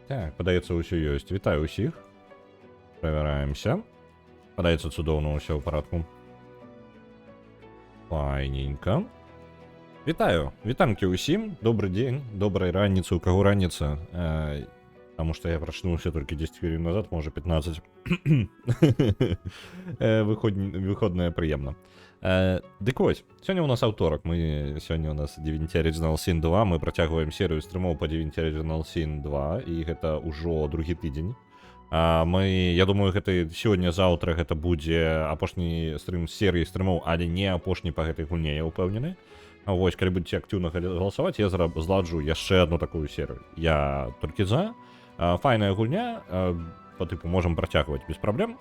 Так, падаецца, ўсё ёсць. Вітаю ўсіх. Правяраемся. Падаецца, цудоўна, ўсё ў парадку. Файненька. Вітаю. Вітанкі ўсім. Добры дзень. Добрай раніцы. У каго раніца? Потому что я прачнуўся толькі 10 хвілін назад, можа 15. Выходная прыемна. Дык вось, сёння у нас аўторак. Сёння у нас Divinity Original Sin 2. Мы працягваем серыю стрымоў па Divinity Original Sin 2, і гэта ўжо другі тыдзень. Я думаю, гэта сёння-заўтра гэта будзе апошні стрым з серыі стрымоў, але не апошні па гэтай гульне, я ўпэўнены. Вось, калі будзеце актыўна галасаваць, я зладжу яшчэ одну такую серыю. Я толькі за. Файная гульня, по тыпу можам працягваць без праблем.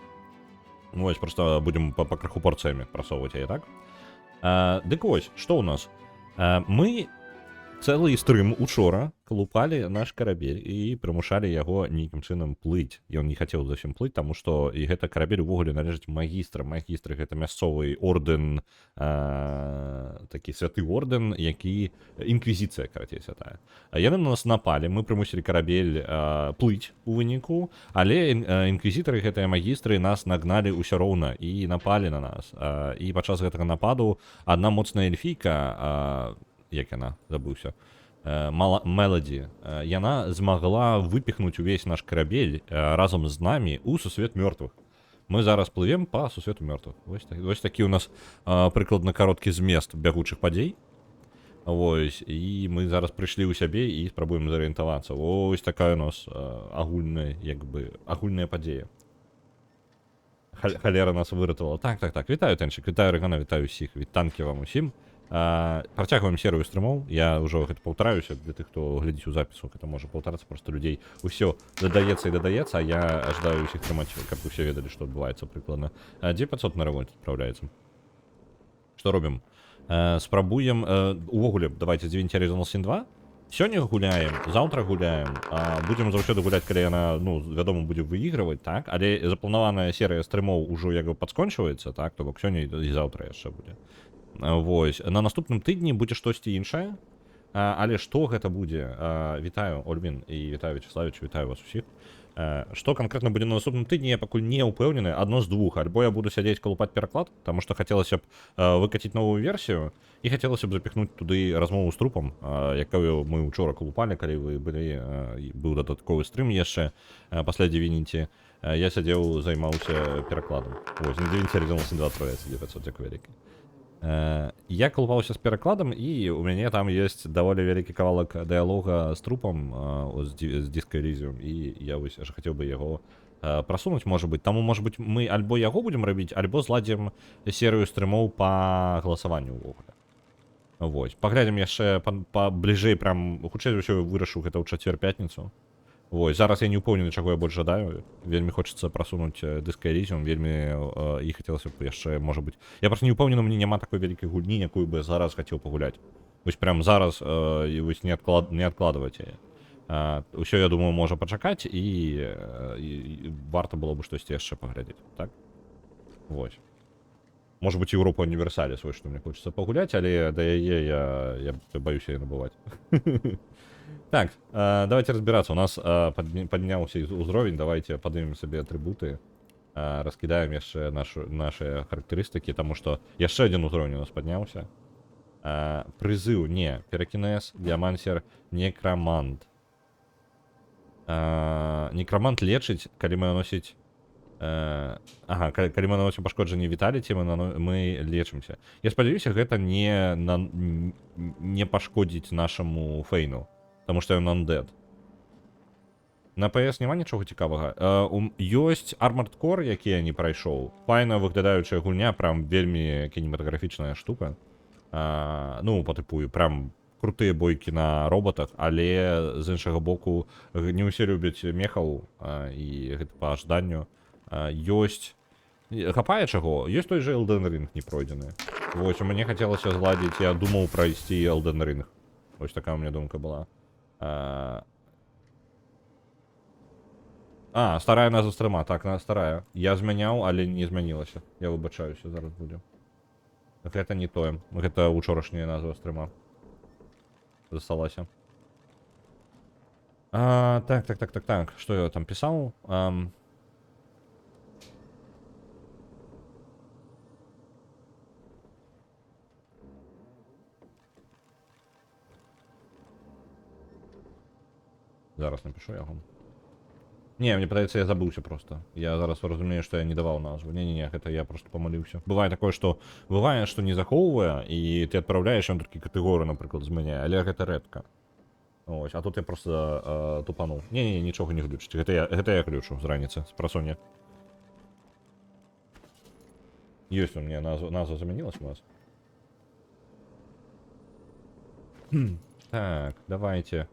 Вось, просто будем па крыху порцыямі прасоўваць яе, так? Дык вось, што ў нас? Мы цэлы стрым учора калупалі наш карабель і прымушалі яго нейкім чынам плыць. Ён не хацеў зусім плыць, таму што і гэта карабель увогуле належыць магістрам. Магістры гэта мясцовы ордэн, такі святы ордэн, які інквізіцыя, карацей, святая. Яны на нас напалі, мы прымусілі карабель плыць у выніку, але інквізітары, гэтыя магістры, нас нагналі ўсё роўна і напалі на нас. І падчас гэтага нападу адна моцная эльфійка, як яна, забыўся, Мелоді, яна змагла выпихнуць увесь наш карабель разам з намі ў сусвет мёртвых. Мы зараз плывем па сусвету мёртвых. Вось такі у нас прыкладна кароткі змест бягучых падзей. Вось, і мы зараз прыйшлі ў сябе і спрабуем зарыентавацца. Вось такая у нас агульная падзея. Халера нас выратавала. Так. Вітаю, Тэнчык, вітаю, Рэгана, вітаю ўсіх. Вітанкі вам усім. Працягваем серыю стрымоў. Я ўжо гэта паўтараюся для тых, хто глядзіць у запісу. Гэта можа паўтарацца, просто людзей усё дадаецца і дадаецца, а я жадаю ўсіх трымаць, каб усе ведалі, што адбываецца прыкладна. Дзе 500 на ремонт адпраўляецца? Што робім? Спрабуем увогуле, давайте Divinity Original Sin 2. Сёння гуляем, заўтра гуляем, будзем заўсёды гуляць, калі яна, вядома, будзе выігрываць, так, але запланаваная серыя стрымоў ужо як бы падскончваецца, так, то бок сёння і заўтра яшчэ будзе. Вось, на наступным тыдні будзе штосьці іншае, але што гэта будзе? Вітаю, Ольвін, і вітаю, Вячеславіч, вітаю вас усіх. Што канкрэтна будзе на наступным тыдні, я пакуль не ўпэўнены, адно з двух. Альбо я буду сядзець калупаць пераклад, таму што хацелася б выкаціць новую версію, і хацелася б запіхнуць туды размову з трупам, якую мы ўчора калупалі, калі вы былі, быў дадатковы стрым яшчэ пасля Divinity. Я сядзеў, займаўся перакладам. Вось, на Divinity Original Sin 2 адправляецца 900, дзякуй вялікі. Я калупаўся з перакладам, і у мяне там ёсць даволі вялікі кавалак дыялога з трупам з Disco Elysium, і я вось хацеў бы яго прасунуць, можа быць. Таму, можа быць, мы альбо яго будзем рабіць, альбо зладзім серыю стрымоў па галасаванню ўвогуле. Вось, паглядзім яшчэ бліжэй, прям хутчэй за ўсё вырашу гэта ў чацвер-пятніцу. Вось, зараз я не ўпэўнены, чаго я больш жадаю. Вельмі хочацца прасунуць Disco Elysium, вельмі і хацелася б яшчэ, можа быць. Я проста не ўпэўнены, мне няма такой вялікай гульні, якую бы зараз хацеў пагуляць. Вось прям зараз вось не адкладваць яе. Усё, я думаю, можа пачакаць, і варта было бы штосьці яшчэ паглядзець, так? Вось. Можа быць, Еўропа універсаліс, вось што мне хочацца пагуляць, але да яе я баюся яе набываць. Так, давайте разбираться. У нас поднялся узровень. Давайте поднимем себе атрибуты. Раскидаем еще наши характеристики, потому что еще один уровень у нас поднялся. Призыв, не. Пирокинез, диамансер, некромант. Некромант лечить, когда мы наносить... калі мы наносим пашкоджанне віталіці, мы лечимся. Я спадзяюся, гэта не пашкодзіць нашаму фейну. Таму што ён undead. На PS няма нічога цікавага. Ёсць Armored Core, які я не прайшоў. Файна выглядаючая гульня, прям вельмі кінематаграфічная штука. Па тыпу, прям крутыя бойкі на роботах, але з іншага боку не ўсе любяць мехаў, і гэта па ажданню. Ёсць... Хапае чаго? Ёсць той же Elden Ring не пройдзены. Вось, у мяне хацелася зладзіць, я думаў прайсці Elden Ring. Вось такая у меня думка была. Старая назва стрыма, так, старая. Я змяняў, але не змянілася. Я выбачаюся, зараз будзе. Гэта не тое. Гэта учорашняя назва стрыма. Засталася. Так. Что я там писал? Зараз напишу його. Не, мне подается, я забылся просто. Я зараз разумею, что я не давал назву. Не-не-не, это я просто помолился. Бывает такое, что не захоўвае, і ты адпраўляеш, ён такі катэгорыю, напрыклад, змяняе, але гэта рэдка. Ось, а тут я просто тупанул. Не-не, нічога не глючыць. Гэта я глючу з раніцы, з прасоння. Ёсць у меня назва заменилась у нас. Так, давайте.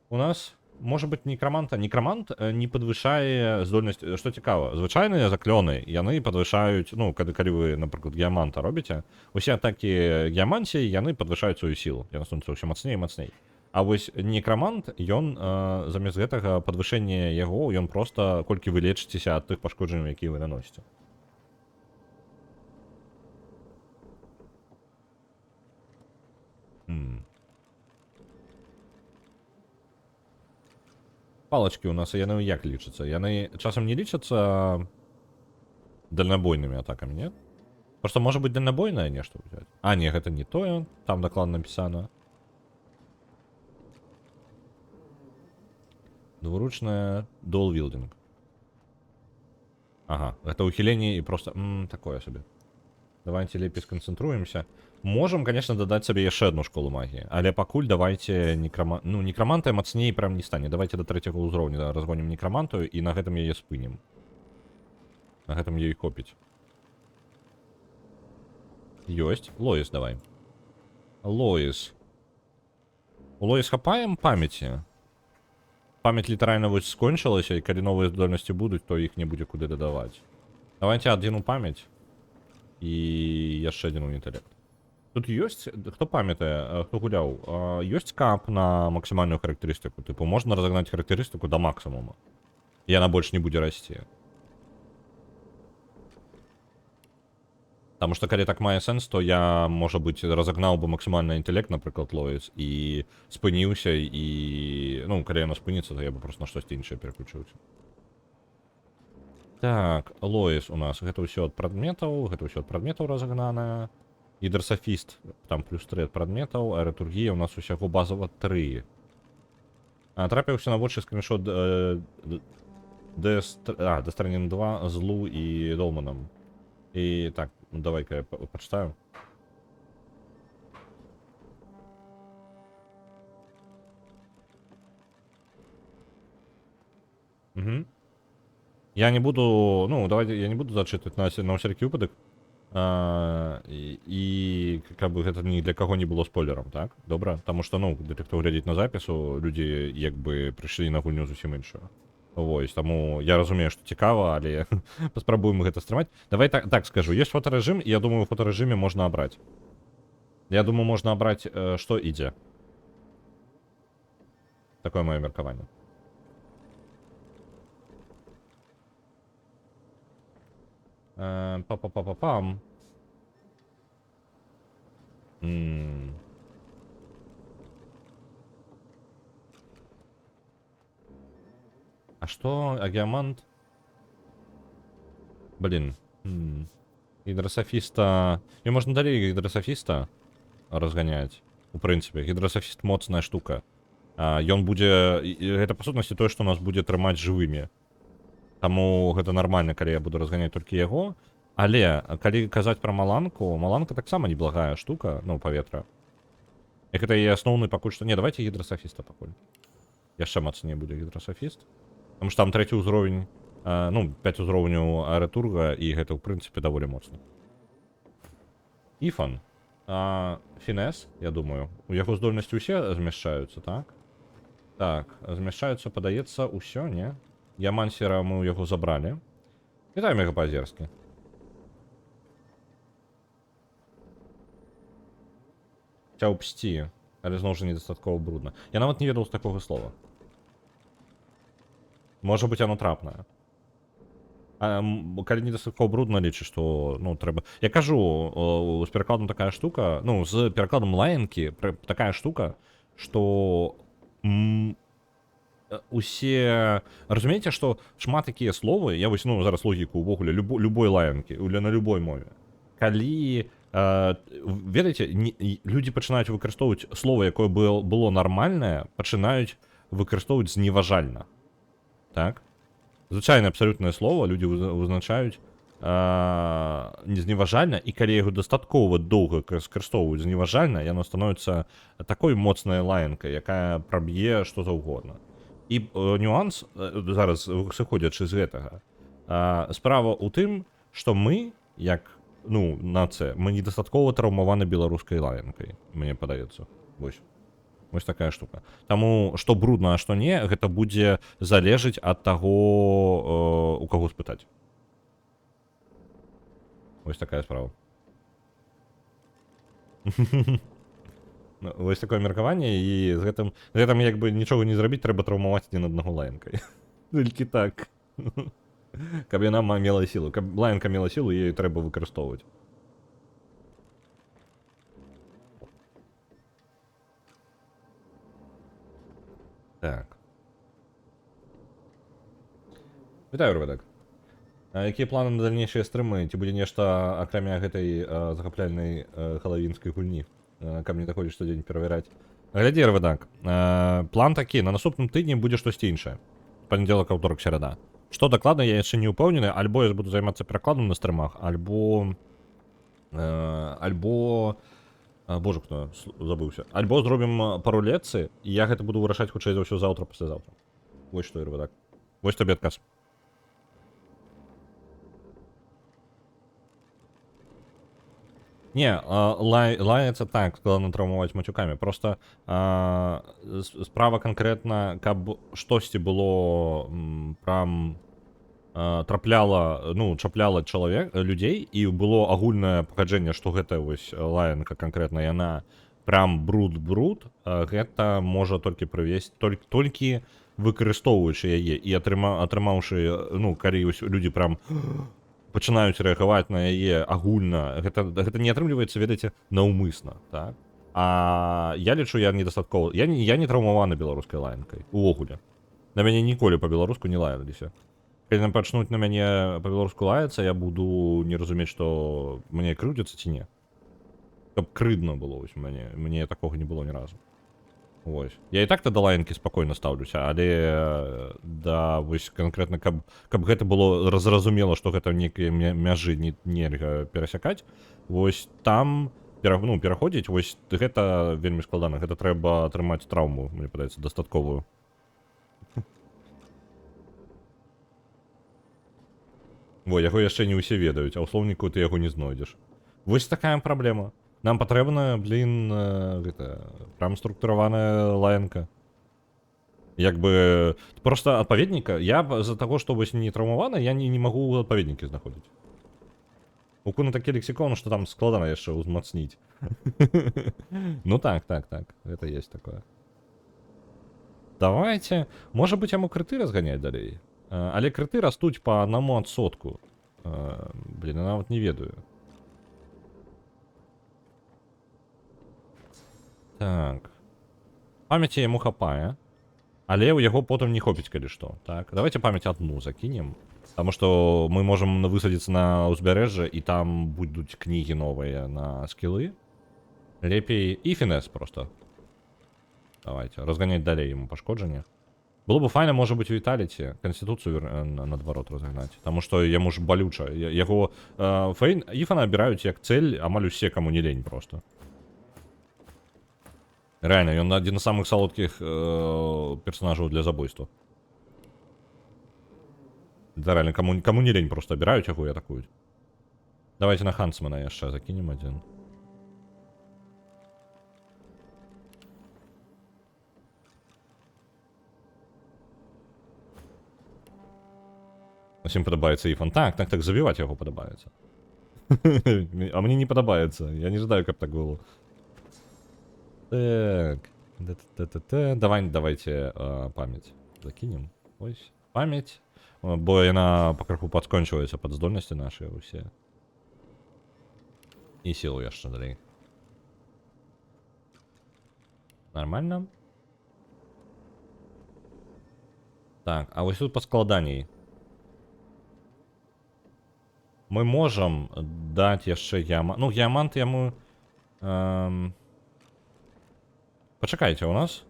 У нас может быть некроманта. Некромант не подвышае здольнасць, што цікава. Звычайныя заклёны, яны падвышаюць, ну, калі вы, напрыклад, геаманта робіце, усе атакі геамансіі, яны падвышаюць сваю сілу. Яны становяцца ўсё мацней і мацней. А вось некромант, ён замест гэтага падвышэння яго, ён просто колькі вы лечыцеся ад тых пашкоджанняў, якія вы наносіце. Палочки у нас, яны як лічацца? Яны часам не лічацца дальнабойнымі атакамі, не? Просто можа быць дальнабойнае нешта ўзяць. А, не, гэта не тое, там дакладна напісана. Двуручная дуал-вілдинг. Ага, гэта ухіленне і просто... такое сабе. Давайте лепей сконцентруемся. Можем, конечно, дадать себе яшчэ одну школу магии. Але пакуль давайте некроманта мацней прям не стане. Давайте до 3-го ўзроўня разгоним некроманту і на гэтым яе спынем. На гэтым ёй хопіць. Ёсць. Лоис давай. Лоис. У Лоис хапаем памяти. Память літаральна вось скончылася, і калі новыя здольнасці будуць, то іх не будзе куды дадаваць. Давайте адзіну память. І яшчэ адзін інтэлект. Тут ёсць, хто памятае, хто гуляў, ёсць кап на максімальную характарыстыку. Типу, можна разогнаць характарыстыку да максимума. І яна больш не будзе расці. Таму што калі так мае сэнс, то я, можа быць, разогнаў бы максімальны інтэлект, напрыклад, Лоис, і спыніўся, і... Ну, калі яна спыніцца, то я бы просто на штосьці іншае переключыўся. Так, Лоис у нас. Гэта ўсё ад прадметаў, разагнанае. Гідрасафіст, там плюс 3 ад прадметаў, аэратургія у нас усяго базава 3. Трапіўся на вочы скриншот Дестранін 2 з Лу і Долманом. І так, давай-ка я пачитаю. Угу. Я не буду, ну, давайте, я не буду зачитывать на всякий выпадок. І как бы гэта ні для каго не было спойлером, так? Добра? Таму што, ну, для тых, хто глядзіць на запісу, людзі як бы прыйшлі на гульню зусім іншую. Вось, таму я разумею, што цікава, але паспрабуем гэта стрымаць. Давай так скажу, ёсць фотарэжым, і я думаю, у фотарэжыме можна абраць. Я думаю, можна абраць, што ідзе. Такое маё меркаванне. Па-па-па-па-пам. А что? Агиамант? Блин. Гидрософиста... И можно далее гидрософиста разгонять. У принципе, гидрософист моцная штука. Ён будзе... Это, по сутнасці, тое, што нас будзе трымаць жывымі. Таму гэта нармальна, калі я буду разганяць толькі яго. Але, калі казаць пра маланку, маланка таксама неблагая штука, ну, паветра. Як гэта і асноўны пакуль што... Не, давайте гідрасофіста пакуль. Яшчэ мацней будзе гідрасофіст. Таму што там 3-й ўзровень, ну, 5 узроўняў аэратурга, і гэта, ў прынцыпе, даволі моцна. Іфан. Фінес, я думаю. У яго здольнасці ўсе змяшчаюцца, так? Так, змяшчаюцца, падаецца, ўсё, не? Ямансера мы ў яго забралі. Вітаем яго па-азерскі. Цяўпсці, але зноў жа недастаткова брудна. Я нават не ведаў з такога слова. Можа быць, оно трапнае. Калі недастаткова брудна, лічы, што, ну, трэба... Я кажу, з перакладам такая штука, ну, з перакладам лаянкі такая штука, што усе разумееце, што шмат такія словы, я вось ну зараз логіку увогуле любой лаянкі на любой мове, калі ведаеце, людзі пачынаюць выкарыстоўваць слова, якое было нармальнае, пачынаюць выкарыстоўваць зневажальна, так, звычайна абсалютнае слово людзі вызначаюць зневажальна, і калі яго дастаткова доўга скарыстоўваюць зневажальна, яно становіцца такой моцнай лаянкай, якая праб'е што заўгодна. І нюанс, зараз сыходзячы з гэтага, справа ў тым, што мы, як ну, нацыя, мы недастаткова траўмаваны беларускай лаянкай, мне падаецца. Вось такая штука. Таму, што брудна, а што не, гэта будзе залежыць ад таго, у каго спытаць. Вось такая справа. Вось такое меркаванне, і з гэтым як бы нічога не зрабіць, трэба траўмаваць адзін аднаго лаянкай. Толькі так. Каб яна мела сілу. Каб лаянка мела сілу, яе трэба выкарыстоўваць. Так. Вітаю, Рведак. Якія планы на дальнейшыя стрымы? Ці будзе нешта акрамя гэтай захапляльнай халавінскай гульні? Каб не заходзіць штодзень перавяраць. Глядзі, Рведак. План такі, на наступным тыдні будзе штосьці іншае. Панядзелак, аўторак, серада. Што дакладна, я яшчэ не ўпэўнены, альбо я буду займацца перакладам на стрымах, альбо... Боже, хто забыўся. Альбо зробім пару лекцый, і я гэта буду вырашаць хутчэй за ўсё заўтра, паслязаўтра. Вось што, Рведак. Вось табе адказ. Не, лаяцца так, складана траўмаваць матюкамі. Просто справа канкрэтна, каб штосьці было прям трапляла, ну, чапляла людзей, і было агульнае пагаджэнне, што гэта вось лаянка канкрэтна, яна прям бруд, гэта можа толькі прывесці, толькі выкарыстоўваючы яе і атрымаўшы, ну, калі людзі прям пачынаюць рэагаваць на яе агульна, гэта не атрымліваецца, ведаеце, наўмысна, так? А я лічу, я недастаткова, я не траўмаваны беларускай лаянкай, увогуле. На мяне ніколі па-беларуску не лаяліся. Калі нам пачнуць на мяне па-беларуску лаяцца, я буду не разумець, што мне крыўдзіцца ці не. Каб крыдна было, вось мне такога не было ні разу. Вось. Я і так да лаянкі спакойна стаўлюся, але да вось канкрэтна, каб гэта было зразумела, што гэта нейкія мяжы нельга перасякаць, вось там пераходзіць, вось гэта вельмі складана, гэта трэба атрымаць траўму, мне падаецца, дастатковую. Во, яго яшчэ не ўсе ведаюць, а ў слоўніку ты яго не знойдзеш. Вось такая праблема. Нам патрэбна, прям структураваная лаянка. Як бы, просто адпаведніка, я з-за таго, што вось не траўмавана, я не магу адпаведнікі знаходзіць. У куна такі лексікон, што там складана яшчэ ўзмацніць. Ну так, гэта есть такое. Давайте, можа быць, яму крыты разганяць далей. Але крыты растуць па 1%. Блін, я нават не ведаю. Так. Памяці яму хапае, але ў яго потым не хопіць, калі што. Так, давайте памяць адну закінем. Таму што мы можам высадзіцца на ўзбярэжжа, і там будуць кнігі новыя на скілы. Лепей і фінес просто. Давайте, разганяць далей яму пашкоджанне. Было бы файна, можа быць, у Віталіці Канстытуцыю наадварот разгнаць. Таму што яму ж балюча. Яго Іфана абіраюць як цэль амаль усе, каму не лень просто. Реально, ён адзін з самых салодкіх персонажаў для забойства. Да, реально, каму не лень просто абіраюць яго і атакуюць. Давайте на Хансмана яшчэ закінем адзін. Усім падабаецца Іфан. Так, забіваць яго падабаецца. А мне не падабаецца. Я не жадаю, каб так было. Так. Давайте памяць закінем. Ось, памяць. Бо яна пакрыху падскончваецца пад здольнасці нашыя ўсе. І сілу яшчэ далей. Нормально. Так, а ось тут паскладаней. Мы можам даць яшчэ яма... Ну, ямант яму... Пачакайце, у нас...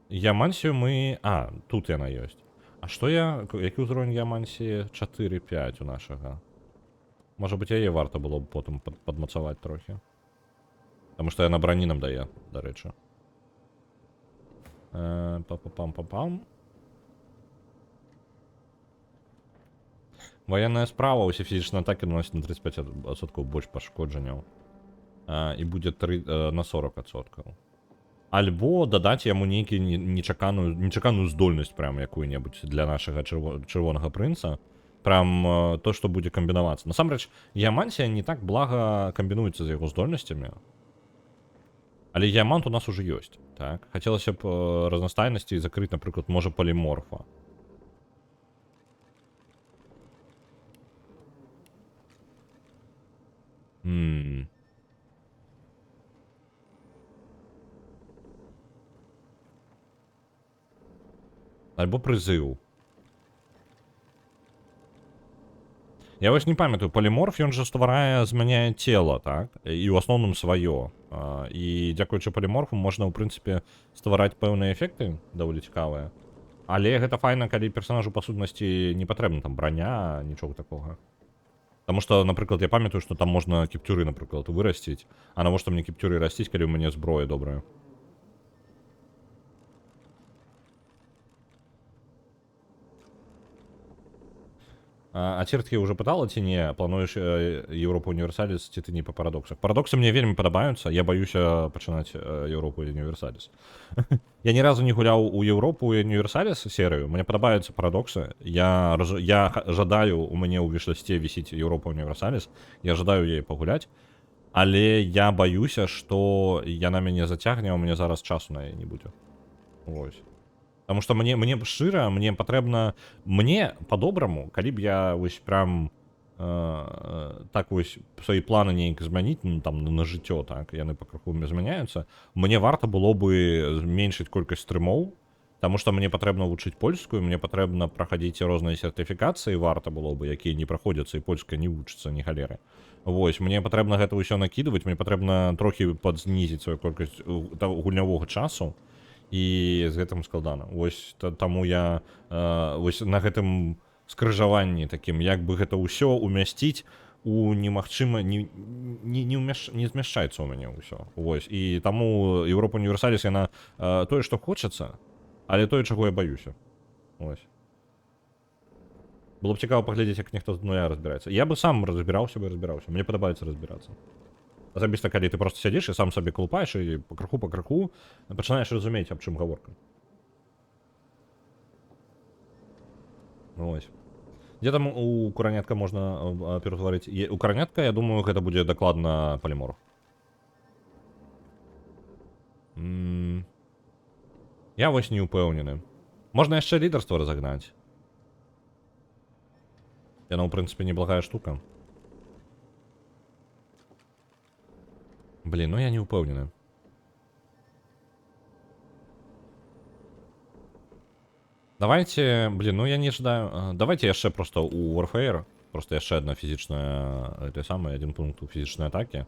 Ямансію мы... А, тут яна ёсць. А што я... Які ўзровень ямансіі? 4-5 у нашага. Можа быць, яе варта было б потым падмацаваць трохі. Таму што яна брані нам дае, дарэчы. Па-па-пам-па-пам. Военная справа, усе фізічныя атакі наносяць на 35% больш пашкоджанняў. І будзе на 40%. Альбо дадаць яму нейкі нечаканую здольнасць прям якую-небудзь для нашага чырвонага прынца. Прям то, што будзе камбінавацца. Насамрэч, Ямансія не так блага камбінуецца з яго здольнасцямі. Але Ямант у нас уже ёсць, так? Хацелася б разнастайнасці і закрыць, напрыклад, можа поліморфа. Альбо прызыў. Я вось не памятаю, поліморф, ён жа стварае, змяняе цела, так? І ў асноўным сваё. І дзякуючы поліморфу можна, ў прынцыпе, ствараць пэўныя эфекты, даволі цікавыя. Але гэта файна, калі персонажу, па сутнасці, не патрэбна там браня, нічога такога. Таму што, напрыклад, я памятаю, што там можна кіпцюры, напрыклад, вырасціць. А навошта мне кіпцюры расціць, калі ў мяне зброя добрая? А церткі ўжо пытала ці не, плануеш Еўропу Універсаліс ці ты не па парадоксах? Парадоксы мне вельмі падабаюцца, я баюся пачынаць Еўропу Універсаліс. Я ні разу не гуляў у Еўропу Універсаліс серыю, мне падабаюцца парадоксы. Я жадаю, у мяне ў вішлісце вісіць Еўропа Універсаліс, я жадаю яе пагуляць, але я баюся, што яна мяне зацягне, а ў мяне зараз часу на яе не будзе. Вось. Потому что мне шчыра, мне патрэбна... Мне, по-добраму, калі б я вось прям так вось свае планы неяк змяніць, ну, там, на жыццё, так, яны па крыху змяняюцца, мне варта было бы зменшыць колькасць стрымоў, таму што мне патрэбна вучыць польскую, мне патрэбна праходзіць розныя сертыфікацыі, варта было бы, якія не праходзяцца, і польская не вучыцца, ні галеры. Вось, мне патрэбна гэта ўсё накідваць, мне патрэбна трохі падзнізіць сваю колькасць гульнявога часу, і з гэтым складана. Вось таму я вось на гэтым скрыжаванні такім, як бы гэта ўсё умясціць у немагчыма, не змяшчаецца ў мяне ўсё. Вось, і таму Еўропа Універсаліс, яна тое, што хочацца, але тое, чаго я баюся. Вось. Было б цікава паглядзець, як нехто з нуля разбіраецца. Я бы сам разбіраўся. Мне падабаецца разбірацца. Асабіста, калі ты просто сядзіш і сам сабе клупаеш і па крыху пачынаеш разумець, аб чым гаворка. Ось. Дзе там у куранятка можна ператварыць? У куранятка, я думаю, гэта будзе дакладна поліморф. Я вось не ўпэўнены. Можна яшчэ лідарства разагнаць. Яно, ў прынцыпе, неблагая штука. Блин, ну я не упэўнены. Давайте, блин, ну я не жадаю... Давайте яшчэ просто у Warfare, просто яшчэ одна фізічная... Это самое, один пункт у фізічнай атакі.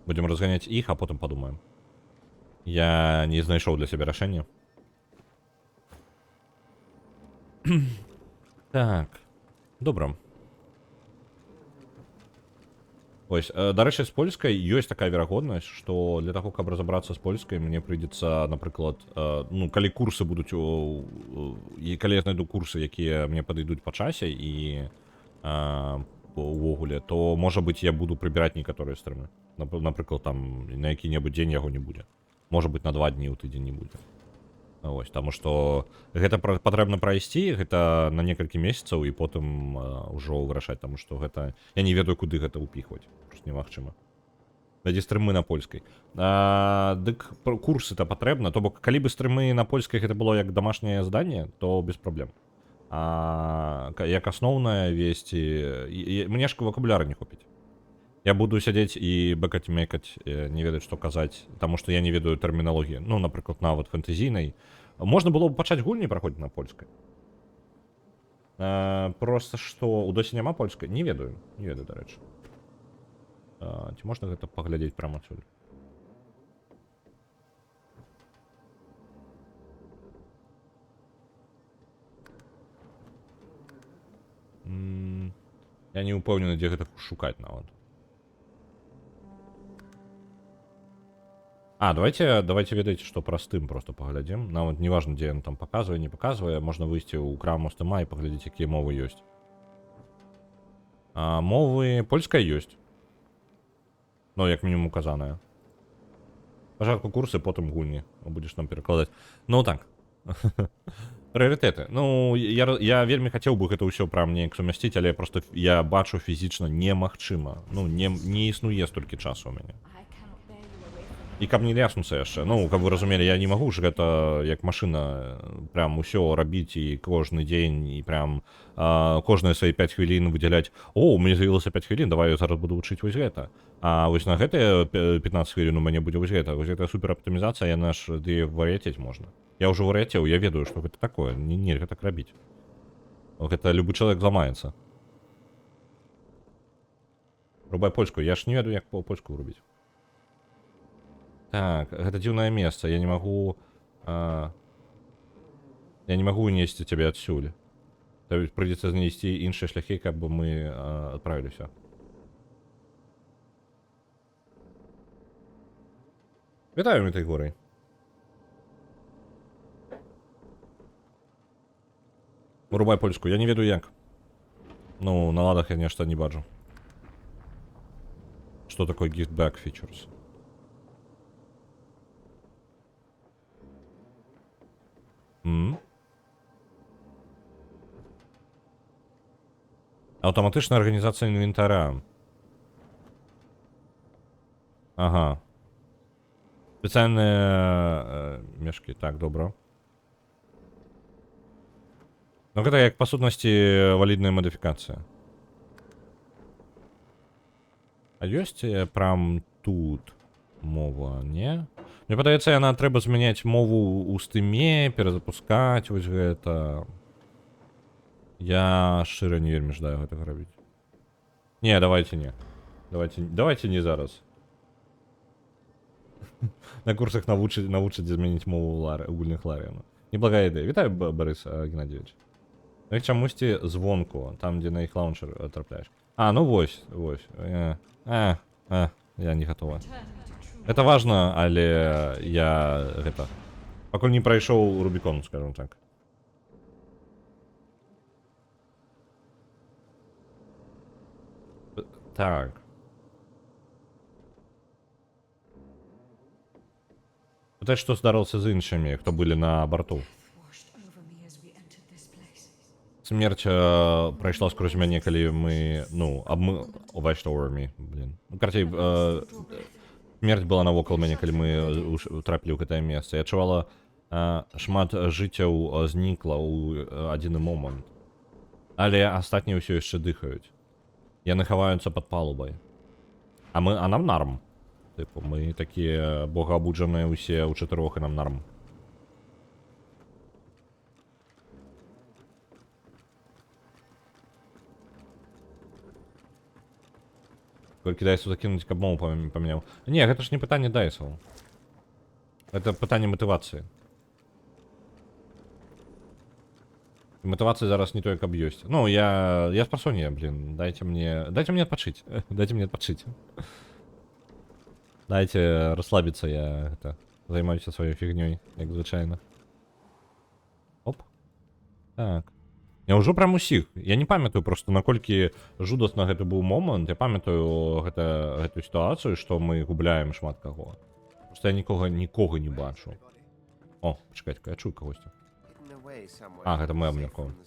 Будем разганяць іх, а потым подумаем. Я не знайшоў для сябе рашэнне. Так, добра. Ось, дарэчы, з польскай ёсць такая верагоднасць, што для таго, каб разабрацца з польскай, мне прыйдзецца, напрыклад, ну, калі курсы будуць і калі я знайду курсы, якія мне падыдуць па часе і увогуле, то, можа быць, я буду прыбіраць некаторыя стрымы. Напрыклад, там, на які-небудзь дзень яго не будзе. Можа быць, на 2 дні ў тыдзень не будзе. Ось, таму што гэта патрэбна прайсці, гэта на некалькі месяцаў і потым ўжо вырашаць, таму што гэта... Я не ведаю, куды гэта ўпіхваць. Просто немагчыма. Дадзі стрымы на польскай. Дык курсы-то патрэбна, то бок, калі бы стрымы на польскай гэта было як дамашняе заданне, то без праблем. А як асноўнае весці... Мне ж вакабуляра не хопіць. Я буду сядзець і бэкаць-мекаць, не ведаць, што казаць, таму што я не ведаю тэрміналогіі. Ну, напрыклад, нават фэнтэзійнай. Можна было б пачаць гульні праходзіць на польскай. Просто што у досі няма польскай, не ведаю, дарэчы. Ці можна гэта паглядзець прямо адсюль? Я не ўпэўнены, дзе гэта шукаць нават. Давайте ведаеце, што простым просто паглядзім. Нават неважна, дзе ён там паказвае, не паказвае, можна выйсці ў краму Steam і паглядзець, якія мовы ёсць. Мовы польская ёсць. Ну, як мінімум указаная. Спачатку курсы, потым гульні. Будзеш нам перакладаць. Ну так. Прыярытэты. Ну, я вельмі хацеў бы гэта ўсё прям неяк сумясціць, але просто я бачу фізічна немагчыма. Ну, не існуе столькі часу ў мяне. І каб не ляснуцца яшчэ. Ну, каб вы разумелі, я не магу ж гэта як машына прям усё рабіць і кожны дзень і прям кожныя свае 5 хвілін выдзяляць. О, у мяне з'явілася 5 хвілін, давай я зараз буду вучыць вось гэта. А вось на гэтыя 15 хвілін у мяне будзе вось гэта. Вось гэта супераптымізацыя, яна ж ды вар'яцець можна. Я ўжо вар'яцеў, я ведаю, што гэта такое. Нельга так рабіць. Гэта любы чалавек зламаецца. Рубай польскую. Я ж не ведаю, як польскую рубіць. Так, гэта дзіўнае месца. Я не магу... Я не магу унесці цябе адсюль. Прыйдзецца знайсці іншыя шляхі, каб мы адправіліся. Вітаю, Мітай Горай. Вырубай польскую. Я не ведаю як. Ну, на ладах я нешта не бачу. Што такое gift back features? Аўтаматычная арганізацыя інвентаря. Ага. Спецыяльныя мешкі. Так, добра. Ну, гэта як па сутнасці валідная мадыфікацыя. А ёсць прям тут мова, не? Мне падаецца, яна трэба змяняць мову ў стыме, перазапускаць вось гэта. Я шчыра не вельмі жадаю гэтага рабіць. Не, давайте не. Давайте не зараз. На курсах навучаць змяніць мову гульных Ларіана. Неблагая ідэя. Вітаю, Борис Геннадьевич. Ну і чамусьці звонку, там, дзе на іх лаунчер трапляеш. Ну вось. Я не гатова. Это важно, але я гэта... Пакуль не прайшоў Рубікон, скажем так. Так. Пытаць, што здарылася з іншымі, хто былі на борту. Смерць прайшла скрозь мяне, калі мы, washed over me, блин. Ну, карцей, смерць была навокал мяне, калі мы трапілі ў гэтае месца. Я адчувала, шмат жыццяў знікла ў адзіны момант. Але астатнія ўсё яшчэ дыхаюць. Яны хаваюцца пад палубай. А нам нарм. Типу, мы такія богаабуджаныя ўсе ў чатырох, і нам нарм. Колькі дайсаў закінуць, каб мову памяняў. Не, гэта ж не пытанне дайсаў. Это пытанне матывацыі. Мотивация зараз не той, каб ёсць. Ну, я спасонья, блин. Дайте мне отпочить. Дайте мне отпочить. Дайте расслабиться, я это займаюся своей фигней, як звычайно. Оп. Так. Я ўжо прям усіх. Я не памятаю просто, наколькі жудасна гэта быў момант. Я памятаю гэтую сітуацыю, што мы губляем шмат каго. Просто я нікога не бачу. О, пачакайце, я чую кагосьці. Гэта мы абмяркоўваем.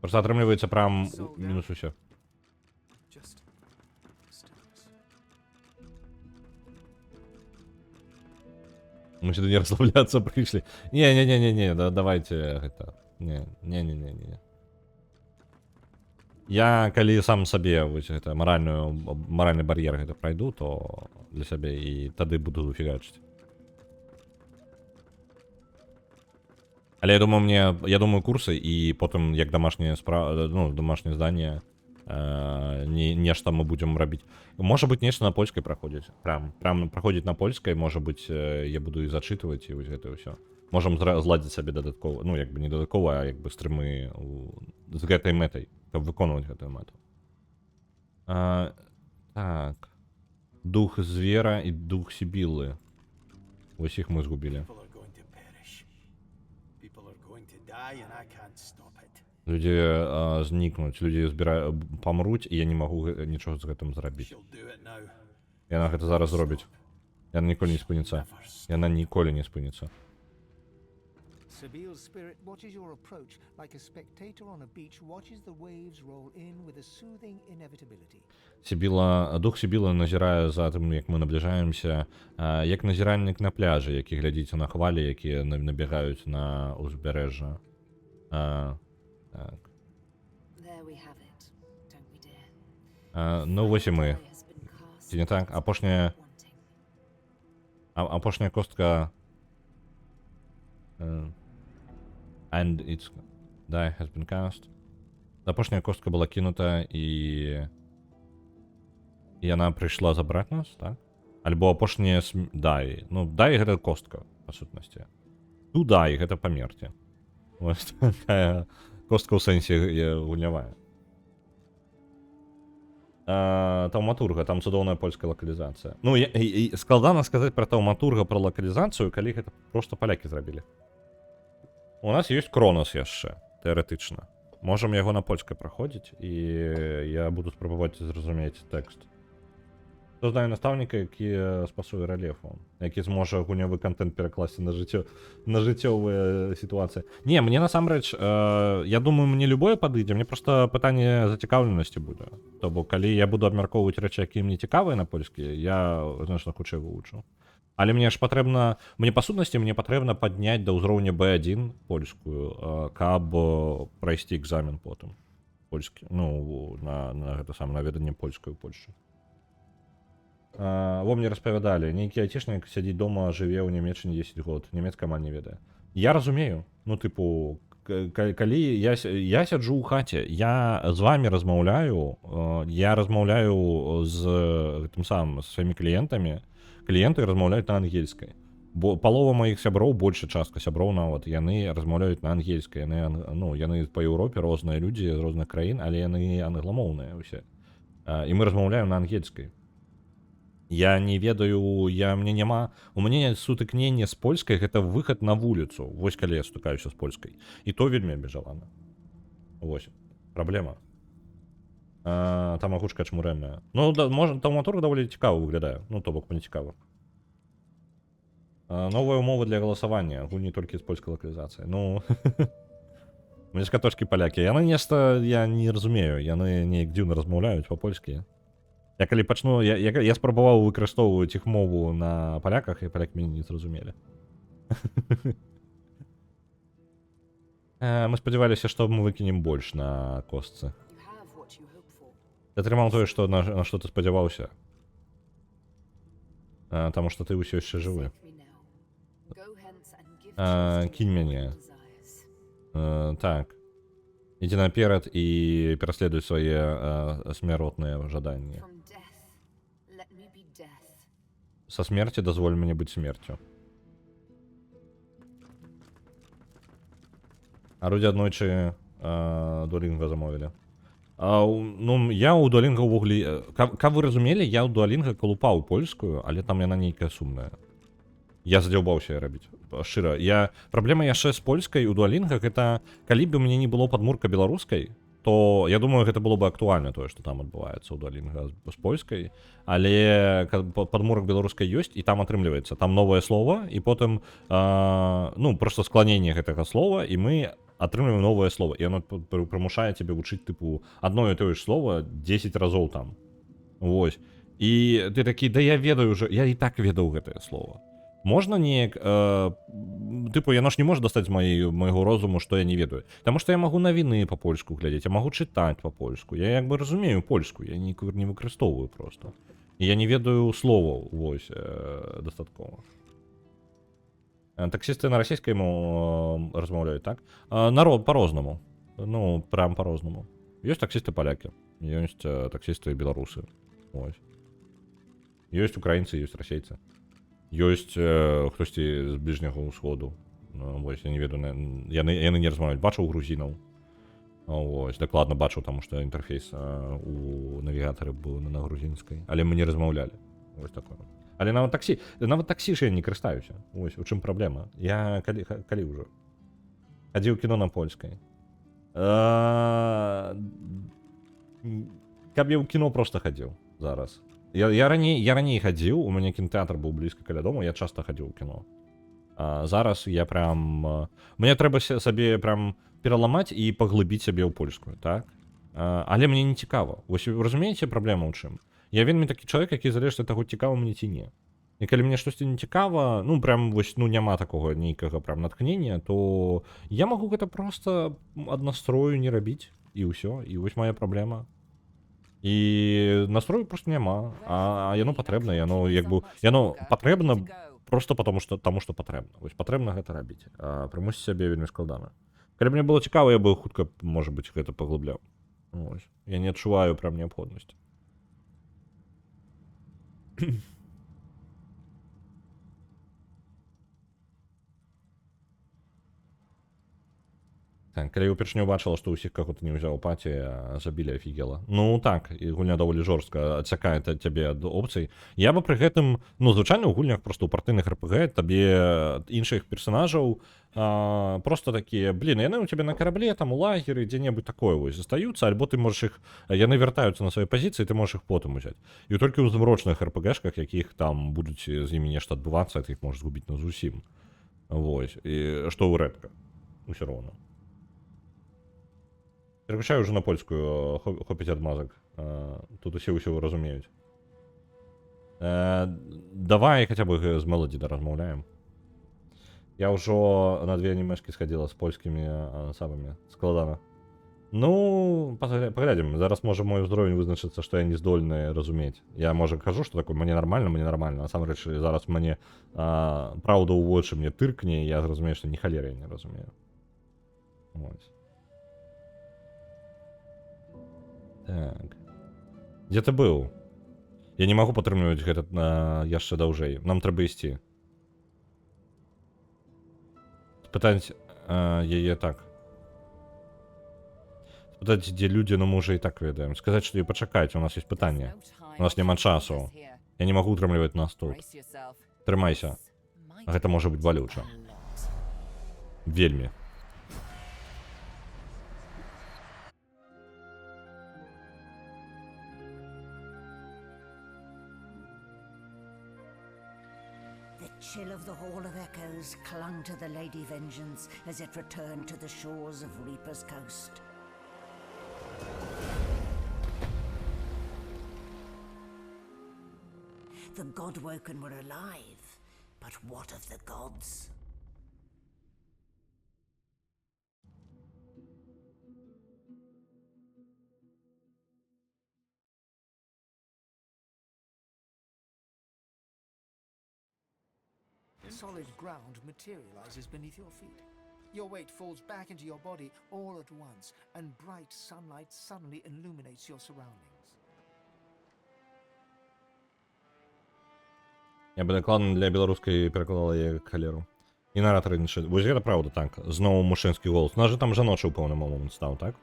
Просто атрымліваецца прям мінус усё. Мы сюда не расслабляцца прыйшлі. Не, давайте гэта. Не. Я калі сам сабе вось гэта маральны бар'ер гэта прайду, то для сябе і тады буду фігачыць. Але я думаю, курси і потім як домашнє ну, домашнє здання нешта мы будем рабіць. Можа быць, нешта на польскай праходзіць. Прям праходзіць на польскай, можа быць, я буду і зачытваць і вось гэта ўсё. Можам зладзіць сабе дадаткова, ну як бы не дадаткова, а як бы стрымы з гэтай мэтай, каб выконваць гэтую мэту. Так. Дух звера і дух Сібілы. Вось іх мы згубілі. Людзі знікнуць, людзі памруць, і я не магу нічога з гэтым зрабіць. Яна гэта зараз зробіць. Яна ніколі не спыніцца. Яна ніколі не спыніцца. Sabile's spirit watches your approach like a spectator on a beach watches the waves roll in with a soothing inevitability. Дух Сібіла назірае за тым, як мы набліжаемся, як назіральнік на пляжы, які глядзіць на хвалі, якія набегаюць на ўзбярэжжа. Так. Ну, вось і мы. Ці не так? Апошняя костка... And it's die has been cast. Апошняя костка была кинута, і яна прыйшла забраць нас, так? Альбо апошняя дай. Ну, дай гэта костка, па сутнасці. Ну, дай, гэта памерці. Вось такая костка ў сэнсе гульнявая. Таўматурга, там цудоўная польская лакалізацыя. Ну, складана сказаць пра таўматурга, пра лакалізацыю, калі гэта проста палякі зрабілі. У нас ёсць Кронос яшчэ, тэарэтычна. Можам яго на польскай праходзіць, і я буду спрабаваць зразумець тэкст. Хто знае настаўніка, які спасуе рэльефу, які зможа гульнявы контент перакласці на жыццёвыя сітуацыі. Не, мне насамрэч, я думаю, мне любое падыдзе, мне проста пытанне зацікаўленасці будзе. То бок, калі я буду абмяркоўваць рэчы, якія мне цікавыя на польскі, я значна хутчэй вывучу. Але мне ж патрэбна, мне па сутнасці мне патрэбна падняць да ўзроўня B1 польскую, каб прайсці экзамен потым польскі, ну, на гэта сам наведанне польскай у Польшчы. Во мне распавядалі, нейкі айцішнік сядзіць дома, жыве ў Нямецчыне 10 год, нямецкая амаль не ведае. Я разумею, ну тыпу, калі я сяджу ў хаце, я з вамі размаўляю, я размаўляю з гэтым самым, з сваімі кліентамі, кліенты размаўляюць на ангельскай. Бо палова маіх сяброў, большая частка сяброў нават, яны размаўляюць на ангельскай. Яны па Еўропе розныя людзі з розных краін, але яны англамоўныя ўсе. І мы размаўляем на ангельскай. Я не ведаю, у мяне сутыкненне з польскай, гэта выхад на вуліцу. Вось калі я стукаюся з польскай. І то вельмі абмежавана. Вось, праблема. Там агучка чмурэнная. Ну, таўматурга даволі цікава выглядае. Ну, то бок, мне цікава. Новыя ўмовы для галасавання. Гульні толькі з польскай лакалізацыяй. Ну, мне ж катошкі палякі. Яны нешта, я не разумею. Яны неяк дзіўна размаўляюць па-польскі. Я калі пачну, я спрабаваў выкарыстоўваць іх мову на паляках, і паляк мяне не зразумелі. Мы спадзяваліся, што мы выкінем больш на костцы. Ты атрымаў тое, на што ты спадзяваўся. Таму што ты ўсё яшчэ жывы. Кінь мяне. Так. Ідзі наперад і пераследуй свае смяротныя жаданні. Са смерці дазволь мне быць смерцю. Арудзе аднойчы дуалінга замовілі. Ну, я ў дуалінга ўвогуле... Каб вы разумелі, я ў дуалінга калупаў польскую, але там яна нейкая сумная. Я задзяўбаўся рабіць. Шчыра. Праблема яшчэ з польскай у дуалінга, гэта калі б у мяне не было падмурка беларускай, то я думаю, гэта было бы актуальна тое, што там адбываецца ў дуалінга з польскай, але падмурак беларускай ёсць, і там атрымліваецца. Там новае слова, і потым, ну, проста скланенне гэтага слова, і мы атрымліваем новае слова. І оно прымушае цябе вучыць, тыпу, адно і тое ж слова 10 разоў там. Вось. І ты такі, да я ведаю ўжо, я і так ведаў гэтае слова. Можна неяк, тыпу, яно ж не можа дастаць майго розуму, што я не ведаю. Таму што я магу навіны па-польску глядзець, я магу чытаць па-польску. Я як бы разумею польску, я не выкарыстоўваю проста. І я не ведаю словаў, вось, дастаткова. Таксісти на російській розмовляють, так? Народ по-розному. Ну, прям по-розному. Є таксісти поляки, є таксісти білоруси. Ось. Є українці, є російці. Є хтось з Ближнього Сходу. Ось, я не веду, я не розмовляю. Бачив грузинів. Ось, докладно бачив, тому що інтерфейс у навігатора був на грузинській. Але ми не розмовляли. Ось таке. Але навіть таксі ж я не користаюся. Ось, у чим проблема. Я коли вже? Ходив кіно на польській. Каб я в кіно просто ходив зараз. Я раніше ходив, у мене кінотеатр був близько біля дому, я часто ходив у кіно. Зараз я прям... Мені треба собі прям переламати і поглибити себе у польську, так? Але мені не цікаво. Ось розумієте проблему у чим? Я вельми такий чоловік, який залежить від того, цікаво мені чи ні. І коли мені щось не цікаво, ну прям ось, ну нема такого ніякого прям натхнення, то я можу це просто однострою не робити, і все, і ось моя проблема. І настрою просто нема, а яно потрібно, яно потрібно просто тому що потрібно. Ось потрібно це робити, а примусити себе вельми складно. Коли б мені було цікаво, я би хутко, може бути, це поглибляв. Ось. Я не відчуваю прям необхідності. Так, коли я упершню убачила, что у всех как-то не взял пати, а забили офигела. Ну так, і гульня доволі жорстко відсякає тебе від опцій. Я би при гэтым, ну, звичайно, у гульнях просто у партийних РПГ тобі інших персонажів просто такі, блін, яны у тебе на кораблі, там, у лагері, где-небудь такое ось застаються, або ти можеш їх, яны вертаються на свої позиції, ти можеш їх потім взяти. І тільки у змрочних РПГшках, яких там будуть з ними нешта відбуватися, ти їх можеш згубити на зусім. Ось, і що у редко, все равно. Переключаю вже на польську, хопить отмазок. Тут усі усього розуміють. Давай хоча б з Мелоді розмовляємо. Я вже на 2 анімешки сходила з польськими самими складами. Ну, поглядим. Зараз може мой уровень визначиться, що я не здольний розуміти. Я може кажу, що таке, мені нормально. А сам речі, зараз мені правду у очі мені тиркне, і я зрозумію, що ні холєри я не розумію. Ось. Так. Где ты был? Я не могу падтрымліваць гэта яшчэ даўжэй. Нам трэба ісці. Спытаць яе так. Спытаць, дзе людзі, ну мы уже і так ведаем. Сказаць, што і пачакаць, у нас ёсць пытанне. У нас няма часу. Я не магу утрымліваць нас тут. Трымайся. Гэта можа быць балюча. Вельмі. The chill of the Hall of Echoes clung to the Lady Vengeance as it returned to the shores of Reaper's Coast. The Godwoken were alive, but what of the gods? Solid ground materializes beneath your feet. Your weight falls back into your body all at once, and bright sunlight suddenly illuminates your surroundings. Я бы докладно для беларускай перакладала як халеру. І наратор іншы. Вось гэта правда так. Зноў мужчынскі голас. У нас же там жаночы ў пэўны момант стаў, так?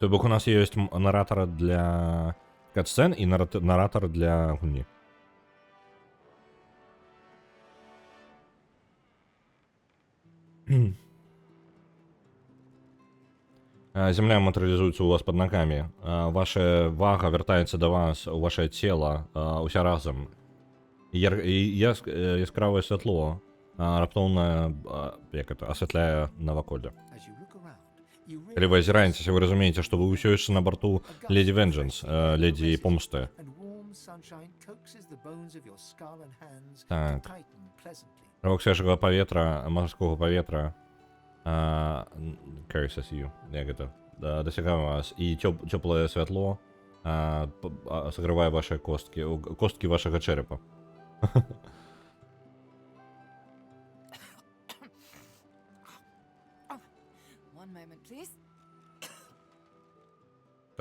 То бок у нас ёсць наратор для катсцен і наратор для гульні. Земля материализуется у вас под ногами. Ваша вага вертается до вас, ваше тело, уся разом. Яскраве світло раптовно освітляє навколо. Коли ви озираєтеся, ви розумієте, що ви все ще на борту Леді Вендженс, Леді Помсти. Так. Ривок свіжого повітря, морського повітря. Carries you, як это, досягає вас, і тепле світло согріває ваші костки вашого черепа.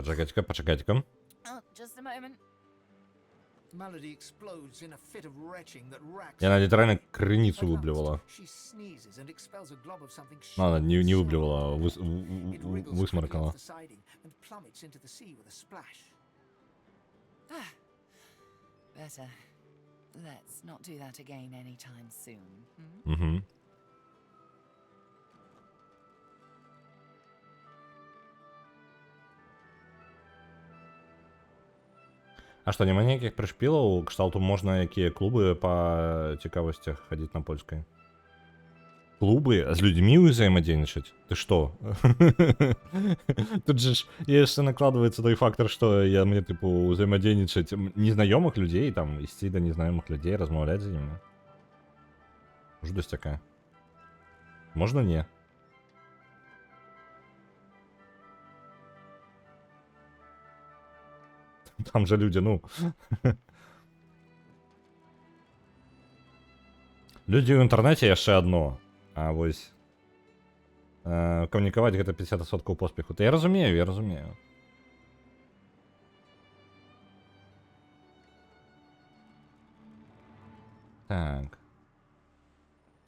Почекайте. Oh, just a moment. Melody explodes in a fit of retching that racks. Я навіть реально криницу At last, виблювала. she sneezes and expels a glob of something Ладно, не shiny and виблювала, solid. выс- It wriggles quickly высморкала. off the siding and plummets into the sea with a splash. Better. Let's not do that again anytime soon. Угу. А што, няма ніякіх прышпілаў, кшталту можна якія клубы па цікавасцях хадзіць на польскай? Клубы? З людзьмі ўзаемадзейнічаць? Ты што? Тут же ж яшчэ накладваецца той фактар, што я мне, тыпу, ўзаемадзейнічаць незнаёмых людзей, там, ісці да незнаёмых людзей, размаўляць з імі. Жудасць такая. Можна не? Там же люди, ну. Людзі ў інтэрнэце яшчэ адно. А вось камунікаваць гэта 50% поспеху. Та я разумею, я разумею. Так.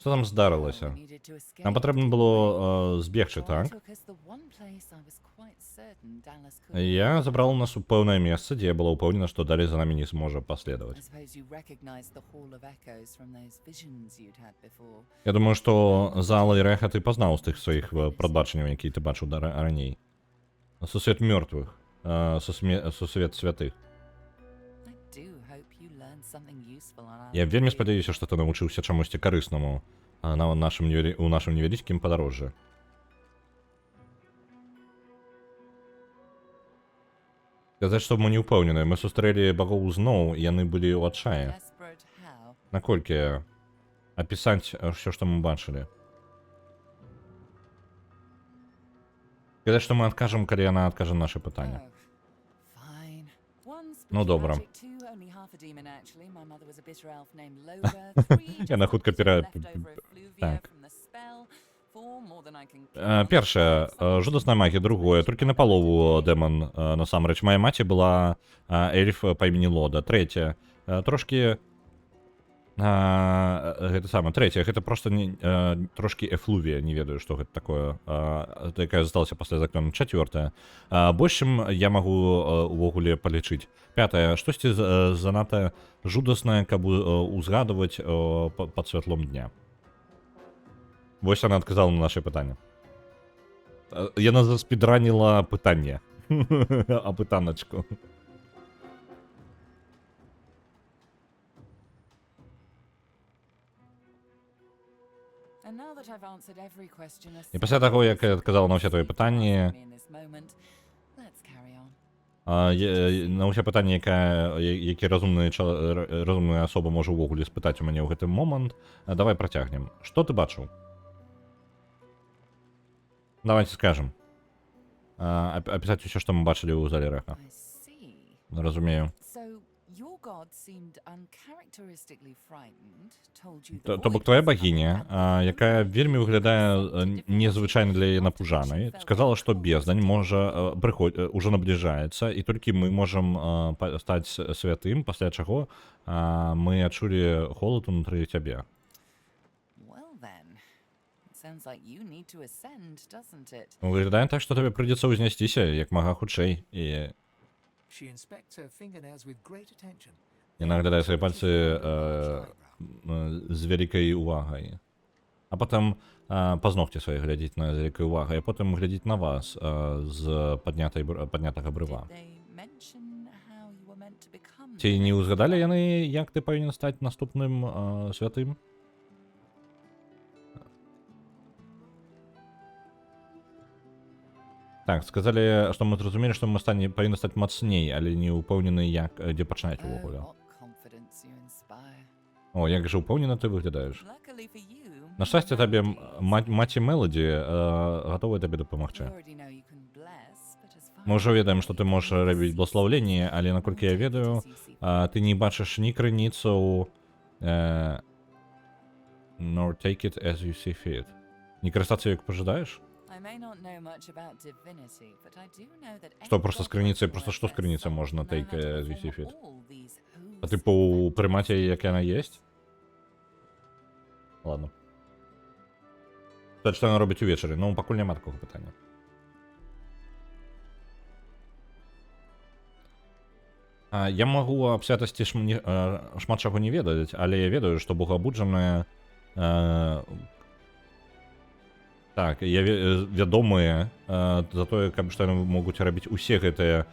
Што там здарылася? We needed to escape. Нам патрэбна было збегчы, Troy так? took us the one place I was quite certain Dallas could. Я забрал нас у пэўнае месца, дзе я была ўпэўнена, што далей за намі не зможа I паследаваць. suppose you recognized the Hall of Echoes from those visions you'd had before. Я думаю, што зала і рэха ты пазнаў з тых сваіх прадбачанняў, якія ты бачыў раней. Сусвет мёртвых, сусвет святых. I do hope you learned something useful on our Я вельмі journey. спадзяюся, што ты навучыўся чамусьці карыснаму на нашым у нашым невялічкім падарожжы. Сказаць, што мы не ўпэўненыя, мы сустрэлі багоў зноў, і яны былі ў адчаі. Desperate how? Наколькі апісаць ўсё, што мы бачылі. Сказаць, што мы адкажам, калі яна адкажа на нашы пытанні. Oh, fine. One Ну, spooky добра. magic, two only half a demon actually. My mother was a bitter elf named Loda. Three Яна just хутка a bit of пера- leftover effluvia так. from the spell. Four more than I can count. Першае, жудасная магія, другое, толькі напалову дэман, насамрэч. Мая маці была эльф па імені Лода. Трэцяе, трошкі... Гэта самае, трэцяе, гэта проста трошкі эфлувія, не ведаю, што гэта такое, якая засталася пасля закона. Чацвёртае, больш чым я магу увогуле палічыць. Пятае, штосьці занадта жудаснае, каб узгадваць пад святлом дня. Вось яна адказала на наше пытанне. Яна заспідраніла пытанне. А пытаначку. And now that I've answered every question І після таго, як я адказала на ўсе твои пытанні, let's carry on. на ўсе пытанні, які разумная асоба можа ўвогуле спытаць у мяне ў гэты момант, давай працягнем. Што ты бачыў? Давайте скажем. Апісаць усё, што мы бачылі ў зале рэха. I see. Разумею. So your god seemed uncharacteristically frightened, told you То бок твоя багіня, якая вельмі выглядае незвычайна для яе напужанай, сказала, што бездань можа ўжо набліжаецца, і толькі мы можам стаць святым, пасля чаго мы адчулі холад унутры цябе. Well then, it sounds like you need to ascend, doesn't it? Выглядае так, што табе прыйдзецца ўзнясціся як мага хутчэй, і She inspects her fingernails with great attention. яна аглядае свае пальцы з вялікай увагай. А потым пазногці свае глядзіць на вялікай увагай, а потым глядзіць на вас з паднятага брыва. Did they mention how you were meant to become? Ці не ўзгадалі яны, як ты павінен стаць наступным святым? Так, сказалі, што мы зразумелі, што мы павінны стаць мацней, але не ўпэўнены, як дзе пачынаць Oh, увогуле. what confidence you inspire. О, як жа ўпэўнена ты выглядаеш. Luckily for you, На шчасце табе Mary маці Мелоді гатовая табе We дапамагчы. already know you can bless, but as far Мы ўжо as ведаем, што ты можаш рабіць бласлаўленне, але наколькі я ведаю, ты не бачыш ні крыніцаў nor take it as you see fit. Не карыстацца, як пажадаеш? I may not know much about divinity, but I do know that Что, any просто с god крыницей, working просто with что с their крыницей soul можно know how to take perform звести фит? all these А who's типу, and приймати її, what's. як вона є? Ладно. Те, що вона робить увечері. Ну, покуль нема такого питання. Я магу аб святасці шмат чаго не ведаць, але я ведаю, што богабуджаныя так, вядомыя за тое, каб што яны могуць рабіць усе гэтыя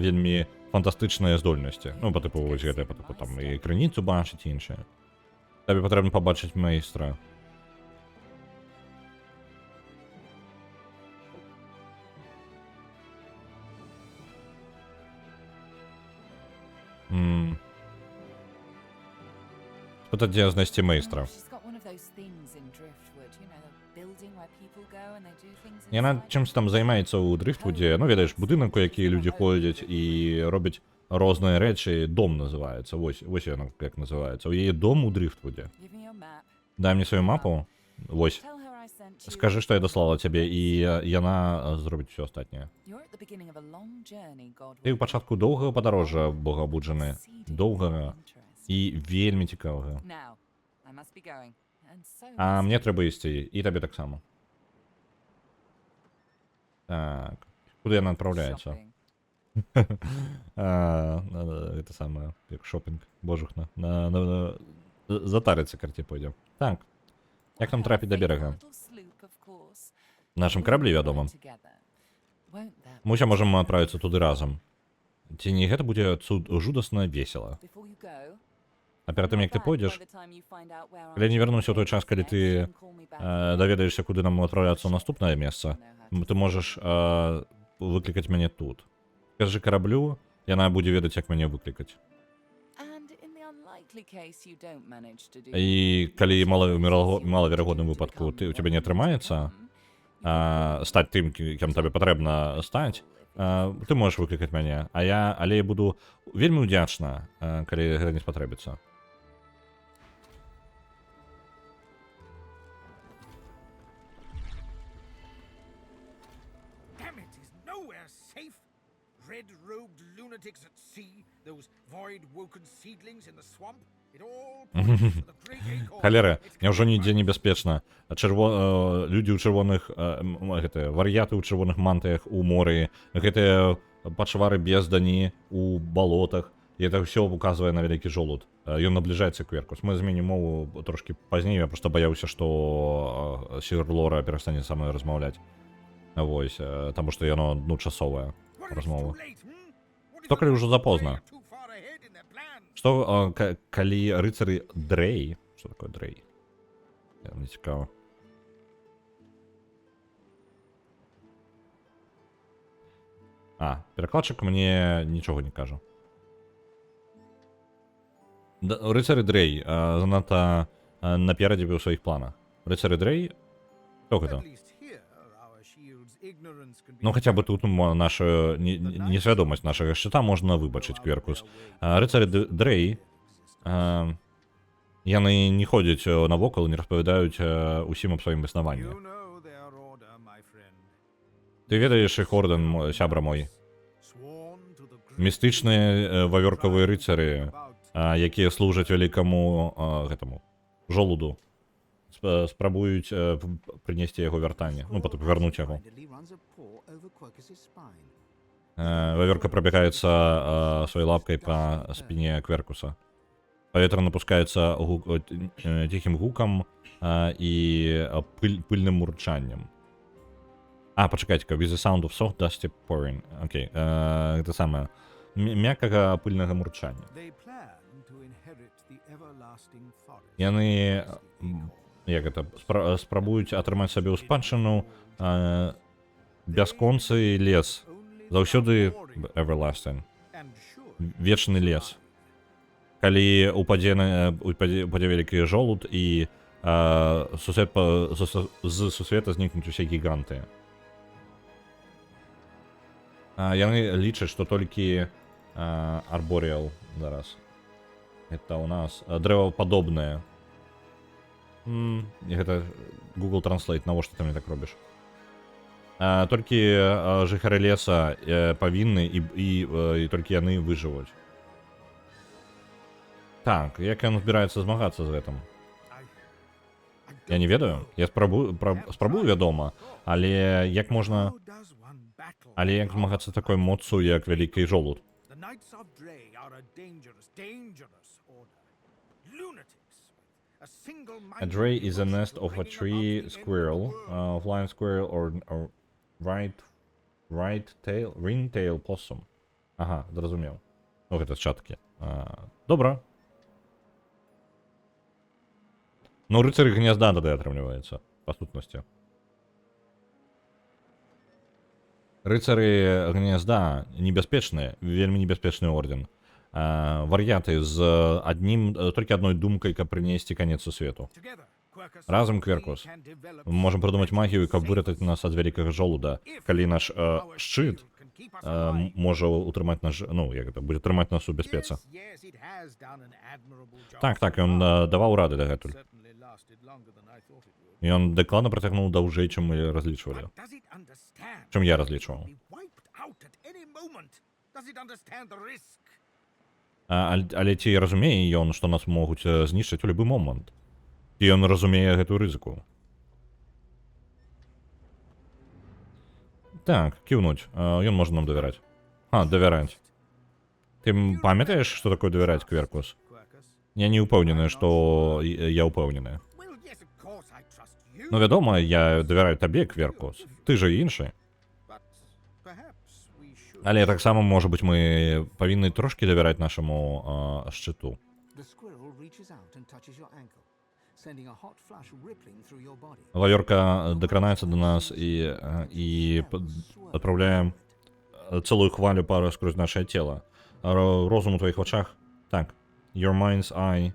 вельмі фантастычныя здольнасці. Ну, па тыпу вось гэтыя, па тыпу там і крыніцу бачыць і іншае. Табе патрэбна пабачыць майстра. Спытаць, дзе знайсці майстра. She's got one of those things in Driftwood, you know, the building where people go and they do things Яна inside. чымсь там займаецца ў Дрыфтвудзе, ну ведаеш, будынак, у які людзі ходзяць і робяць розныя рэчы, дом называецца. Вось яна як называецца. У яе дом у Дрыфтвудзе. Give me your map. Дай мне сваю мапу. Вось. Tell her I sent you. Скажы, што я даслала цябе, і яна зробіць усё астатняе. You're at the beginning of a long journey, God Ты ў пачатку доўгага падарожжа, богабуджаны. Доўгага і вельмі цікавага. Now, I must be going. And so А must мне you. трэба ісці, і табе таксама. Так. Куды яна адпраўляецца? Shopping. Это самое, як шопінг, божухна. Затарыцца карце пойдзе. Так. Як нам трапіць да берага? Little sloop, of course. Нашым караблі, вядома. Together. Won't that Мы ўсё можам адправіцца туды разам. Ці не гэта будзе жудасна весела. before you go? А перад тым, як ты Back пойдзеш, by the time you find out where калі I'm не вернуся ў той going час, калі next, ты you can call me back. даведаешся, куды нам адпраўляцца ў наступнае месца, ты можаш выклікаць мяне тут. Скажы караблю, яна будзе ведаць, як мяне выклікаць. And in the unlikely case you don't manage to do І калі малаверагодным выпадку у цябе не атрымаецца стаць тым, кем табе патрэбна стаць, ты можаш выклікаць мяне, але я буду вельмі ўдзячна, калі гэта не спатрэбіцца. Damn it, is nowhere safe. Red-robed lunatics at sea, those void-woken seedlings in the swamp. It all points to the great acorn. Халера, It's няўжо coming нідзе back. небяспечна. Людзі ў чырвоных вар'яты ў чырвоных мантыях у моры, гэтыя пачвары бездані у балотах. І это ўсё указвае на вялікі жолуд. Ён набліжаецца кверкус. Мы зменім мову трошкі пазней, я просто баяўся, што сір Лора перастане са мной размаўляць. Вось, таму што яно часовая What if it's размова. too late, hmm? What if Што калі they're ўжо запозна? too far ahead in their plans? Што калі рыцары Дрэй, што такое Дрэй? Мне цікава. Перакладчык мне нічога не кажа. Рыцары Дрэй занадта наперадзе ў сваіх планах. Рыцары Дрэй? Што гэта? At least here, our shield's ignorance can be Ну хаця бы тут наша несвядомасць нашага шчыта можна выбачыць кверкус. Рыцары Дрэй яны не ходзяць навокал, не распавядаюць усім аб сваім існаванні. You know their order, my friend. Ты ведаеш іх ордэн, сябра мой. Sworn to the great Містычныя вавёркавыя рыцары, about якія служаць вялікаму гэтаму жолуду. Спрабуюць прынесці яго вяртанне, ну потым вярнуць яго. Mindedly runs a paw over Quercus's spine. Вавёрка прабягаецца сваёй лапкай па спіне кверкуса. Паветра напускаецца ціхім гукам і пыльным мурчаннем. Пачакайце-ка, with the sound of soft dusty pouring. Окей, гэта самае мяккага пыльнага мурчання. they plan to inherit the everlasting forest. Яны як гэта спрабуюць атрымаць сабе ў спадчыну бясконцы лес. Заўсёды everlasting. And sure, Вечны лес. Калі упадзе вялікі жолуд і з сусвета знікнуць усе гіганты. Яны лічаць, што толькі арборіал зараз. Это у нас Толькі жыхары леса павінны і толькі яны выжывуць. Так, як ён збіраецца змагацца з гэтым? Я не ведаю. Я спрабую, вядома, але як можна... Але як змагацца такой моцу, як вялікай жолуд? The Knights of Dre are a dangerous order. Lunatics. A single-minded A dray is a nest of a bringing tree about the end of the squirrel, world. flying squirrel or ring-tail possum. Ага, зразумеў. Ну, гэта чаткі. Добра. Ну, рыцары гнязда тады атрымліваецца, па сутнасці. Рыцары гнязда небяспечныя, вельмі небяспечны орден. Вар'яты з толькі адной думкай, каб прынесці канец у свету. Together, Quercus, Разам, we Кверкус. can develop Мы можам прыдумаць магію, каб выратаць нас ад вялікага жолуда. Калі наш шчыт can keep us alive. можа утрымаць наш, ну, як гэта, будзе трымаць нас у бяспецы. Yes, it has done an admirable job. Так, ён даваў рады дагэтуль. Certainly lasted longer than I thought it would. Ён дакладна працягнуў даўжэй, чым мы разлічвалі. But does it understand? Чым я разлічваў. Be wiped out at any moment. Does it understand the risk? Але ці разумее ён, што нас могуць знішчыць у любы момант? І ён разумее гэтую рызыку. Так, кіўнуць. Ён можа нам давяраць. Давяраць. Ты памятаеш, што такое давяраць, Кверкус? Quercus. Я не ўпэўнены, што я ўпэўнены. Well, yes, of course I trust you. Ну, вядома, я давяраю табе, Кверкус. Ты же іншы. But perhaps we should. Але таксама, можа быць, мы павінны трошкі давяраць нашаму шчыту. The squirrel reaches out and touches your ankle, sending a hot flush rippling through your body. Вавёрка дакранаецца до нас і адпраўляе цэлую хвалю пару скрозь нашае цела. Розум у твоіх вачах? Так. Your mind's eye.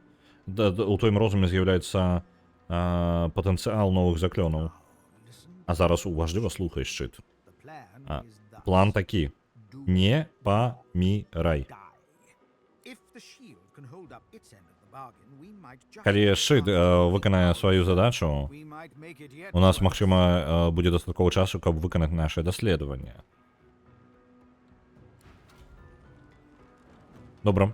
У твоім розуме з'яўляецца патэнцыял новых заклёнаў. А зараз уважліва слухай, шчыт. The plan is thus. План такі. Не памірай. Die. If the shield can hold up its end of the bargain, we might just. Калі шчыт выканае сваю задачу, We might make it yet. у нас, магчыма, будзе дастаткова часу, каб выканаць наше даследаванне. Добра.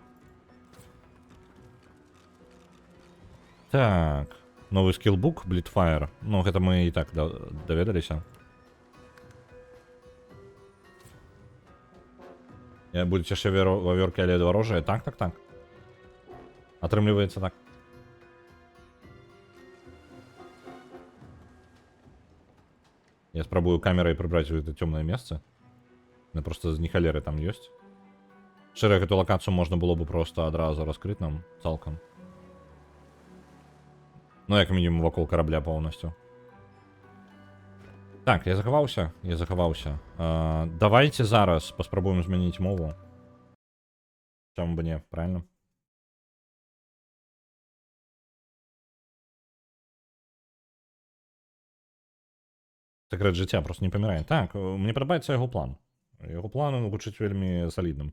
Так. Новы скілбук, Bleedfire. Ну, гэта мы і так даведаліся. Будуць яшчэ вавёркі, але варожыя? Так. Атрымліваецца так. Я спрабую камерай прыбраць у гэта цёмнае месца. Ну, просто з халеры там ёсць. Шчыра, гэту лакацыю можна было бы просто адразу раскрыць нам цалкам. Ну, як мінімум, вакол карабля поўнасцю. Так, я захаваўся. Давайте зараз паспрабуем змяніць мову. Чаму бы не, правильно? Секрет жыцця просто не памірае. Так, мне падабаецца яго план. Яго план гучыць вельмі салідным.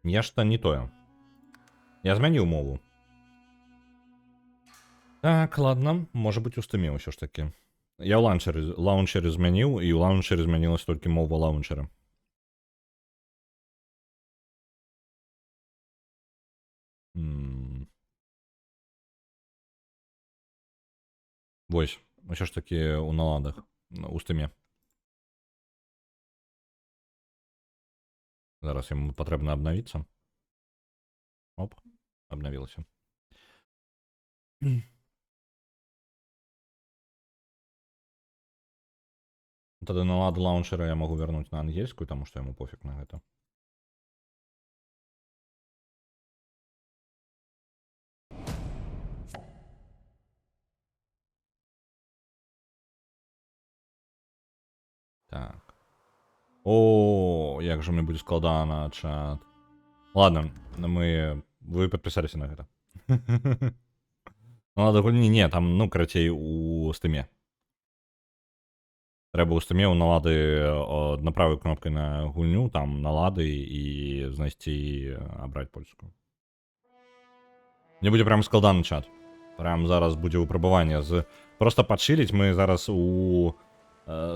Нешта не тое. Я змяніў мову. Так, ладно, можа быць устымеў усё ж такі. Я ў лаунчеры змяніў, і ў лаунчеры змянілась толькі мова лаунчера. Вось, усё ж такі ў наладах, у стыме. Зараз яму патрэбна абнавіцца. Оп, абнавілася. Тогда наладу лаунчера я могу вернуть на ангельскую, потому что ему пофиг на это. Так. О, як же мне будет складана, чат. Ладно, вы подписались на это. Ну, ладно, не, там, ну, короче, у стиме. Треба у стиме у налады направой кнопкой на гульню, там налады и знайти обрать польскую. Не буде прям складаний чат. Прям зараз буде випробування. Просто падшилить мы зараз у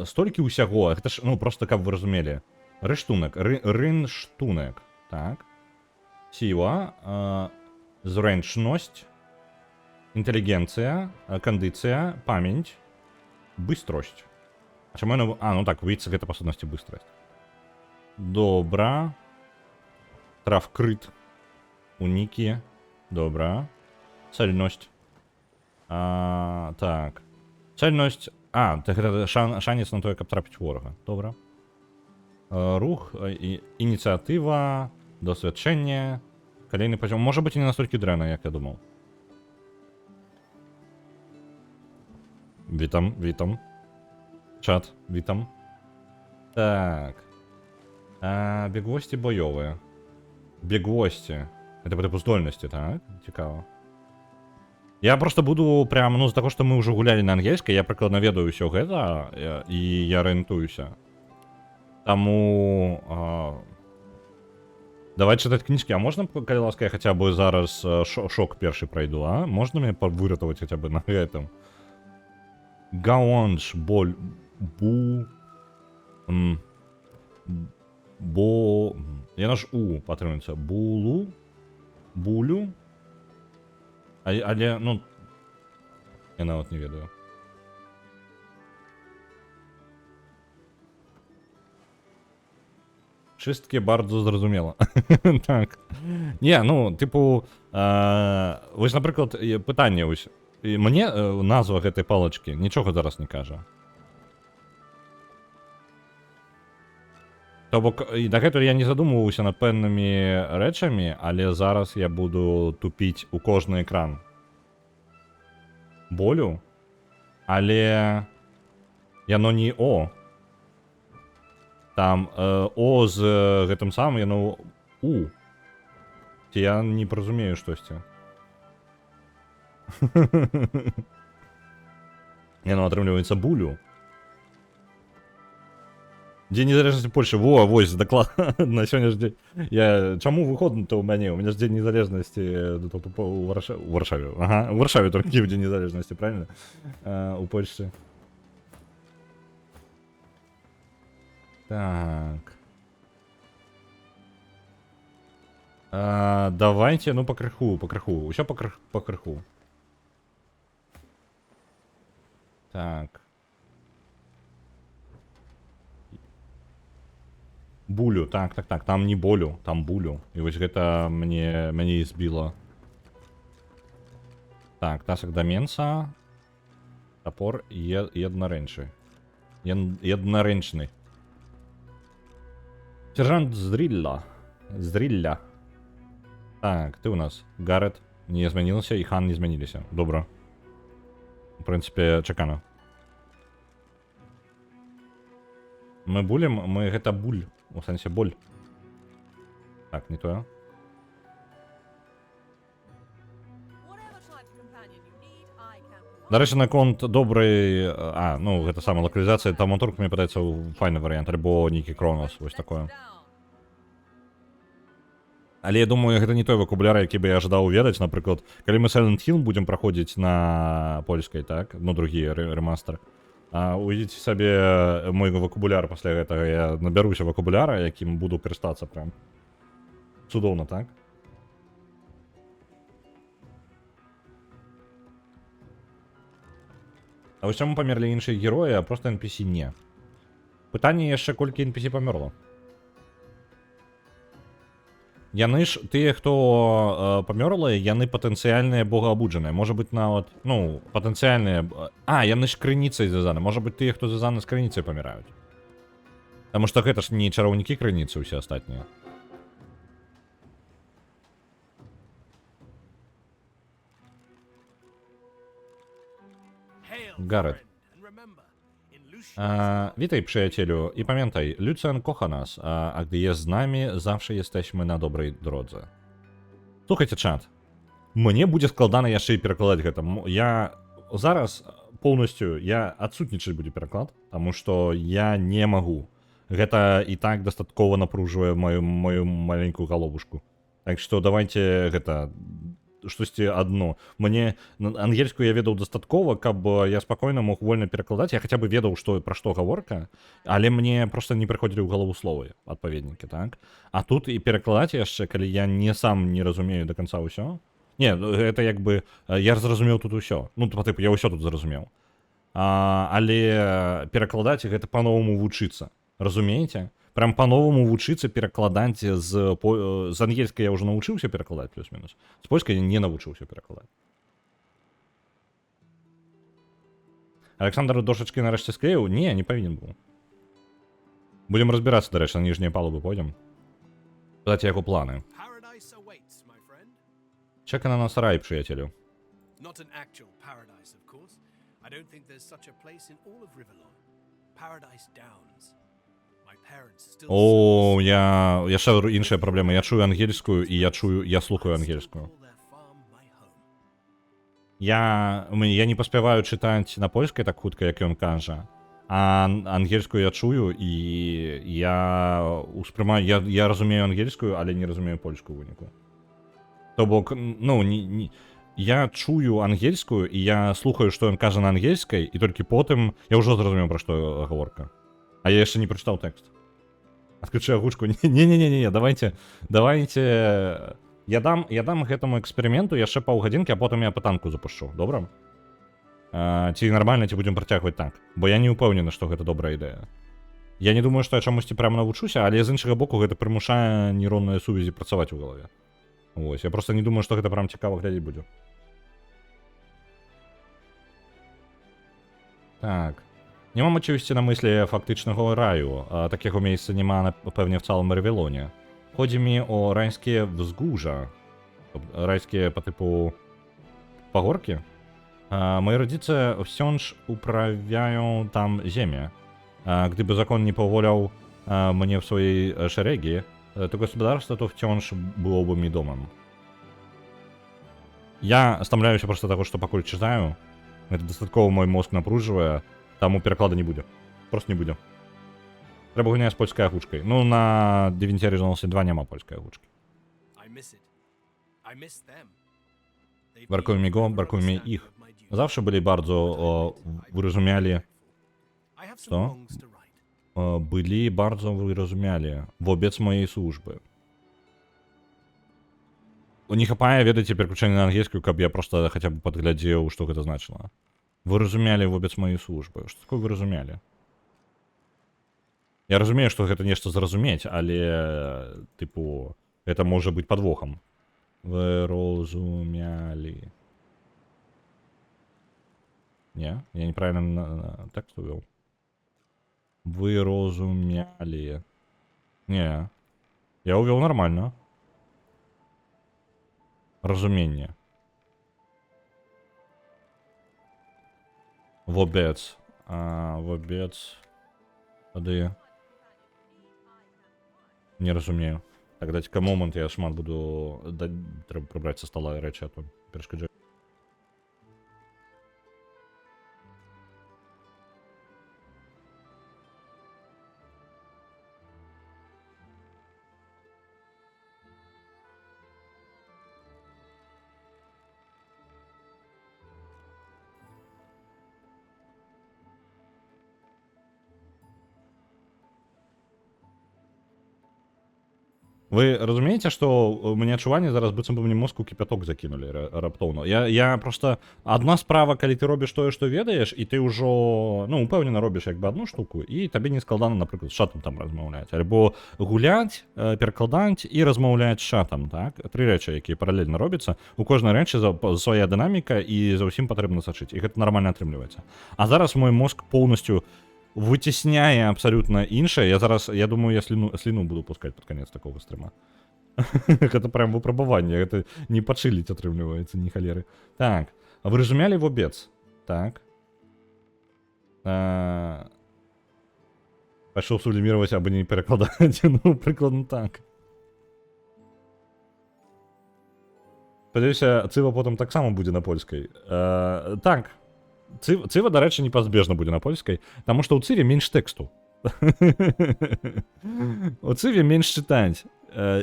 столькі ўсяго. Гэта ж, ну, просто каб вы разумелі. Рыштунак, рынштунак. Так. Сила, зрэнчнасць, інтэлігенцыя, кандыцыя, памяць, быстросць. А чаму яно... А, ну так, выйдзе гэта па сутнасці быстрасць. Добра. Травкрыт. Унікі. Добра. Цельнасць. Так. Цельнасць. Так гэта шанец на тое, каб трапіць ворага. Добра. Рух, ініцыятыва, досведчэнне, калейны пазём. Можа быць, і не настолькі дрэнна, як я думаў. Вітам. Чат, вітам. Так. Бегвосці боёвыя. Бегвосці. Это по типу здольнасці, так? Цікава. Я просто буду прям, ну, з-за таго, што мы ўжо гулялі на ангельскай, я прыкладна ведаю ўсё гэта, і я арыентуюся. Таму... Давай чытаць кніжкі. А можна, калі ласка, я хаця бы зараз шок першы прайду, а? Можна мне выратаваць хаця бы на гэтым? Гаонж, боль... Яно ж у патрымаецца. Булю? Але, ну... Я нават не ведаю. Чысткі bardzo зразумела. Так. Не, ну, типу... Вось, напрыклад, пытанне вось. Мне назва гэтай палачкі нічога зараз не кажа. То бок, і дагэтуль я не задумваўся над пэўнымі рэчамі, але зараз я буду тупіць у кожны экран. Болю? Але... Яно не О. Там О з гэтым самым, яно У. Ці я не разумею штосьці. Яно атрымліваецца булю. Дзень незалежнасці Польши. Во, вось, дакладна. Сёння ж дзень... Чаму выходны-то ў мяне? У мяне ж дзень незалежнасці у Варшаве. Ага, у Варшаве толькі ў дзень незалежнасці, правильно? У Польшчы. Так. Давайте, ну, пакрыху. Усё пакрыху. Так. Булю, так, там не болю, там булю. І вось гэта мяне і збіла. Так, тасак даменца. Топор еднарэнчы. Еднарэнчны. Сержант Здрилля. Так, ты у нас. Гарет не змянілася, і Хан не змяніліся. Добра. В прынцыпе, чакана. Мы булем, мы гэта буль. У сэнсе боль. Так, не тое. Дарэчы, наконт добрай... ну, гэта сама лакалізацыя, там Монтурк, мне падаецца, файны варыянт, альбо нейкі Кронос, вось такое. Але я думаю, гэта не той вакабуляр, які бы я ожидаў ведаць, напрыклад, калі мы Silent Hill будзем праходзіць на польскай, так, ну, другі ремастер, увидите сабе мой вакабуляр пасля гэтага, я набяруся вакабуляра, якім буду карыстацца прям. Цудоўна, так? А вось чаму памерлі іншыя героі, а просто NPC не? Пытанне яшчэ, колькі NPC памерла. Яны ж тыя, хто памёрлыя, яны патэнцыяльныя богаабуджаныя. Можа быць нават, ну, патэнцыяльныя... яны ж крыніцай звязаны. Можа быць тыя, хто звязаны з крыніцай, паміраюць. Таму што гэта ж не чараўнікі крыніцы ўсе астатнія. Гарет. Witaj przyjacielu i pamiętaj, Lucjan kocha nas, a gdy jest z nami, zawsze jesteśmy na dobrej drodze. Слухайте, чат. Мне будзе складана яшчэ і перакладаць гэта. Я зараз полностью адсутнічаць будзе пераклад, таму што я не магу. Гэта і так дастаткова напружвае мою маленькую галовушку. Так што давайте гэта штосьці адно. Мне ангельскую я ведаў дастаткова, каб я спакойна мог вольна перакладаць. Я хаця бы ведаў, пра што гаворка, але мне проста не прыходзілі ў галаву словы адпаведнікі, так? А тут і перакладаць яшчэ, калі я сам не разумею да канца ўсё. Не, гэта як бы я зразумеў тут усё. Ну, па тыпу, я ўсё тут зразумеў. Але перакладаць гэта па-новаму вучыцца. Разумееце? Прям по-новому вучыцца перакладаць з ангельскай я ўжо навучыўся перакладаць плюс-мінус. З польскай я не навучыўся перакладаць. Александр дошачкі нарэшце склеіў? Не павінен быў. Будзем разбірацца, дарэчы, на ніжнія палубы пойдзем. Пытаць яго планы. Чэка на нас рай, прыяцелю. Not an actual paradise, of course. I don't think there's such a place in all of Riverlon. Paradise Downs. О, яшчэ іншая праблема. Я чую ангельскую і я слухаю ангельскую. Я не паспяваю чытаць на польскай так хутка, як ён кажа. А ангельскую я чую і я успрымаю, я разумею ангельскую, але не разумею польскую выніку. То бок, ну, я чую ангельскую і я слухаю, што ён кажа на ангельскай, і толькі потым я ўжо зразумеў, пра што гаворка. А я яшчэ не прачытаў тэкст. Адключу агучку. Не, давайте. Я дам гэтаму эксперыменту яшчэ паўгадзінкі, а потым я пытанку запушчу. Добра? Ці нармальна, ці будзем працягваць так? Бо я не ўпэўнены, што гэта добрая ідэя. Я не думаю, што я чамусьці прямо навучуся, але з іншага боку гэта прымушае нейронныя сувязі працаваць у галаве. Вось, я проста не думаю, што гэта прям цікава глядзець будзе. Так. Nie mam oczywiście na myśli faktycznego raju, a takiego miejsca nie ma pewnie w całym Rivielonie. Chodzi mi o rajskie wzgórza, rajskie po typu pagórki. Moi rodzice wciąż uprawiają tam ziemię. Gdyby zakon nie powolił mnie w swojej szeregi, to gospodarstwo to wciąż byłoby mi domem. Ja стамляю się просто того, что покуль читаю. Это достатково мой мозг напруживает. Таму пераклада не будзе. Просто не будзе. Трэба гуляць з польскай агучкай. Ну, на Divinity Original 2 няма польскай агучкі. Brakuje mi go, brakuje mi ich. Zawsze byli bardzo wyrozumiali. Co? Byli bardzo wyrozumiali wobec mojej służby. Nie хапае ведаць пераключэнне на ангельскую, каб я просто хаця бы падглядзеў, што гэта значыла. Выразумялі вобец маёй службы. Што такое выразумялі? Я разумею, што гэта нешта зразумець, але, тыпу, гэта можа быць падвохам. Выразумялі. Не? Я неправільна тэкст увёў. Выразумялі. Не. Я увёў нармальна. Разуменне. Wobec. Wobec. Тады. Не разумею. Так, дайте-ка момент, я шмат буду... Трэба прыбраць са стола рэчы, а то перашкаджаю. Вы разумееце, што у мяне адчуванне зараз быццам бы мне мозг у кіпяток закінулі раптоўна. Я просто адна справа, калі ты робіш тое, што ведаеш, і ты ўжо ну упэўнена робіш як бы адну штуку, і табе не складана, напрыклад, з чатам там размаўляць, альбо гуляць, перакладаць і размаўляць з чатам, так? Тры рэчы, якія паралельна робяцца. У кожнай рэчы свая дынаміка і за ўсім патрэбна сачыць. І гэта нармальна атрымліваецца. А зараз мой мозг поўнасцю выцесняе абсалютна іншае. Я думаю, я сліну буду пускаць пад канец такога стрыма. Гэта прям выпрабаванне, гэта не пачыліць атрымліваецца, ні халеры. Так, а вы разумелі вобец? Так. Пайшоў субліміраваць, або не перакладаць, ну, прыкладна так. Спадзяюся, цыва потым таксама будзе на польскай. Так. Цыва, дарэчы, непазбежна будзе на польскай, таму што ў цыве менш тэксту. У цыве менш чытаць.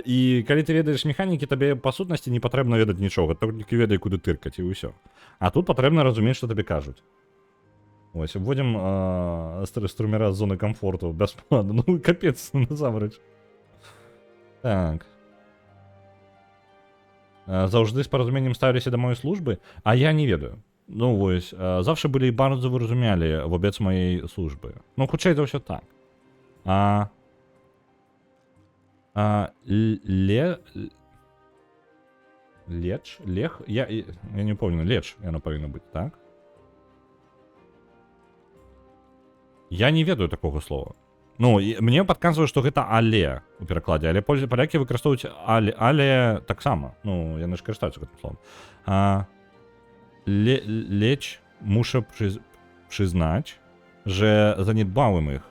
І калі ты ведаеш механікі, табе па сутнасці не патрэбна ведаць нічога, толькі ведай, куды тыркаць, і ўсё. А тут патрэбна разумець, што табе кажуць. Вось, вводзім струмера з зоны камфорту бясплатна. Ну, капец, насамрэч. Так. Заўжды з паразуменнем ставіліся да маёй службы, а я не ведаю. Ну, вось, завsze byli bardzo wyrozumiali wobec mojej służby. No, хутчэй за ўсё так. Лех? Я не помню, леч, яно павінна быць, так? Я не ведаю такога слова. Ну, мне падказвае, што гэта але у перакладзе, але палякі выкарыстоўваюць але таксама. Ну, яны ж карыстаюцца гэтым словом. Lecz muszę przyznać, że zaniedbałem ich.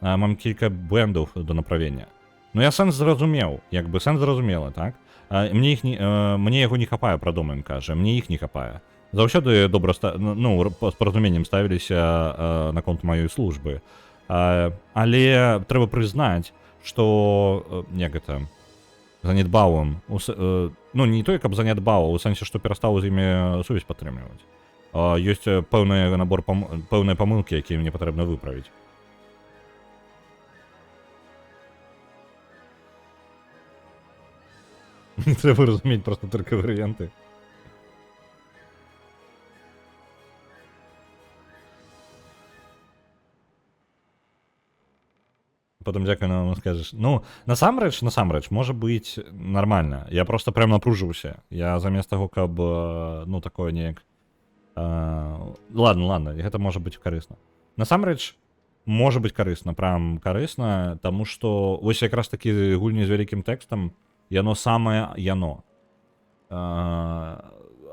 Mam kilka błędów do naprawienia. No ja sens zrozumiał, jakby sens zrozumiała, tak? Mnie jego nie хапае, прадумаем, кажа, мне іх не хапае. Заўсёды добра, ну, з паразуменнем ставіліся наконт маёй службы. Але трэба прызнаць, што як гэта занядбałem, ну не той, каб занядбаў, у сэнсе, што перастаў з імі сувязь падтрымліваць. Ёсць пэўны набор пэўныя памылкі, якія мне патрэбна выправіць. Не трэба разумець проста толькі варыянты. Потом дзякую нам скажешь. Ну, насамрэч, можа быць нармальна. Я просто прям напружыўся. Я замест таго, каб, ну, такое неяк... Ладно, гэта можа быць карысна. Насамрэч, можа быць карысна, прям карысна, таму што вось якраз такі гульні з вялікім тэкстам, яно самае яно.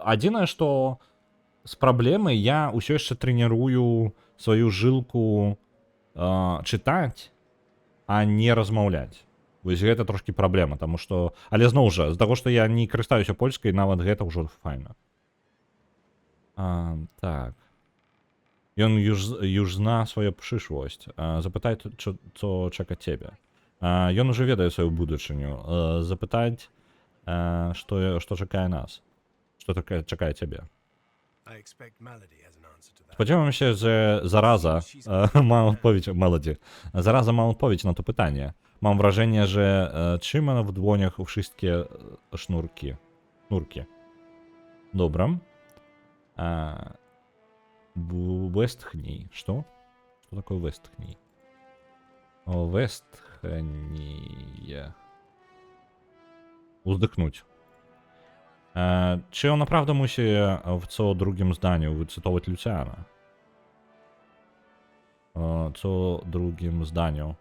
Адзінае, што з праблемай я ўсё яшчэ трэнірую сваю жылку чытаць, а не размаўляць. Вось гэта трошкі праблема, таму што... Але зноў жа, з таго, што я не карыстаюся польскай, нават гэта ўжо файна. Так. Ён już zna swoją przyszłość. Zapytaj, co czeka ciebie. Ён уже ведае сваю будучыню. Запытаць, што чакае нас. Што чакае цябе. Spodziewam się, że Zaraza ma odpowiedź, Melody. Zaraza ma odpowiedź na to pytanie. Mam wrażenie, że trzyma w dłoniach wszystkie sznurki. Dobra. Westchnij. Что? Что такое westchnij? Westchnij. Uzdechnąć. Czy on naprawdę musi w co drugim zdaniu wycytować Luciana? Co drugim zdaniu?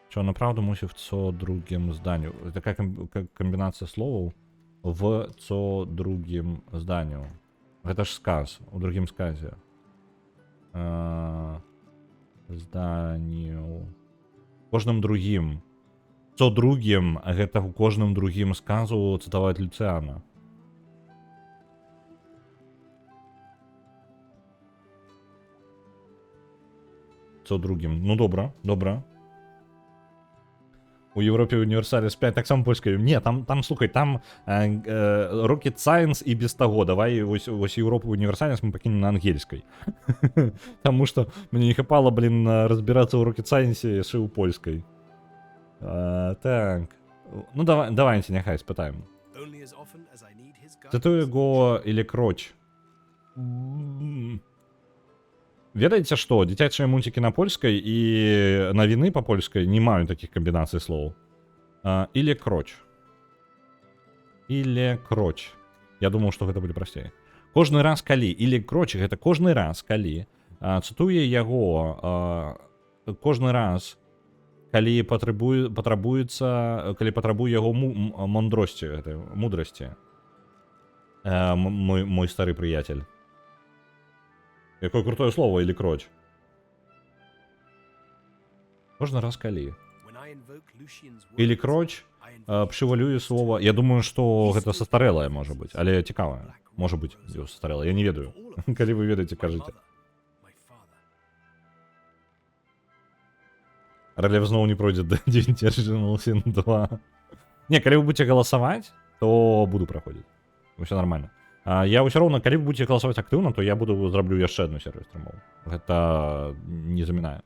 Czy on naprawdę musi w co drugim zdaniu? Taka kombinacja słów w co drugim zdaniu. To też skaz, u drugim skazie. Zdaniu. W każdym drugim. Co drugim, гэта ў кожным другім сказу цытаваць Люцыяна. Co drugim. Ну добра. У Європі Universalis 5 так само польською. Ні, там слухай, там Rocket Science і без того. Давай ось Європу Universalis ми покинемо на ангельській. Тому що мені не хапало, блін, розбиратися у Rocket Science ще у польській. Так. Ну давайте, нехай спитаємо. Only as often as I need his guidance. Цитую його или кроч. Ведаеце што, дзіцячыя мультики на польскай і навіны па польскай не маюць такіх камбінацый слоў. Или кроч. Или кроч. Я думаў, што гэта будзе прасцей. Кожны раз калі, или кроч, гэта кожны раз калі, цытуе яго кожны раз, калі патрабуе яго мудросці, мудрасці. Мой стары прыяцель. Какое крутое слово, или кроч. Кожны раз калі. When I invoke Lucian's Или words, кроч, I invoke пшывалюе слово. Я думаю, што гэта састарэлае можа быць, але цікавае. Можа быць, састарэлае, я не ведаю. Калі вы ведаеце, my кажыце. mother, my father. Рэлев зноў не пройдзе да 9 Original Sin 2. Не, калі вы будете галасаваць, то буду праходзіць. Усё нормально. Я ўсё роўна, калі вы будете галасаваць актыўна, то я буду зраблю яшчэ адну серыю стрымоў. Гэта не замінае.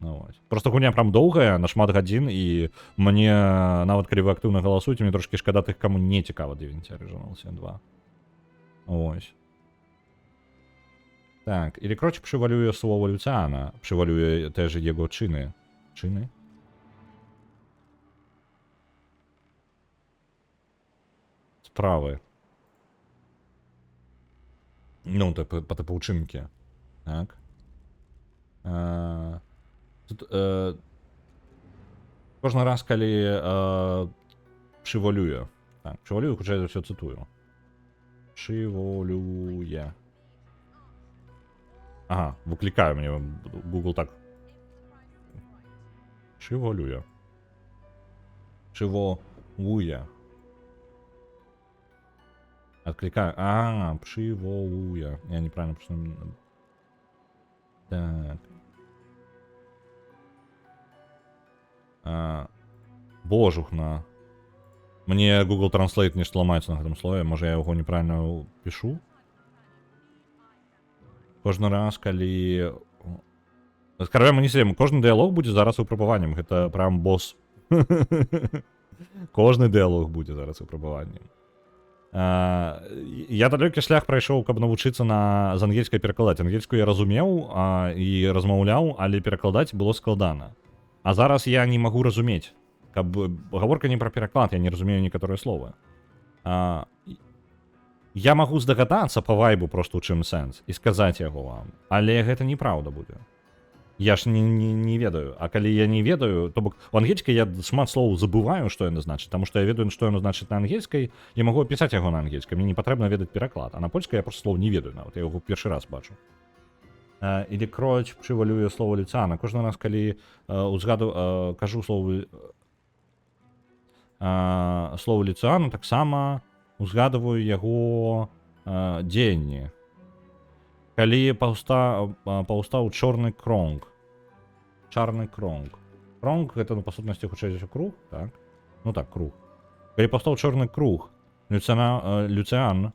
Ну, вось. Просто гульня прям доўгая, на шмат гадзін, і мне, нават калі вы актыўна галасуеце, мне трошкі шкада тых, каму не цікава 9 Original Sin 2. Ось. Так, или кроч пшывалюе слово Люцыана, пшывалюе теж яго чыны. Чыны? Справы. Ну, по типу учинки. Так. Тут, кожен раз, коли пшиволює. Так, пшиволює, хоча я все цитую. Пшиволює. Ага, викликаю мені Google так. Пшиволює. Пшиволює. Откликаю. Пшиволуя. Я неправильно просто... Так. Божухна. Мне Google Translate не ламаецца на гэтым слове. Можа, я яго неправильно пишу? Кожны раз, калі... Скажем, мы не сидим. Кожны дыялог будзе зараз выпрабаваннем. Гэта прям босс. Кожны дыялог будзе зараз выпрабаваннем. Я далёкі шлях прайшоў, каб навучыцца з ангельскай перакладаць. Ангельскую я разумеў і размаўляў, але перакладаць было складана. А зараз я не магу разумець. Каб гаворка не пра пераклад, я не разумею некаторыя словы. Я магу здагадацца па вайбу просто ў чым сэнс і сказаць яго вам, але гэта неправда будзе. Я ж не ведаю. А калі я не ведаю, то бок у ангельскай я шмат слоў забываю, што яны значыць, таму што я ведаю, што яно значыць на ангельскай, і магу апісаць яго на ангельскай. Мне не патрэбна ведаць пераклад. А на польскай я просто слоў не ведаю нават. Я яго першы раз бачу. Или кроч пшывалюе слово Люцыана. Кожны раз, калі кажу слово Люцыана, таксама узгадываю яго дзеянні. Калі паўстаў чорны кронг. Чарны кронг. Кронг гэта, ну, па сутнасці, хутчэй за ўсё круг, так? Ну так, круг. Калі паўстаў чорны круг, Люцыан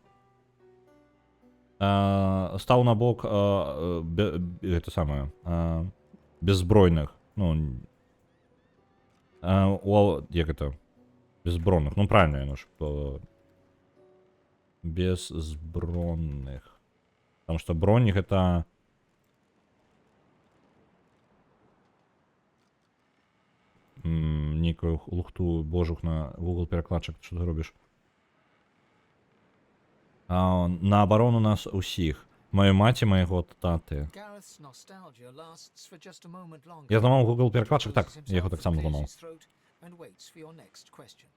стаў на бок гэта самае беззбройных. Ну, як гэта? Беззбронных. Ну, правильно яно ж. Беззбронных. Потому что бронь гэта... Некую лухту божух на Google перакладчик, что ты робишь? На оборону нас усіх. Мою маці, майго таты. Gareth's nostalgia lasts for just a moment longer. Я зламав Google перакладчик, так, Closes я його himself так само and clears зламав. his throat and waits for your next question.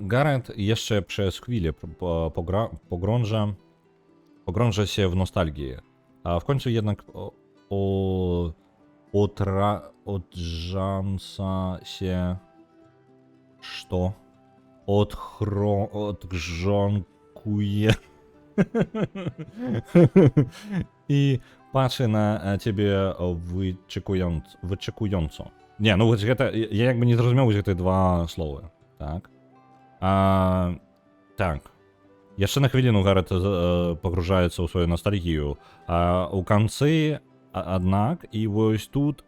Gareth jeszcze przez chwilę pogrąża się w nostalgii, a w końcu jednak odrządza się, odgrząkuje I patrzy na ciebie wyczekująco. Nie, no ja jakby nie zrozumiał, że te dwa słowy, tak? Так. Яшчэ на хвіліну Гарэт пагружаецца ў сваю ностальгію. У канцы, аднак, і вось тут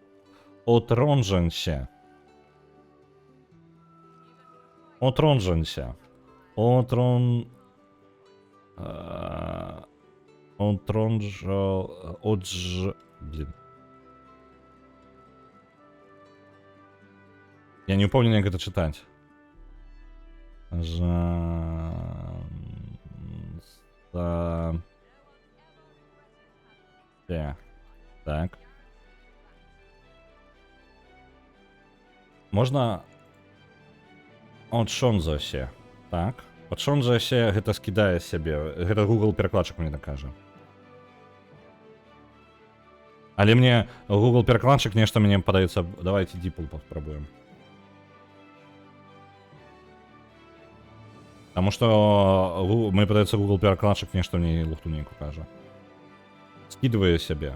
отрążęcie. Отрążęcie. Блин. Я не упомню, як гэта чытаць. Так. Можна отрządza się, так? Отрządza się, гэта скідае з сябе. Гэта Google перакладчык мне накажа. Але мне Google перакладчык нешта мне падаецца, давайте DeepL паспрабуем. Таму што мне падаецца Google перакладчык нешта мне лухтунейку кажа. Скидывае сябе.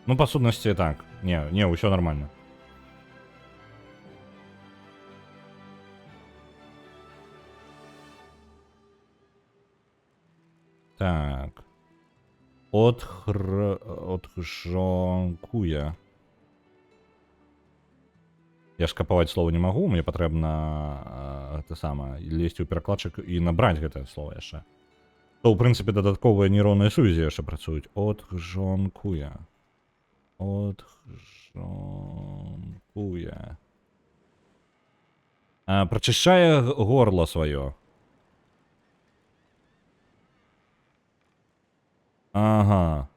Ну, па сутнасці так. Не, ўсё нормально. Так. Отхржонкуе. Я ж капаваць слова не магу, мне патрэбна гэта сама лезці ў перакладчык і набраць гэтае слово яшчэ. То, ў прынцыпе, дадатковыя нейронныя сувязі яшчэ працуюць. Отхржонкуе. Отхржонкуе. Прачышчае горла сваё. Ага.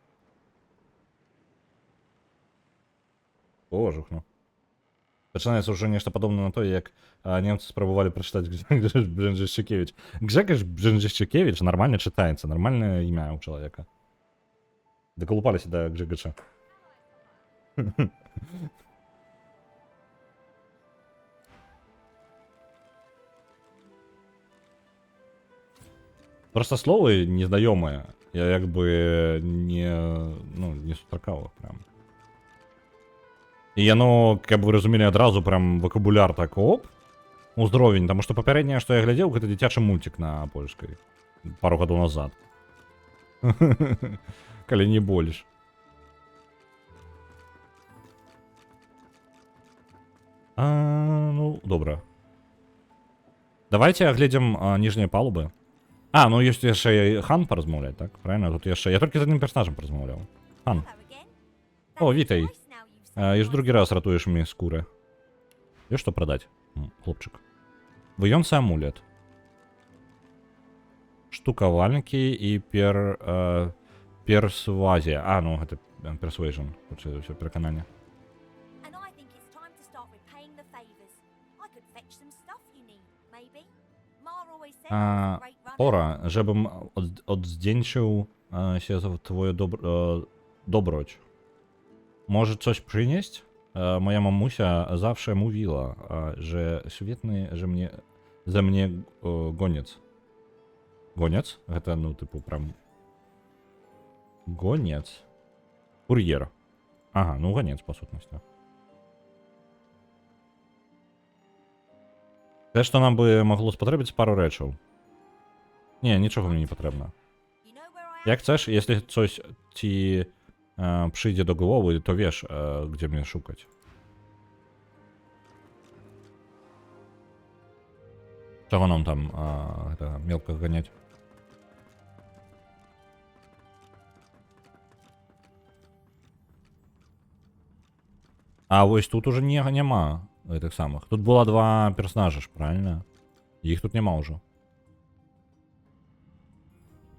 Божух, ну. Пачынаецца ўжо нешта падобна на тое, як немцы спрабавалі прачытаць Гжегош Бженжишчыкевич. Гжегош Бженжишчыкевич нормально чытаецца, нормальнае імя ў чалавека. Дакалупаліся да Гжегоша. Просто словы незнаёмыя. Я як бы не сустракаў прям. І яно, каб вы разумелі адразу, прям вокабуляр так оп, узровень, таму што папярэдняе, што я глядзеў, гэта дзіцячы мульцік на польскай. Пару гадоў назад. Калі не больш. Ну, добра. Давайте агледзім ніжнія палубы. Ну ёсць яшчэ Хан паразмаўляць, так? Правильно? Тут яшчэ... Я толькі з адным персонажам паразмаўляў. Хан. О, вітай. І ж другі раз ратуеш мне скуры. Ёсць што прадаць? Хлопчык. Выёнцы амулет. Штукавальнікі і персуазія. Ну, гэта persuasion. Хутчэй за ўсё перакананне. Пора, żebym odzdjęcił się za twoje dobroć. Może coś przynieść? Moja mamusia zawsze mówiła, że świetny, ze mnie goniec. Goniec? Это, ну, типу, прям... Гонец? Кур'єр. Ага, ну, гонец, по сутності. Те, що нам би могло спотребитися пару речів. Ні, нічого мені не потрібно. Як chcesz, jeśli coś ci przyjdzie do głowy, to wiesz, gdzie mnie szukać. Czego nam tam мелко ганять? Ось тут уже нема этих самых. Тут было два персонажа ж, правильно? Их тут нема уже.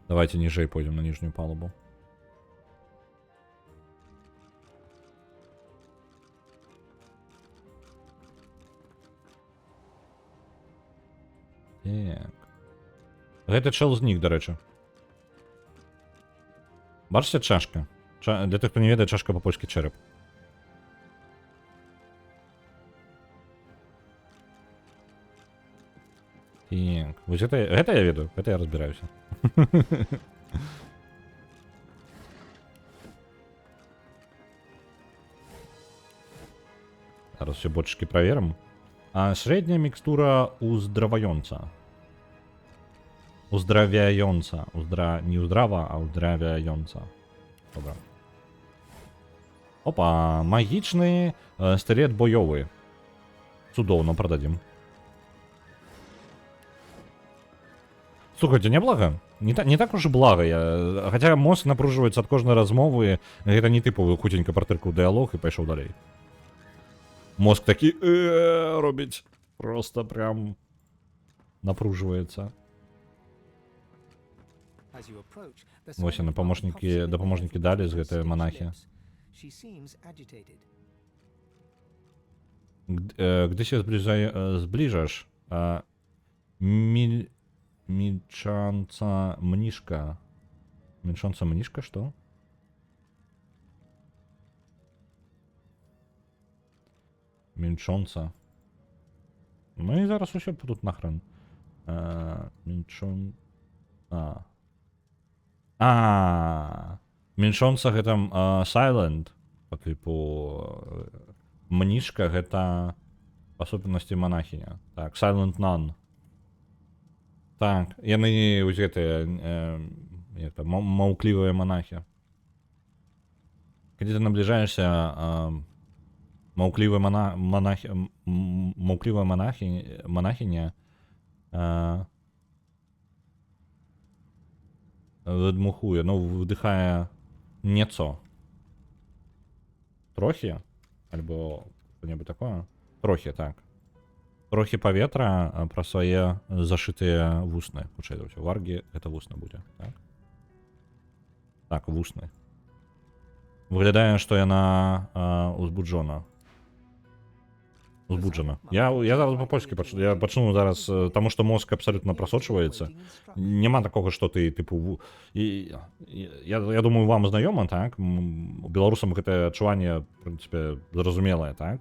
Давайте ниже пойдем на нижнюю палубу. Так. Гэта чел знік, до речі. Бачите, чашка? Для тих, хто не ведає, чашка по-польськи череп. Так, вот это я веду, это я разбираюсь. Зараз ще бочки проверим. А средняя микстура уздравająca. Uzdrawiająca. Nie uzdrawa, a uzdrawiająca. Dobra. Опа, магічний стерет бойовий. Цудовно, продадим. Слухайте, неблаго. Не так уж и благо. Хотя мозг напруживается от кожной размовы. Это не типовый хутенько протыркал диалог и пошел далей. Мозг такий робить. Просто прям напруживается. As you approach, the Вось яны, silent woman памочнікі, coughs in дапаможнікі the далі air з from гэтай singed манахі. lips. She seems agitated. Gdy się zbliżasz, milcząca mniszka. Milcząca mniszka, что? Milcząca. No i zaraz się тут нахрен. Milcząca гэта silent, по типу мнишка гэта особенности монахиня. Так, silent nun. Так, яны вось гэтыя маўклівыя монахи. Когда ты наближаешься, маўклівая монахиня вдмухує, ну, вдихає nieco. Трохи? Альбо что-нибудь такое? Трохи, так. Трохи паветра пра свае зашытыя вусны. Хутчэй за ўсё. Варгі гэта вусны будзе, так? Так, вусны. Выглядае, што яна узбуджона. Узбуджана. Я зараз по-польску пачну. Я пачну зараз, таму што мозг абсалютна прасочваецца. Няма такога, што ты, тыпу... Я думаю, вам знаёма, так? Беларусам гэтае адчуванне, в прынцыпе, зразумелае, так?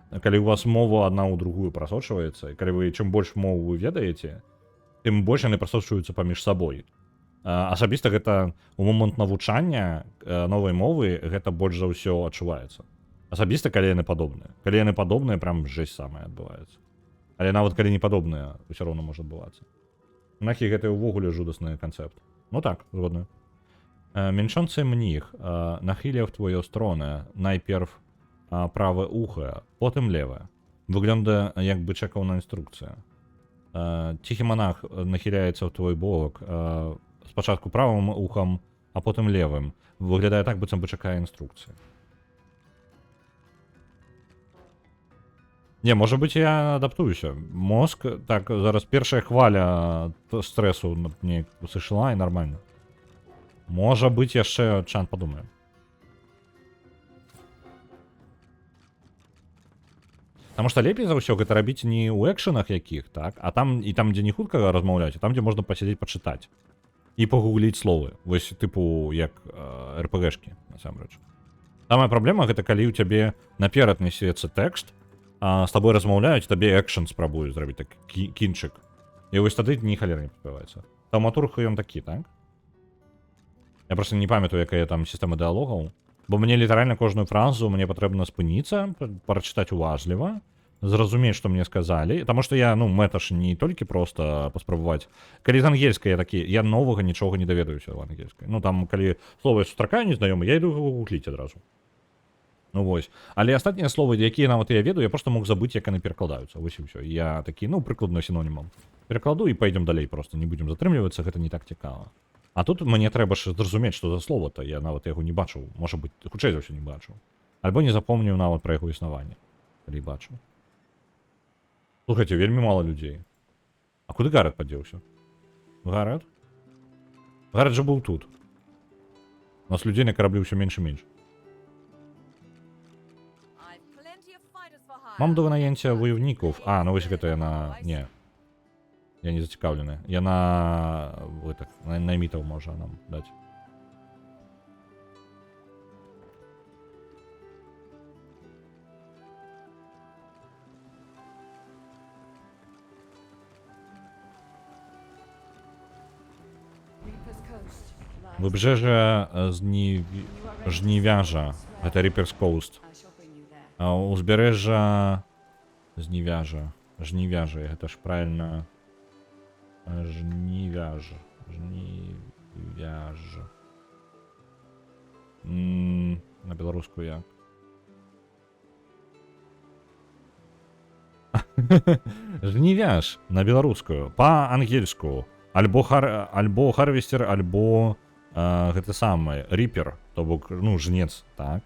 Калі у вас мова адна ў другую прасочваецца, калі вы чым больш мову вы ведаеце, тым больш яны прасочваюцца паміж сабой. Асабіста гэта ў момант навучання новай мовы гэта больш за ўсё адчуваецца. Асабіста, калі яны падобныя. Калі яны падобныя, прям жесть самая адбываецца. Але нават калі не падобныя, ўсё роўна можа адбывацца. Нахі гэта ўвогуле жудасны канцэпт. Ну так, згодна. Мільчонцы мніх нахіляў твоё стронę, найперв праве ухо, потым леве. Выглядае, як бы чекаў на інструкцыю. Ціхі монах нахіляецца ў твой бок спачатку правым ухам, а потым левым. Выглядае так, быццам бы чакае інструкцыі. Не, может быть, я адаптуюся. Мозг, так, зараз першая хваля стрессу мне сышла и нормально. Может быть, яшчэ чан подумаем. Потому что лепей за ўсё гэта рабіць не ў экшенах якіх, так, а там, і там, дзе не хутка размаўляць, а там, дзе можна пасядзець пачытаць. І пагугліць словы. Вось, тыпу, як РПГшкі, насамрэч. Самая праблема гэта калі ў цябе наперад несецца тэкст, а з табой размаўляюць, табе экшн спрабуюць зрабіць так кінчык. І вось тады ні халеры не паспяваецца. Таўматург ён такі, так? Я просто не памятаю, якая там сістэма дыалогаў. Бо мне літаральна кожную фразу мне патрэбна спыніцца, прачытаць уважліва, зразумець, што мне сказалі. Таму што я, ну, мэта ж не толькі проста паспрабаваць. Калі з ангельскай я такі, я новага нічога не даведаюся ў ангельскай. Ну, там, калі слова сустракаю незнаёмы, я іду гугліць адразу. Ну вось. Але астатнія словы, якія нават я ведаю, я просто мог забыць, як яны перакладаюцца. Вось і ўсё. Я такі, ну, прыкладна сінонімам. Перакладу і пойдем далей просто. Не будзем затрымлівацца, гэта не так цікава. А тут мне трэба ж зразумець, што за слова-то. Я нават яго не бачыў. Можа быць, хутчэй за ўсё не бачыў. Альбо не запомніў нават пра яго існаванне. Калі бачыў. Слухайце, вельмі мала людзей. А куды Гарэт падзеўся? Гарэт? Гарэт жа быў тут. У нас людзей на караблі ўсё менш і менш. Mam do wynajęcia wojowników. A, no właśnie to ja na... Nie. Ja nie zaciekawiony. Ja na... tak, najmitał może nam dać. Wybrzeże Żniwiarza. Это Reaper's Coast. А узбережжа Żniwiarza. Żniwiarze, гэта ж правильно. Żniwiarz. Żniwiarz. На беларускую як? Жнівяж на беларускую, па-ангельску. Альбо харвестер, альбо гэта самае, ріпер, то бок, ну, жнец, так.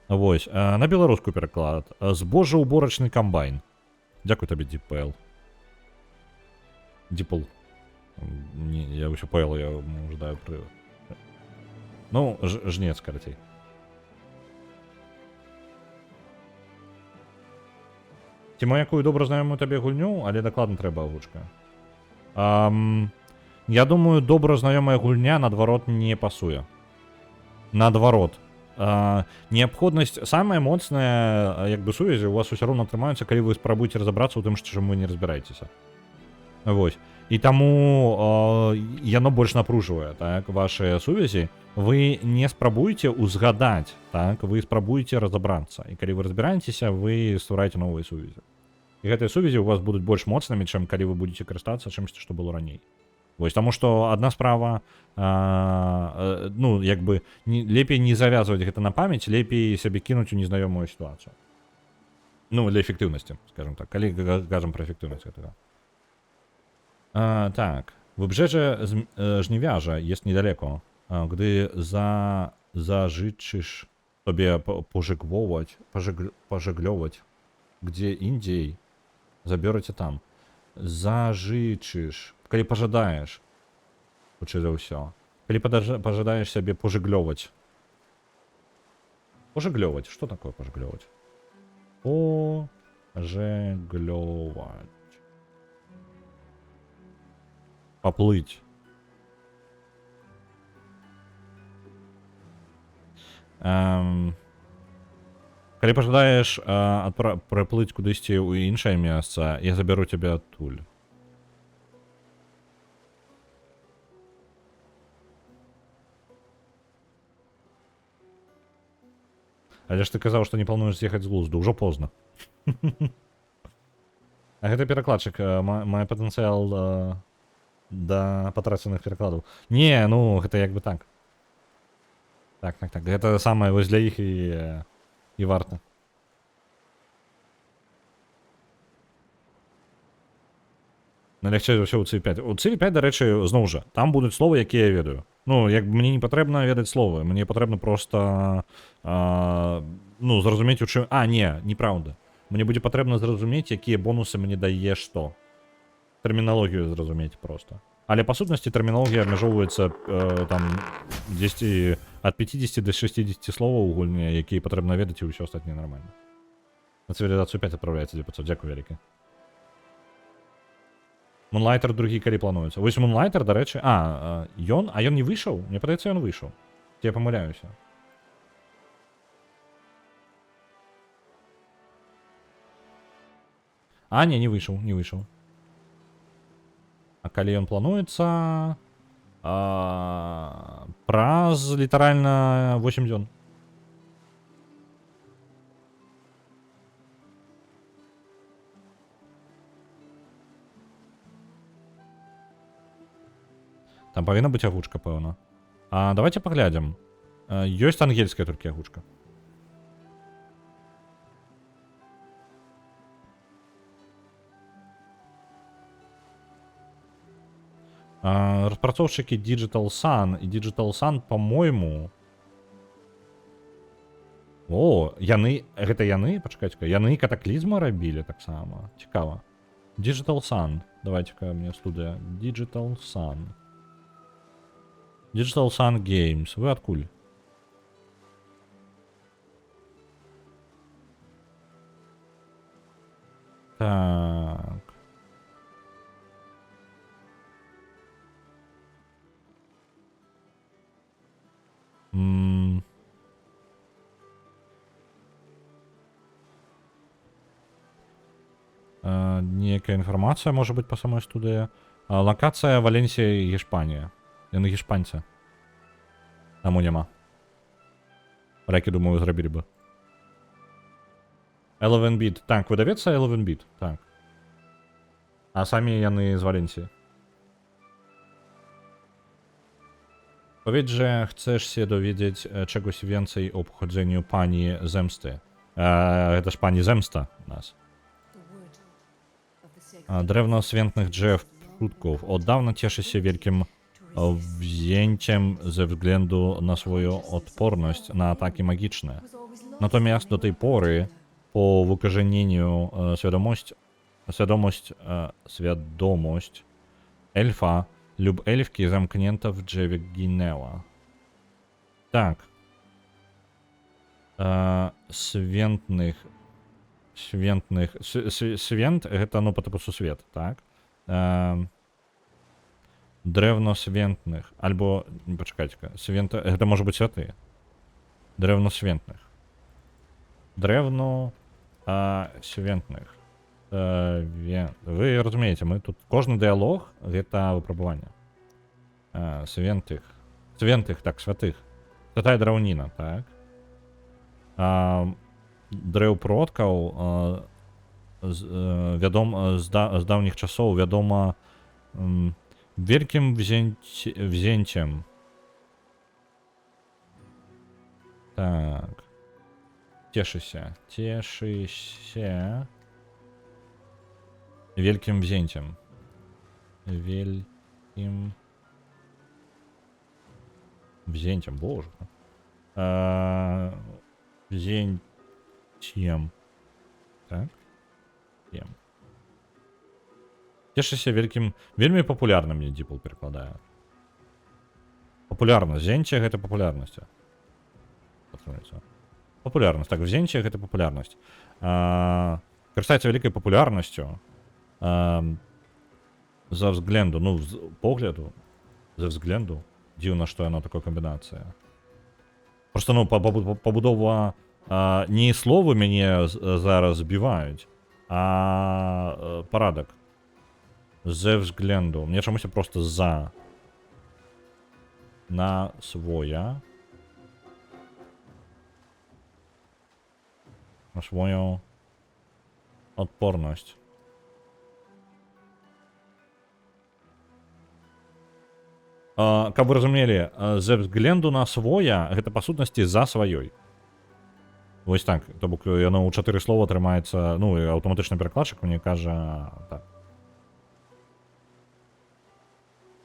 Вось, на беларускую пераклад. Збожжаўборачны камбайн. Дзякуй табе, DeepL. DeepL. Не, я ўсё пэл, я ждаю пры... Ну, жнец, карацей. Ці маю якую добра знаёмую табе гульню, але дакладна трэба агучка. Я думаю, добра знаёмая гульня, наадварот, не пасуе. Наадварот. Неабходнасць, самая моцная, як бы, сувязі у вас усё роўна атрымаюцца, калі вы спрабуеце разабрацца ў тым, чым вы не разбіраецеся. Вось. І таму яно больш напружвае, так, вашыя сувязі. Вы не спрабуеце узгадаць, так, вы спрабуеце разабрацца. І калі вы разбіраецеся, вы ствараеце новыя сувязі. І гэтыя сувязі у вас будуць больш моцнымі, чым калі вы будете карыстацца чымсьці, што было раней. Вось, таму што адна справа, ну, як бы, лепей не завязваць гэта на памяць, лепей сябе кінуць у незнаёмую сітуацыю. Ну, для эффектыўнасці, скажем так, калі кажам пра эффектыўнасць гэтага. Так, Wybrzeże Żniwiarza jest niedaleko. Gdy zażyczysz sobie pożeglować gdzie indziej, zabiorę cię tam. Zażyczysz, kiedy pożadajesz, uczył się. Kiedy pożadajesz sobie pożeglować. Pożeglować, co такое pożeglować? Pożeglować. Поплыть. Калі пажадаеш праплыць кудысьці ў іншае месца, я забяру цябе адтуль. Але ж ты казаў, што не плануеш з'ехаць з глузду, ўжо позна. А гэта перакладчык мае патэнцыял да патрачаных перакладаў. Не, ну, гэта як бы так. Так. Гэта самае вось для іх і варта. Налягчэй за ўсё ў CV5. У CV5, дарэчы, зноў жа, там будуць словы, якія я ведаю. Ну, як мне не патрэбна ведаць словы, мне патрэбна проста, ну, зразумець у чым... не, неправда. Мне будзе патрэбна зразумець, якія бонусы мне дае што. Тэрміналогію зразумець проста. Але па сутнасці тэрміналогія абмяжоўваецца там 10, ад 50 до 60 словаў у гульні, якія патрэбна ведаць, і ўсё астатняе нармальна. На цывілізацыю 5 адпраўляецца 900. Дзякуй вялікі. Moonlighter другі калі плануецца. Вось Moonlighter, дарэчы, ён не выйшаў? Мне падаецца, ён выйшаў. Ці я памыляюся? Не выйшаў. А калі ён плануецца праз літаральна 8 дзён. Там павінна быць агучка, пэўна. Давайте паглядзім. Ёсць ангельская толькі агучка. Распрацоўшчыкі Digital Sun і Digital Sun, по-мойму... Гэта яны? Пачакайце-ка, яны катаклізма рабілі таксама. Цікава. Digital Sun. Давайте-ка мне студыя. Digital Sun. Digital Sun Games. Вы адкуль? Так. Некая інфармацыя можа быць па самой студыі. Лакацыя Валенсія і Гішпанія. Яны гішпанцы. Таму няма. Рэкі, думаю, зрабілі бы. Eleven Beat. Так, выдавецца Eleven Beat. Так. А самі яны з Валенсіі. Powiedz, że chcesz się dowiedzieć czegoś więcej o pochodzeniu pani Zemsty. To też pani Zemsta u nas. Drewno świętnych drzew przodków od dawna cieszy się wielkim wzięciem ze względu na swoją odporność na ataki magiczne. Natomiast do tej pory, po wykorzenieniu świadomość elfa lub elfki zamknięta w drzewie ginęła. Tak. Święt, to no po prostu świat, tak? Drewno świętnych, albo, poczekajcie, święte, to może być święty. Drewno świętnych. Drewno świętnych. Вы разумеете, мы тут кожны дыялог гэта выпрабаванне святых, так, святых. Святая драўніна, так. Дрэў продкаў вядома з даўніх часоў вядома вялікім wzięciem. Так. Cieszy się wielkim wzięciem. Wielkim wzięciem, Boże. Wzięciem. Tak? Wiem. Cieszy się wielkim, wielmi popularnym, mnie Deeple перекладає. Популярность. Wzięcie это популярность. Популярность. Так, wzięcie это популярность. Карыстаецца вялікай папулярнасцю за względu, ну, погляду, за względu. Dziwne, што яно такая камбінацыя. Просто, ну, пабудова не словы мяне зараз збіваюць, а парадак. Ze względu. Мне чамусь просто за. На своя. На свою odporność. Каб вы разумелі, ze względu на своя, гэта па сутнасці за сваёй. Вось так, то бок яно ў 4 слова трымаецца, ну, і аўтаматычны перакладчык мне кажа так.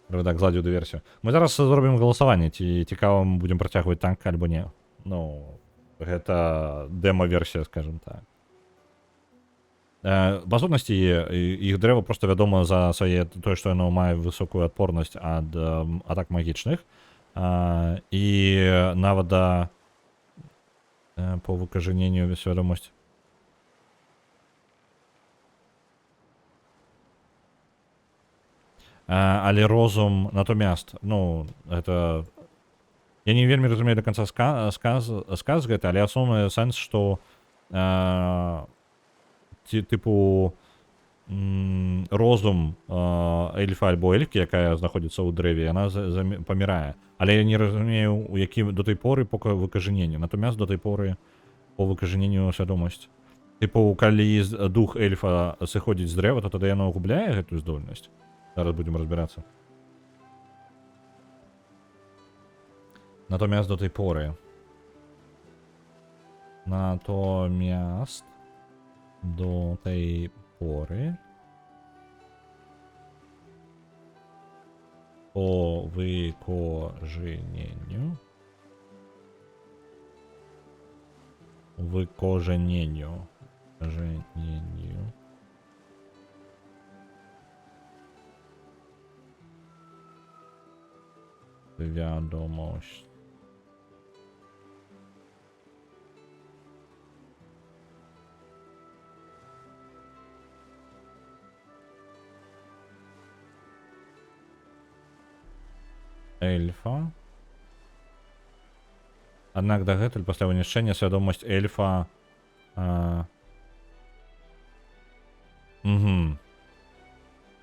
Рэдак зладзіў дыверсію. Мы зараз зробім галасаванне, ці цікава мы будзем працягваць так альбо не. Ну, гэта дэма-версія, скажем так. Па сутнасці, іх дрэва проста вядома за свае тое, што яно мае высокую адпорнасць ад атак магічных. І нават да по выкажаненню свядомасць. Але розум, натомість, ну, гэта... Я не вельмі разумею до конца сказ гэта, але асноўны сэнс, што типу розум эльфа альбо эльфкі, якая знаходзіцца ў дрэве, яна памірае. Але я не разумею, у якім до той поры по выкажаненню. Натомість до той поры по выкажаненню свядомасць. Типу, калі дух эльфа сыходзіць з дрэва, то тады яно губляе гэтую здольнасць. Зараз будем разбираться. Натомість до tej pory. Natomiast do tej pory. Po wykorzenieniu. Wykorzenieniu. Wiadomość. Эльфа. Аднак дагэтуль пасля вынішчэння свядомасць эльфа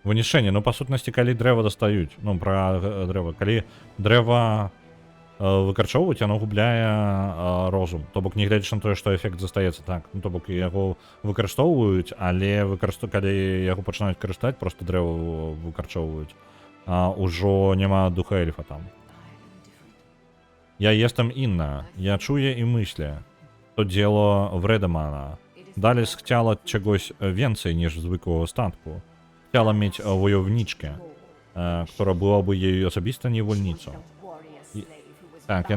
вынішчэнне, ну па сутнасці, калі дрэва дастаюць, ну пра дрэва, калі дрэва выкарчоўваць, яно губляе розум. То бок, нягледзячы на тое, што эфект застаецца так. Ну, то бок, яго выкарыстоўваюць, але калі яго пачынаюць карыстаць, проста дрэва выкарчоўваюць. Ужо няма духа эльфа там. Я естам Инна, я чуję i myślę. To dzieło Wredemana. Dalej chciała czegoś więcej niż zwykłego statku. Chciała mieć wojowniczkę, która byłaby jej osobistą niewolnicą. Tak,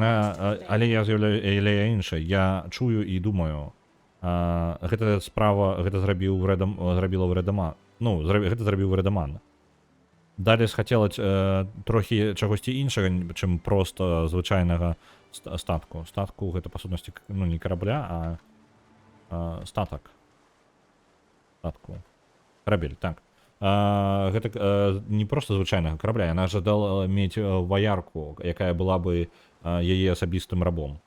ale ja zjawляю інше. Я чую і думаю, гэта справа, гэта зрабіла Вредеман. Ну, гэта зрабіў Вредеман. Далей схацела трохі чагосьці іншага, чым проста звычайнага статку. Статку гэта па сутнасці, ну, не карабля, а статак. Статку. Карабель, так. Гэта не проста звычайнага карабля, яна жадала мець ваярку, якая была бы яе асабістым рабом.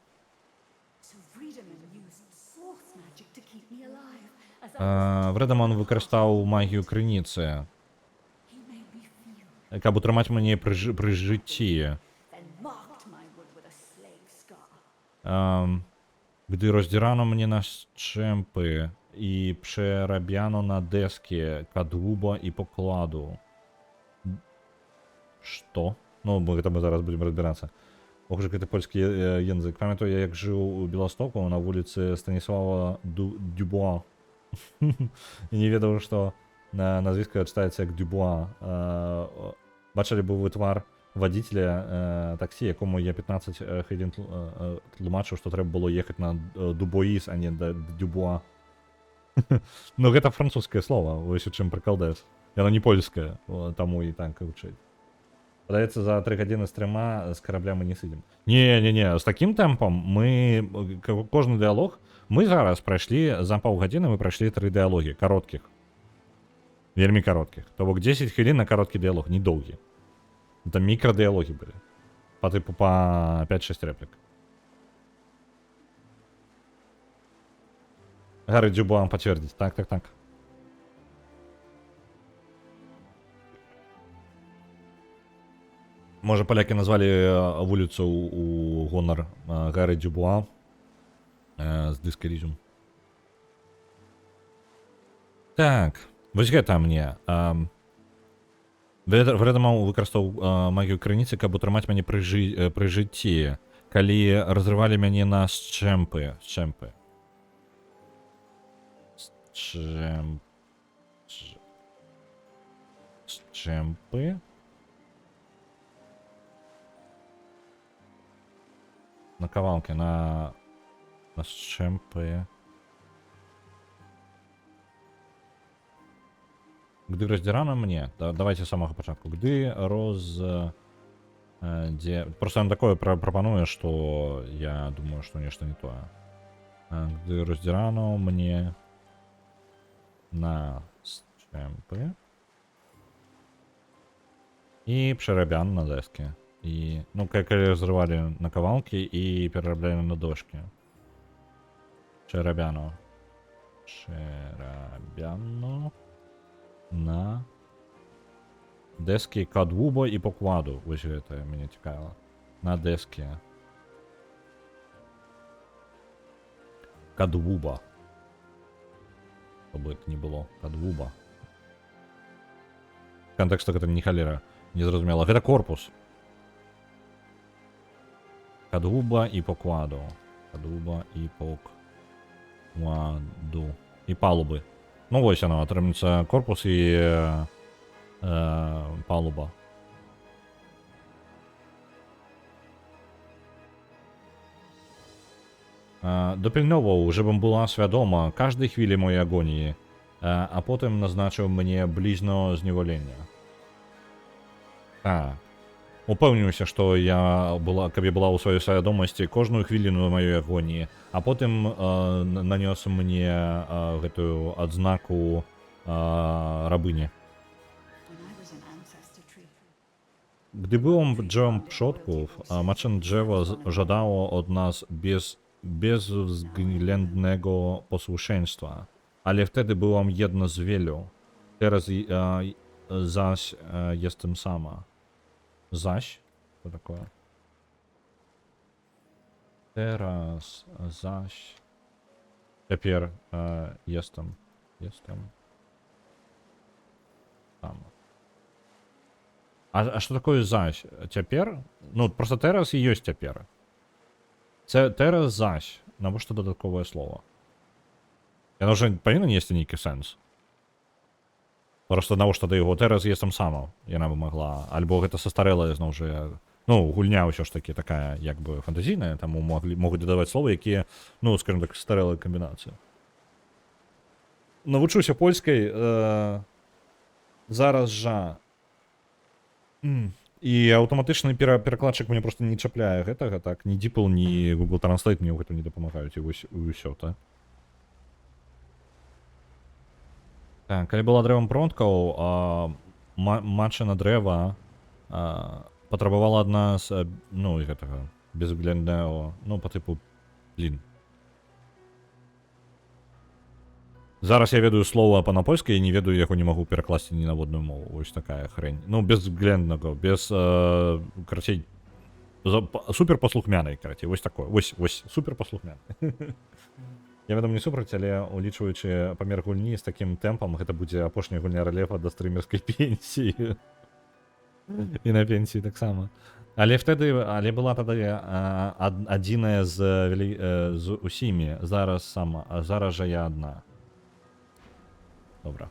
Вредеман выкарыстаў магію крыніцы, каб утрымаць мяне пры жыцці. Gdy rozdzierano mnie na strzępy i przerabiano na deskie, kadłuba i pokładu. Что? Ну, гэта мы зараз будем разбираться. Ох, же гэта польскі язык. Памятаю, я як жыў у Беластоку на вуліцы Станіслава Дюбуа. І не ведаў, што назвіска чытаецца як Дюбуа. Бачылі бы вы твар водителя таксі, якому я 15 хвілін тлумачыў, што трэба было ехаць на Дубоіс, а не да Дюбуа. Ну, гэта французскае слово, вось у чым прыкалдэс. Яно не польскае, таму і так вучыць. Падаецца, за 3 гадзіны стрыма з карабля мы не сыдзем. Не, з такім тэмпам мы кожны дыалог, мы зараз прайшлі, за паўгадзіны мы прайшлі 3 дыалогі, кароткіх. Вельмі кароткіх. То бок 10 хвілін на кароткі дыалог, не доўгі. Это микродиалоги были. По типу по 5-6 реплик. Гарри Дюбуа подтвердить. Так. Может, поляки назвали улицу у гонор Гарри Дюбуа с дискоризм. Так, вось гэта мне. Вредеман выкарыстаў магію крыніцы, каб утрымаць мяне пры жыцці, калі разрывалі мяне на счэмпы. Счэмпы? На кавалки, на счэмпы. Gdy rozdzierano mnie, давайте з самого початку. Gdy Просто он такое пропонує, что я думаю, что нечто не то. Gdy rozdzierano mnie na strzępy i przerabiano na deski. I, ну, калі разрывали на кавалки и переробляли на дошки. Przerabiano на дески кадвуба і покладу. Ось це мені цікаво. На дески кадвуба. Щоб це не було. Кадвуба. Контекст гэта не холера. Не зрозуміло. Гэта корпус. Кадвуба і покладу. Кадвуба і покладу. І палуби. Ну, ось воно, отримується корпус і палуба. Допільновував, żebym була свідома кожної хвилі моєї агонії, а потім назначив мені близько зневолення. Так. Упевнився, що каб я була у своїй свідомості кожну хвилину моєї агонії, а потім нанес мені гэтую адзнаку рабыні. Gdy byłem drzewem przodków, Maczyn drzewo żadało od nas bezwzględnego posłuszeństwa, ale wtedy byłam jedna z wielu. Teraz zaś jestem sama. Zaś? Co такое? Teraz zaś. Теперь jestem там. А что такое заś? Теперь? Ну, просто teraz і есть теперь. Це teraz заś. Навіщо додаткове слово? Яно вже повинно нести некий сенс. Просто навіщо ти його teraz jestem само, яна би могла. Альбо гэта састарэлая, зноў жа, ну, гульня ўсё ж таки такая, як бы, фантазійная, таму могуць дадаваць словы, якія, ну, скажем так, старэлая камбінацыя. Навучуся польскай зараз жа. І аўтаматычны перакладчык мне просто не чапляе гэтага, так, ні DeepL, ні Google Translate мне ў гэтым не дапамагаюць, і вось усё, так. Так, калі была дрэвам продкаў, матчына дрэва патрабавала ад нас, ну, і гэтага, безгляднага, ну, па тыпу, блін. Зараз я ведаю слова па-на-польскай і не ведаю, яго не магу перакласці ні на водную мову. Вось такая хрень. Ну, безгляднага, без, карацей, суперпаслухмянай, карацей, вось такое. Вось, суперпаслухмяны. Я ведам не супраць, але улічваючы памер гульні з такім тэмпам, гэта будзе апошняя гульня рэлефа да стрымерскай пенсіі. І на пенсіі таксама. Але была тады адзіная з усімі. Зараз жа я адна. Добра.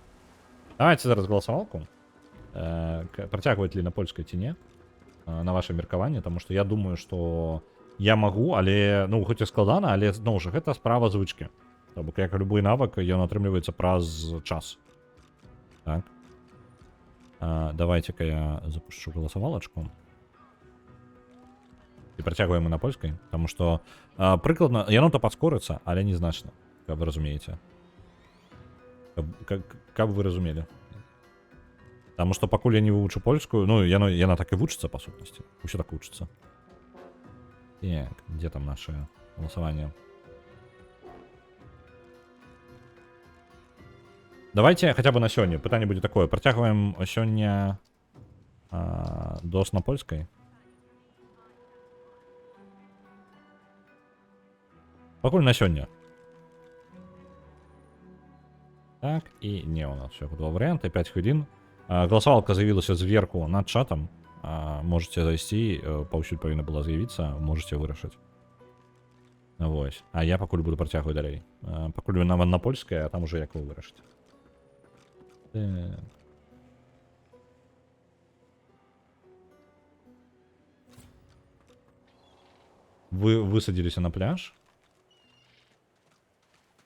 Давайте зараз галасавалку. Працягваць ли на польскай ці не? На ваше меркаванне, таму што я думаю, што я магу, але, ну, хоць і складана, але, зноў жа, гэта справа звычкі. То бок, як любой навык, ён атрымліваецца праз час. Так. Давайте-ка я запущу галасавалачку. І працягваем на польскай, таму што прыкладна, яно-то падскорыцца, але незначна, каб вы разумееце. Каб вы разумелі. Таму што пакуль я не вывучу польскую, ну, яна так і вучыцца, па сутнасці. Усё так вучыцца. Так, дзе там наше галасаванне? Давайте хаця бы на сёння. Пытанне будзе такое. Працягваем сёння дос на польскай. Пакуль на сёння. Так, і не, у нас всего два варианта, 5 хвилин. Голосовалка з'явилася зверху над чатом. Можете зайти, паўсюль павінна была з'явіцца, можете вырашыць. Вось. А я пакуль буду працягваць далей. Пакуль вы на польскай, а там уже як вы вырашыце. Так. Вы высадились на пляж.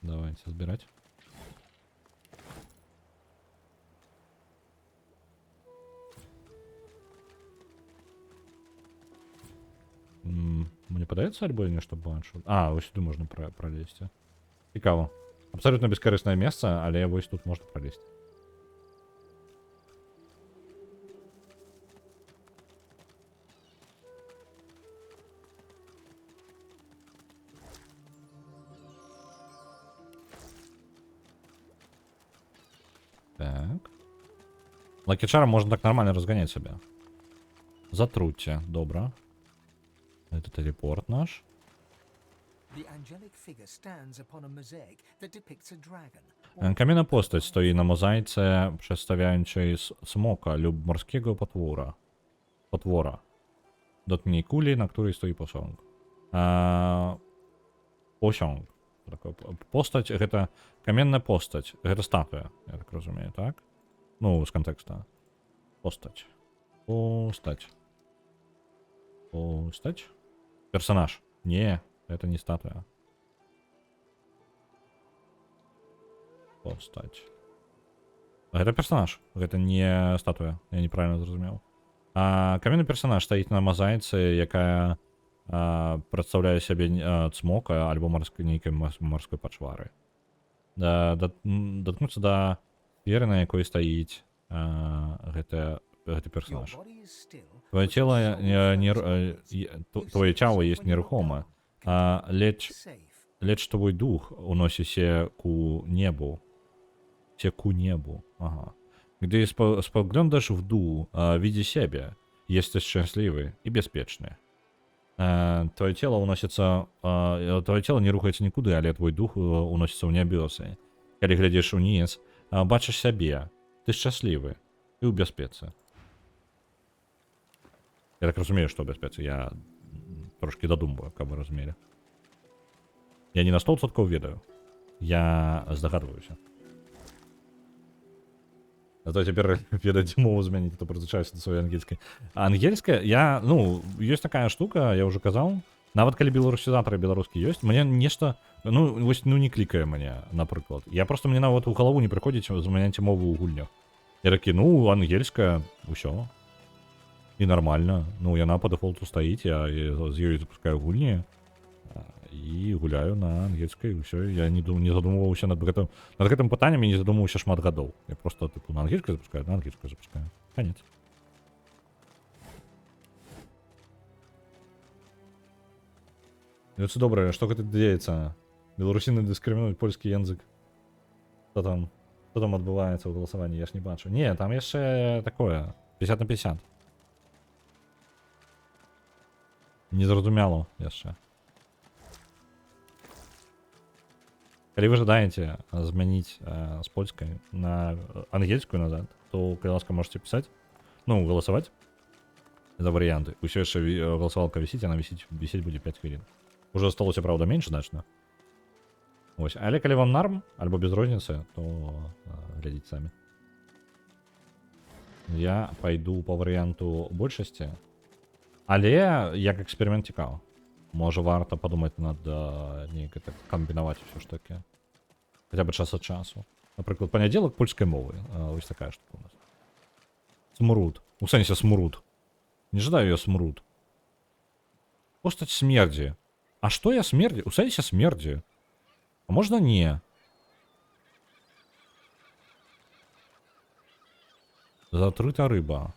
Давайте збирать. Мне падаецца альбо не што бачу. Вось сюды можна пролезці. Цікава. Абсалютна бескарыснае месца, але вось тут можна пролезці. Так. Лакічаром можна так нормально разгонять себе. Затрутьте, добра. Это телепорт наш. Каменна постать стоїть на мозаїці, представляючи смока, люб морського потвора. Доткнij кулі, на której стої посонг. Посонг. Постать, гэта каменная постать. Гэта статуя, я так разумею, так? Ну, з контекста. Постать. Персонаж. Не, это не статуя. Постать. Это персонаж. Это не статуя. Я неправильно зразумеў. Каменны персонаж стаіць на мозаіцы, якая прадстаўляе сябе цмока альбо нейкай морской пачвары. Доткнуцца да сферы, на якой стаіць гэты персонаж. Твое тело, твое цяло есть нерухомо, лечь твой дух уносіся ку небу. Ага. Gdy spoglądasz w dół, widzi siebie, jesteś szczęśliwy i bezpieczny. Твоё тело уносіцца, твоё тело не рухаецца нікуды, але твой дух уносіцца ў нябёсы. Калі глядзіш уніз, бачыш сябе, ты шчаслівы і ў бяспецы. Я так разумею, што ў бяспецы, я трошки дадумваю, каб вы разумелі. Я не на 100% ведаю, я здагадваюся. А то цяпер ведаць мову змяніць, то прызвычаюся да сваёй ангельскай. А ангельская, я, ну, ёсць такая штука, я ўжо казаў, нават калі беларусізатары беларускі ёсць, мне нешта, ну, вось, ну, не клікае мяне, напрыклад. Я просто, мне нават у галаву не прыходзіць змяняць мову ў гульнях. Я такі, ну, ангельская, усё. І нармальна. Ну, яна па дэфолту стаіць, я з ёй запускаю гульні і гуляю на ангельскай, усё. Я не задумываўся над гэтым пытаннем, і не задумваўся шмат гадоў. Я просто, типу, на ангельскай запускаю. Конец. І це добре, што гэта дзеецца? Беларусіны дыскрымінуюць польскі язык. Што там адбываецца ў галасаванні, я ж не бачу. Не, там яшчэ такое, 50 на 50. Незразумела яшчэ. Калі вы жадаеце змяніць з польскай на ангельскую назад, то, калі ласка, можете пісаць, ну, галасаваць за варыянты. Усё яшчэ галасавалка вісіць, яна вісіць будзе 5 хвілін. Уже асталося, правда, менш значна. Ось, але калі вам нарм, альбо без розніцы, то глядзіце самі. Я пайду па варыянту большасці, але як эксперымент цікава. Можа, варта падумаць над нейкай так камбінаваць усё ж такі. Хаця б час ад часу. Напрыклад, панядзелак польскай мовы. Вось такая штука у нас. Смруд. У сэнсе смруд. Не жадаю я смруд. Постаць смердзі. А што я смердзі? У сэнсе смердзі. А можна не? Затрыта рыба.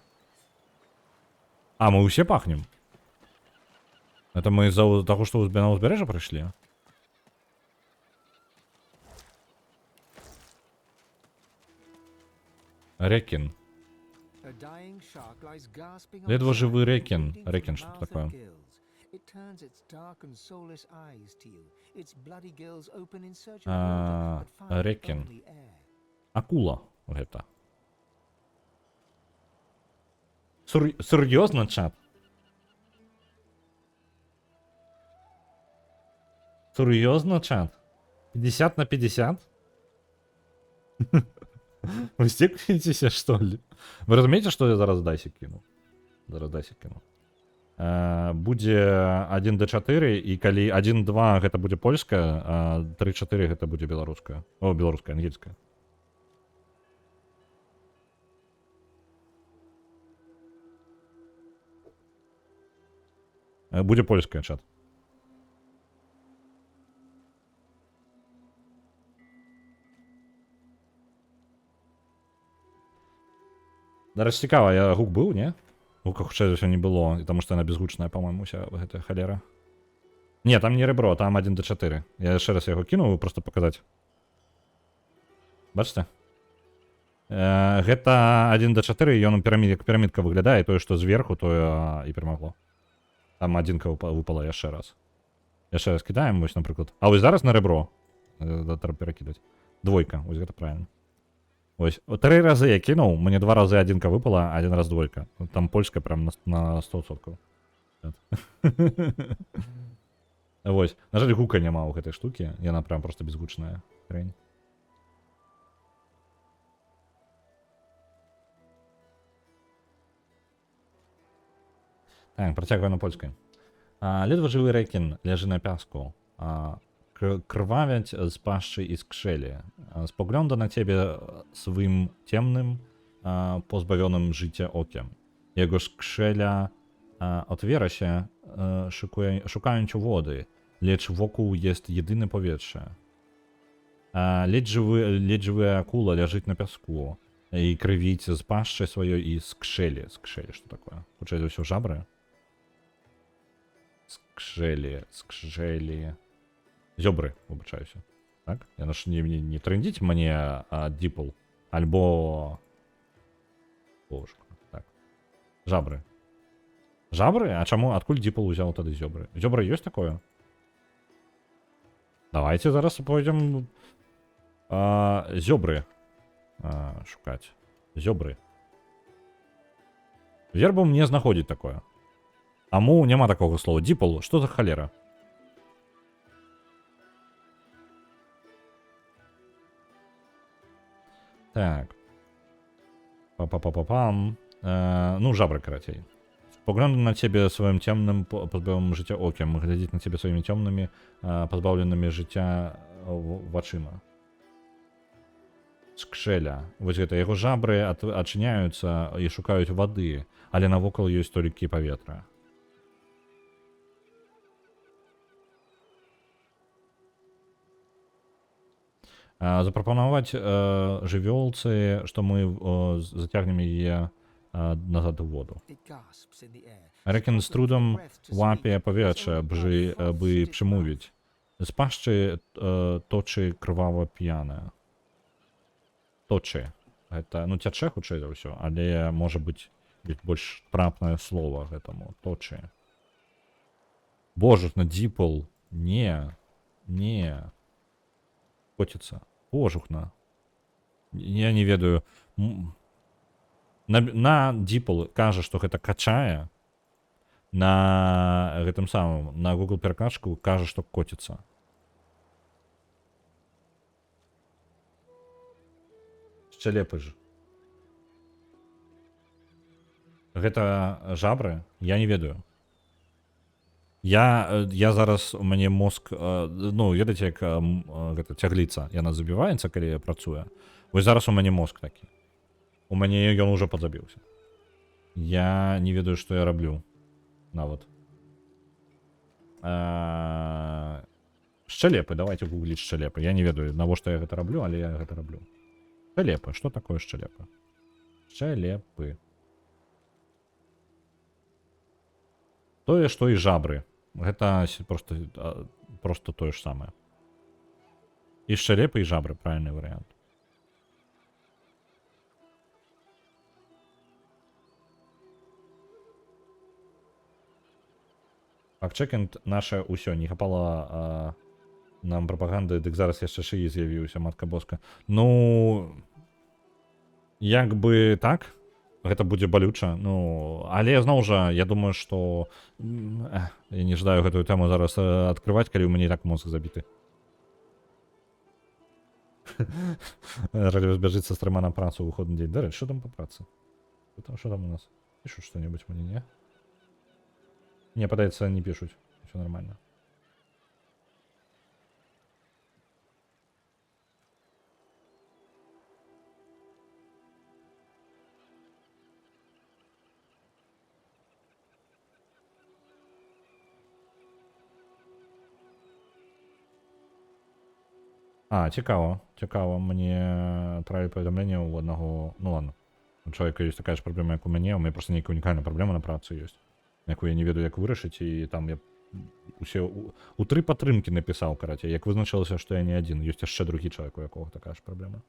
А, мы ўсе пахнем. Это мы из-за того, что на узбережье пришли? Рекин. Ледве живый рекин. Рекин, что такое? Рекин. Акула. Это. Серьезно, чат? Серьезно, чат? 50 на 50? Вы стикнетесь, что ли? Вы разумеете, что я зараз дайсик кину? Зараз дайсик кину. Будзе 1D4, і калі 1-2 гэта будзе польская, а 3-4 гэта будзе беларуская. О, беларуская, ангельская. Будзе польская, чат. Зараз цікава, я гук быў, не? Гука хутчэй за ўсё не было, таму што яна безгучная, па-мойму, уся гэтая халера. Не, там не рэбро, там 1D4. Я яшчэ раз яго кінуў, проста паказаць. Бачыце? Гэта 1D4, ён як пірамідка выглядае, тое, што зверху, тое і перамагло. Там адзінка выпала яшчэ раз. Яшчэ раз кідаем, вось, напрыклад. А вось зараз на рэбро. Трэба перакідаць. Двойка, вось гэта правильно. Ось, 3 разы я кінуў, мне 2 разы адзінка выпала, 1 раз двойка. Там польская прям на 100%. Вось, на жаль, гука няма ў гэтай штукі, яна прям просто безгучная хрень. Так, працягваю на польскай. Ледве жывы рэкін ляжы на пяску. Крвавяць з пашчы і скшэлі. Споглąda на цябе свым цемным, позбавionym życia okiem. Jego skrzela otwiera się, szukając wody, lecz wokół jest jedyne powietrze. Ledź żywa akula leży na piasku i krwić z paszczy swojej i skrzeli. Skrzeli, co to такое? Получается, все żabry? Skrzeli. Зёбры, вибачаюся. Так? Я наш не трендіть мені діпл. Альбо... Божко. Так. Жабри. Жабры? А чаму, адкуль Дипл узял тады зёбры? Зёбры ёсць такое? Давайте зараз пойдем зёбры шукаць. Зёбры. Вербум не знаходзіць такое. Аму няма такога слова. Дипл, што за халера? Так. Па-па-па-па-пам. Ну, жабры, карацей. Погляну на цябе сваім цёмным пазбаўленым жыцця окем, глядзіць на цябе сваімі цёмнымі пазбаўленымі жыцця вачыма. Скшэля. Вось гэта яго жабры адчыняюцца і шукаюць вады, але навокал ёсць толькі паветра. Запрапанаваць жывёлцы, што мы зацягнем яе назад у воду. It gasps in the air. Рекен з трудом Breath to łapie speak. powietrze, So blood by flows przemówić. Z paszczy toczy krwawo pijane. Toczy. Это, ну, цячэ хутчэй за ўсё, але можа быць больш трапнае слово гэтаму. Точы. Божухна, Дипл. Не. Не. Котіцца. Божухна. Я не ведаю. На Дипл кажа, што гэта качае. На гэтым самым, на Google перакладчыку кажа, што коціцца. Шчэлепы ж. Гэта жабры? Я не ведаю. Я зараз, у мяне мозг, ну, ведаце, як гэта цягліца, яна забіваецца, калі працуе. Вось зараз у мяне мозг такі. У мяне ён ужо падзабіўся. Я не ведаю, што я раблю. Нават. Шчэлепы, давайте гугліць шчэлепы. Я не ведаю, навошта я гэта раблю, але я гэта раблю. Шчэлепы, што такое шчэлепы? Шчэлепы. Тое, што і жабры. Гэта просто тое ж самае. І шчэлепы, і жабры, правільны варыянт. Фактчекінг наше ўсё, не хапала нам прапаганды, дык зараз яшчэ шыі з'явіўся, матка боска. Ну, як бы так, гэта будзе балюча, ну, але зноў жа, я думаю, што я не жадаю гэтую тэму зараз адкрываць, калі ў мяне так мозг забіты. Радыё збяжыцца з 3 на працу ў выходны дзень. Дарэчы, што там па працы? Што там у нас? Пішуць што-небудзь мне, не? Не, падаецца, не пішуць. Усё нормально. Цікава. Цікава. Мне трапілі паведамленне ў аднаго... Ну ладно. У чалавека ёсць такая ж праблема, як у мяне. У мяне проста нейкая унікальная праблема на працы ёсць, якую я не ведаю, як вырашыць, і там я усе у 3 падтрымкі напісаў, карацей, як вызначылася, што я не адзін, ёсць яшчэ другі чалавек, у якога такая ж праблема.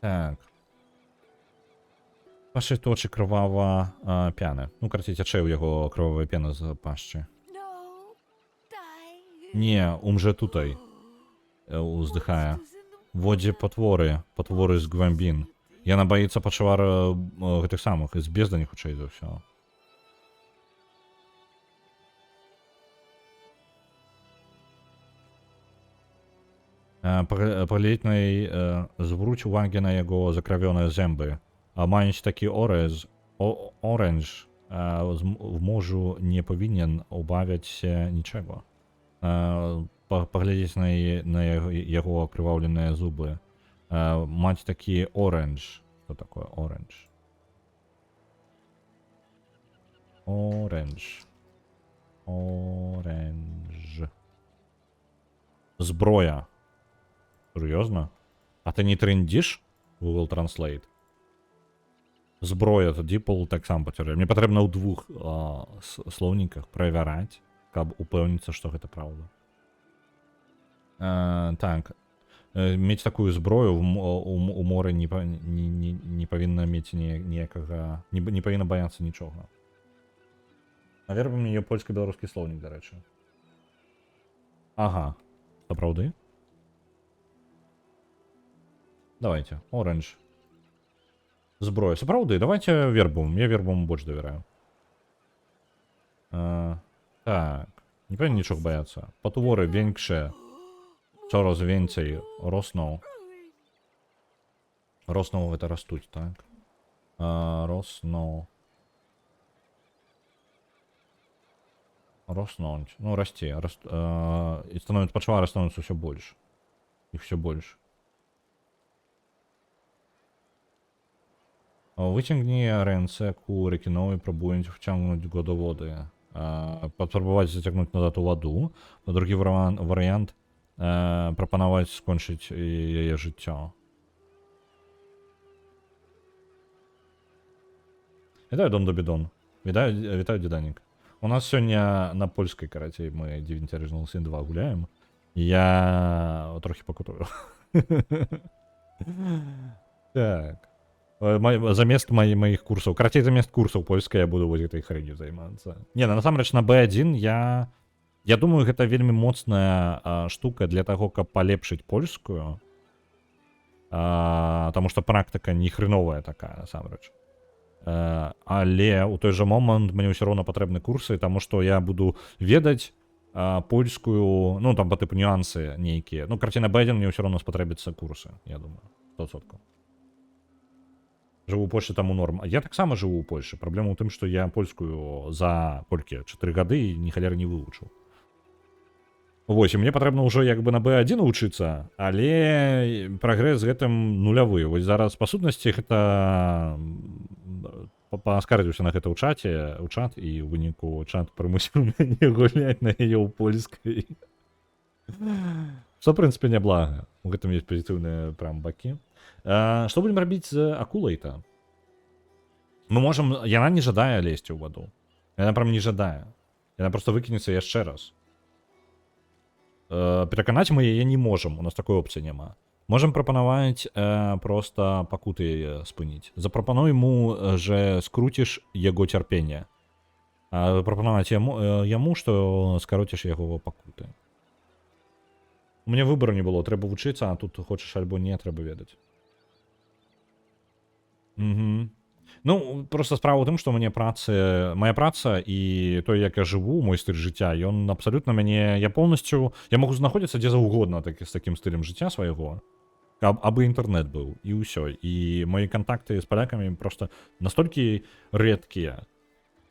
Так. Пашчы точы крывава пяны. Ну, карацей, цячэ ў яго крывавая пена з пашчы. Не, умже тутай. Уздыхае. Водзе патворы з гвамбін. Яна баіцца пачвар гэтых самых, з бездані хутчэй за ўсё. Паглядзець на яе, звруць увагі на яго закравёныя зэмбы. Маюць такі оранж, в можу не павінен убавіць нічого. Паглядзець на яго акрываўленыя зубы. Маць такі оранж. Што такое оранж? Оранж. Оранж. Зброя. Серьезно? А ты не трендишь? Google Translate. Зброя, тоді пол так сам пацярэ. Мне патрэбна ў 2 слоўніках правяраць, каб упэўніцца, што гэта праўда. Так. мець такую зброю у моры не павінна мець ніякага, не павінна баяцца нічога. А верба мне польска-беларускі слоўнік, дарэчы. Ага, сапраўды? Давайте, оранж. Зброя. Сапраўды, давайте вербум. Я вербуму больш давяраю. Так, не павінен нічога баяцца. Патворы венкше. Coraz więcej rosną. Rosną это растуть, так? Росną. Роснуть. Ну, расти. И становится, пачвары становится все больше. Их все больше. Wyciągnij ręce ku rekinowi, próbując wciągnąć go do wody. Popróbować zaciągnąć nazad воду. A drugi wariant proponować skończyć jej życie. Вітаю, Дон Добідон. Вітаю, Діданік. У нас сьогодні на польській караті ми Divinity Original Sin 2 гуляємо. Я трохи покутую. Так. Замест моих курсов. Короче, замест курсов польской я буду вот этой хренью займаться. Не, на самом деле на B1 я думаю, это вельми моцная штука для того, как полепшить польскую. Потому что практика не хреновая такая, на самом деле. Але у той же момент мне все равно потребны курсы, тому что я буду ведать польскую, ну там по типу нюансы некие. Ну, короче, на B1 мне все равно спотребятся курсы, я думаю, 100%. Живу у Польши, тому норм. Я так само живу у Польши. Проблема в том, что я польскую за кольки 4 годы ни холера не выучил. Вось, і мне патрэбна ўжо як бы на B1 вучыцца, але прагрэс з гэтым нулявы. Вось зараз па сутнасці гэта паскардзіўся на гэта ў чат, і ў выніку чат прымусіў мяне гуляць на яе ў польскай. Што, в прынцыпе, няблага. У гэтым ёсць пазітыўныя прям бакі. Што будзем рабіць з акулай-то? Мы можам... Яна не жадае лезці ў ваду. Яна прям не жадае. Яна просто выкінецца яшчэ раз. Пераканаць мы яе не можам, у нас такой опцыі няма. Можам прапанаваць просто пакуты спыніць. Запрапануй ему же скруціш яго цярпенне. Прапанаваць яму, што скароціш яго пакуты. У мяне выбару не было, трэба вучыцца, а тут хочаш альбо не, трэба ведаць. Угу. Ну, просто справа ў тым, што моя праца і то, як я жыву, мой стыль жыцця, ён абсалютна мяне, я могу знаходзіцца дзе заўгодна з такім стылем жыцця свайго, абы інтэрнэт быў, і ўсё. І мои контакты з палякамі просто настолькі рэдкія.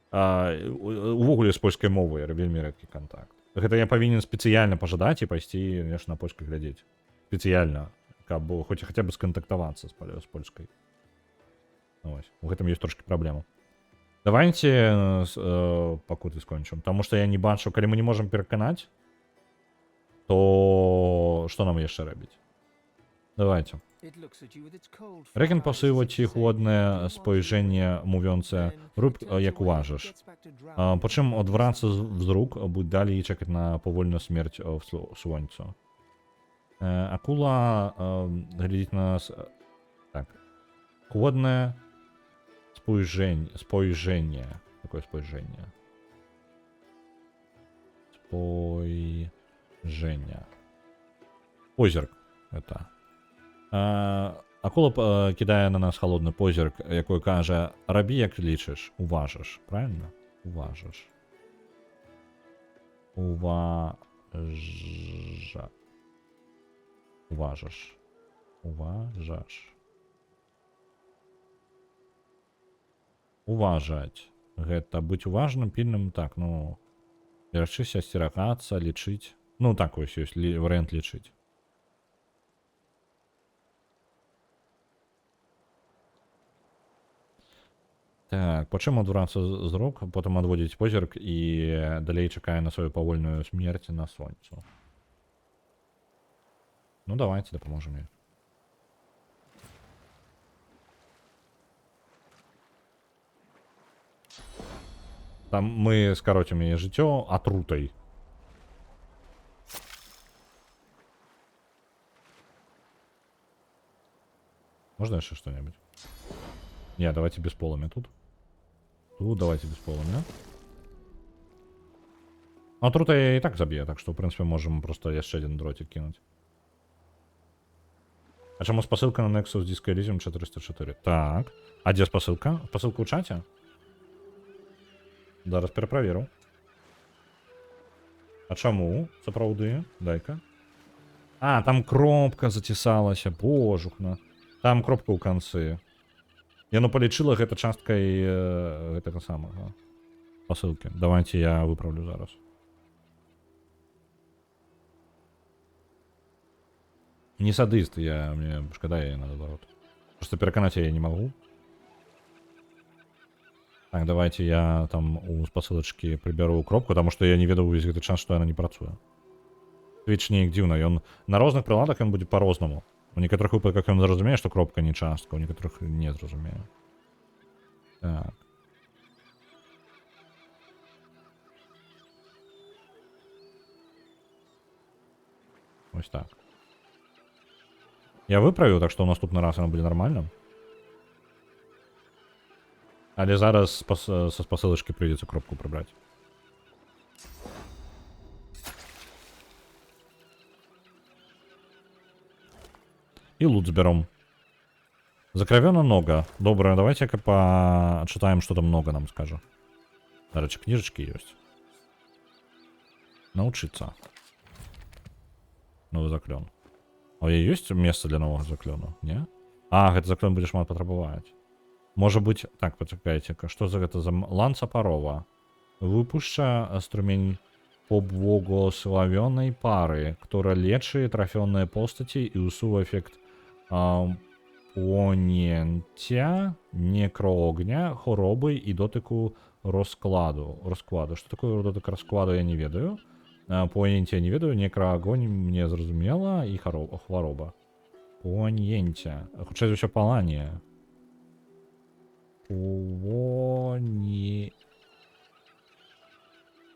Увогуле з польскай мовай вельмі рэдкі контакт. Гэта я павінен спецыяльна пажадаць і пайсці, конечно, на польскай глядзець. Спецыяльна, каб хоць хаця бы скантактавацца з польскай. Ось. У гэтым ёсць трошки праблема. Давайте пакуты скончым, потому что я не бачу, калі мы не можем пераканаць, то што нам яшчэ рабіць? Давайте. Рекен пасываць chłodne spojrzenie mówiące rób jak uważasz. Po czym odwraca wzrok, будь dalej czekać na powolną śmierć w słońcu. Akula глядит на нас так. Chłodne spojrzenie. Какое spojrzenie? Spojrzenie. Позірк. Это. Акула кидає на нас холодний позірк, який каже: «Рабі, як лічиш, уважиш». Правильно? Уважиш. Уважиш. Уважаць. Гэта быць уважным, пільным, так, ну, берачыся, асцерагацца, лічыць. Ну, так вось ёсць варыянт лічыць. Так, по чым адврацца зрок, потым адводзіць позірк і далей чакае на сваю павольную смерць на сонцу. Ну, давайте дапаможам ёй. Там мы скароцім яе жыццё атрутай. Можно еще что-нибудь? Не, давайте без полымя тут. Тут давайте без полымя. А тут я и так заб'є, так что, в принципе, можем просто еще один дротик кинуть. А чому посылка на Nexus Disco Elysium 404? Так. А где посылка? Посылка у чате? Зараз перепровіру. А чому? Сапраўды? Дай-ка. А, там кропка зацісалася, божухна. Там кропка ў канцы. Яно палічыла гэта часткай гэтага самага посылкі. Давайте я выправлю зараз. Не садыст, мне шкада яе наоборот. Просто пераканаць я не магу. Так, давайте я там у спасылачкі прыбяру кропку, потому что я не ведаў увесь гэты час, што яна не працуе. Twitch неяк дзіўна, ён на розных прыладах ён будзе па-рознаму. У некаторых выпадках ён зразумее, што кропка не частка, у некаторых не зразумее. Так. Ось так. Я выправіў, так што ў наступны раз яно будзе нармальна. Але зараз са спасылачкі прыйдзецца кропку прыбраць. И лут заберем. Закровенно много. Доброе, давайте-ка почитаем, что там много нам скажет. Короче, книжечки есть. Научиться. Новый заклен. А есть место для нового заклена? Не? А, этот заклен будешь мало потребовать. Может быть... Так, почекайте-ка. Что за это за... Ланца парова. Выпуща струмень поблагословенной пары, которая лечит трофенные постати и усула эффект понятия, некроогня, хороби і дотику розкладу. Что такое дотик розкладу, я не ведаю. Понятия не ведаю, некроогонь мне зрозуміло, і хвороба. Понятия. Хоча ще палання.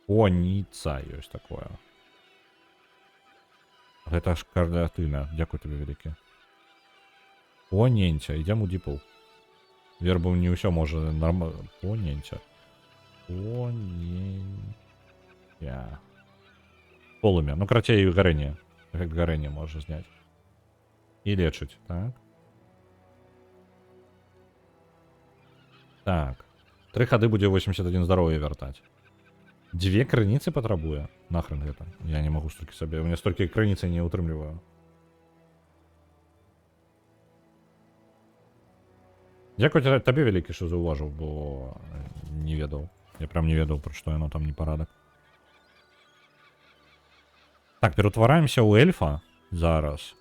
Поніца ёсць такое. Гэта ж кардатына. Дякую тебе вялікі. Поненця. Ідзем у діпл. Вербу не ўсё можа нормально. Поненця. Поненця. Полымя. Ну, карацей, гарэнне. Эффект гарэння можа зняць. І лечыць, так? Так. 3 хады будзе 81 здароўя вяртаць. 2 крыніцы патрабуе? Нахрен гэта? Я не магу столькі сабе. У меня столькі крыніцы не утрымліваю. Дзякуй табе вялікі, што заўважыў, бо не ведаў. Я прям не ведаў, пра што яно там не парадак. Так, пераўтвараемся ў эльфа зараз.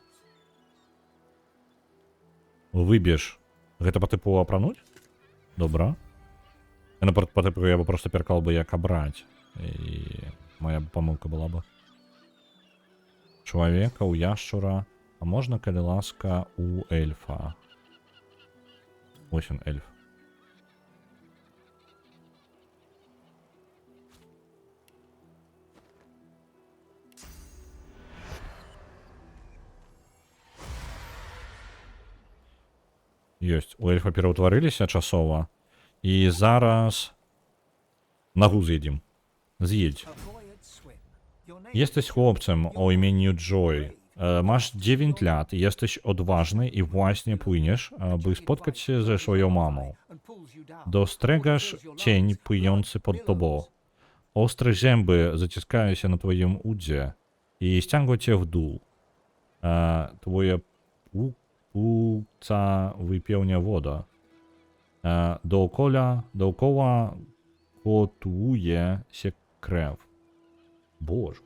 Выбеж. Гэта па тыпу апрануць? Добра. Я по тыпу я бы просто перкал бы як абраць. И моя помылка была бы. Человека, у яшчура. А можно, калі ласка, у эльфа. Ось он, эльф. Ёсць. У эльфа пераўтварыліся часова. І зараз нагу з'едзім. З'едь. Jesteś chłopcem o imieniu Joy. Masz 9 lat, jesteś odważny i właśnie płyniesz, by spotkać się ze swoją mamą. Dostrzegasz cień płynący pod tobą. Ostre zęby zaciskają się na twoim udzie i ściągają cię w dół. Twoje płuca wypełnia woda. Dookoła kotłuje się krew. Боже.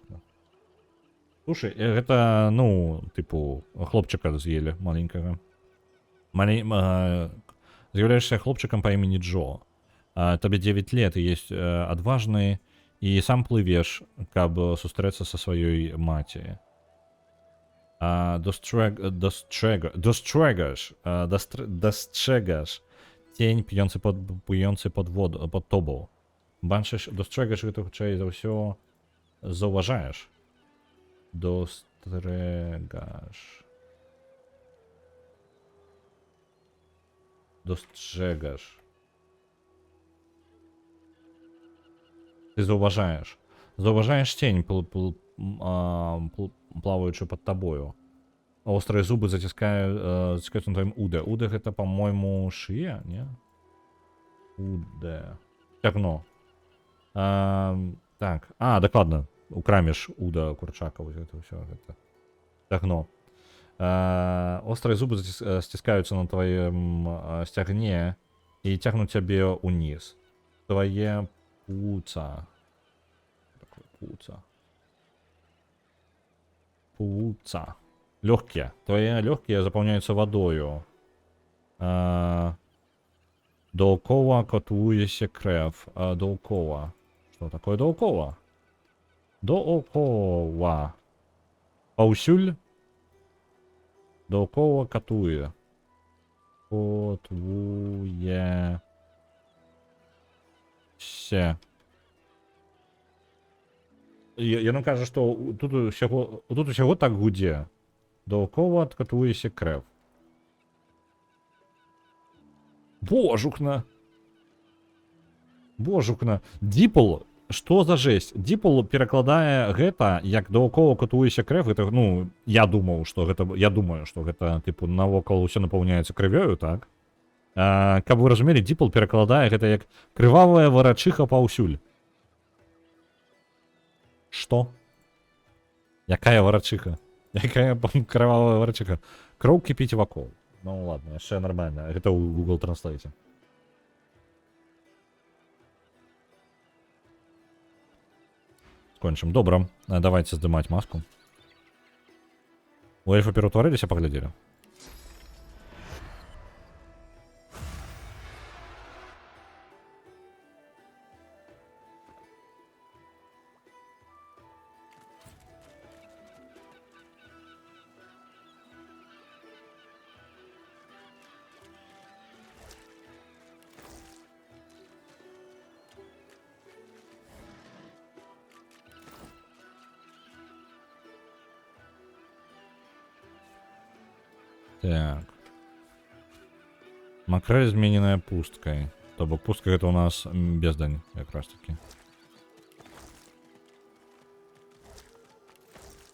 Слушай, это, ну, типу, хлопчика з'їли маленького. З'являешься хлопчиком по имени Джо. Тебе 9 лет, и есть отважный, и сам плывешь, каб сустрэцца со своей матерью. Дострегаш тень, п'ёнцы под воду, под тобой. Бачиш, дострегаш гэта хутчэй за ўсё заўважаеш. Дострегаш. Dostrzegasz. Ty zauważаєш. Zauważаєш тень, плаваючую под тобою. Острые зубы затискают на твоем уде. Уде это, по-моему, шия, не? Уде. Тягно. Так. Докладно. Украміш уда курчака. Вот это все. Это. Тягно. Острые зубы стискаются на твоем стягне и тягнут тебе униз. Твое пуца. Такое пуца. Пуца. Легкие. Твои легкие заполняются водою. Доукова котується крев. Доукова. Что такое доукова? Доукова. Паусюль. Доукова катує. Котує. Се. Я нам кажу, що тут усього так гуде. Доукова катується крев. Божукна. Божукна. Діпл. Что за жесть? Діпл перакладае гэта як доўкова катуецца крэв. Гэта, ну, я думаю, что гэта типу навокал усё напаўняецца крывёю, так? Каб вы разумелі, діпл перакладае гэта як крывавая варачыха паўсюль. Што? Якая варачыха? Якая крывавая варачыха? Кроў кіпіць вакол. Ну ладно, яшчэ нормально. Гэта ў Google Translate. Кончым. Добра. Давайте здымаць маску. У эльфа пераўтварыліся, паглядзелі. Так. Макрель змененная пусткой. То бок пустка это у нас бездань, как раз таки.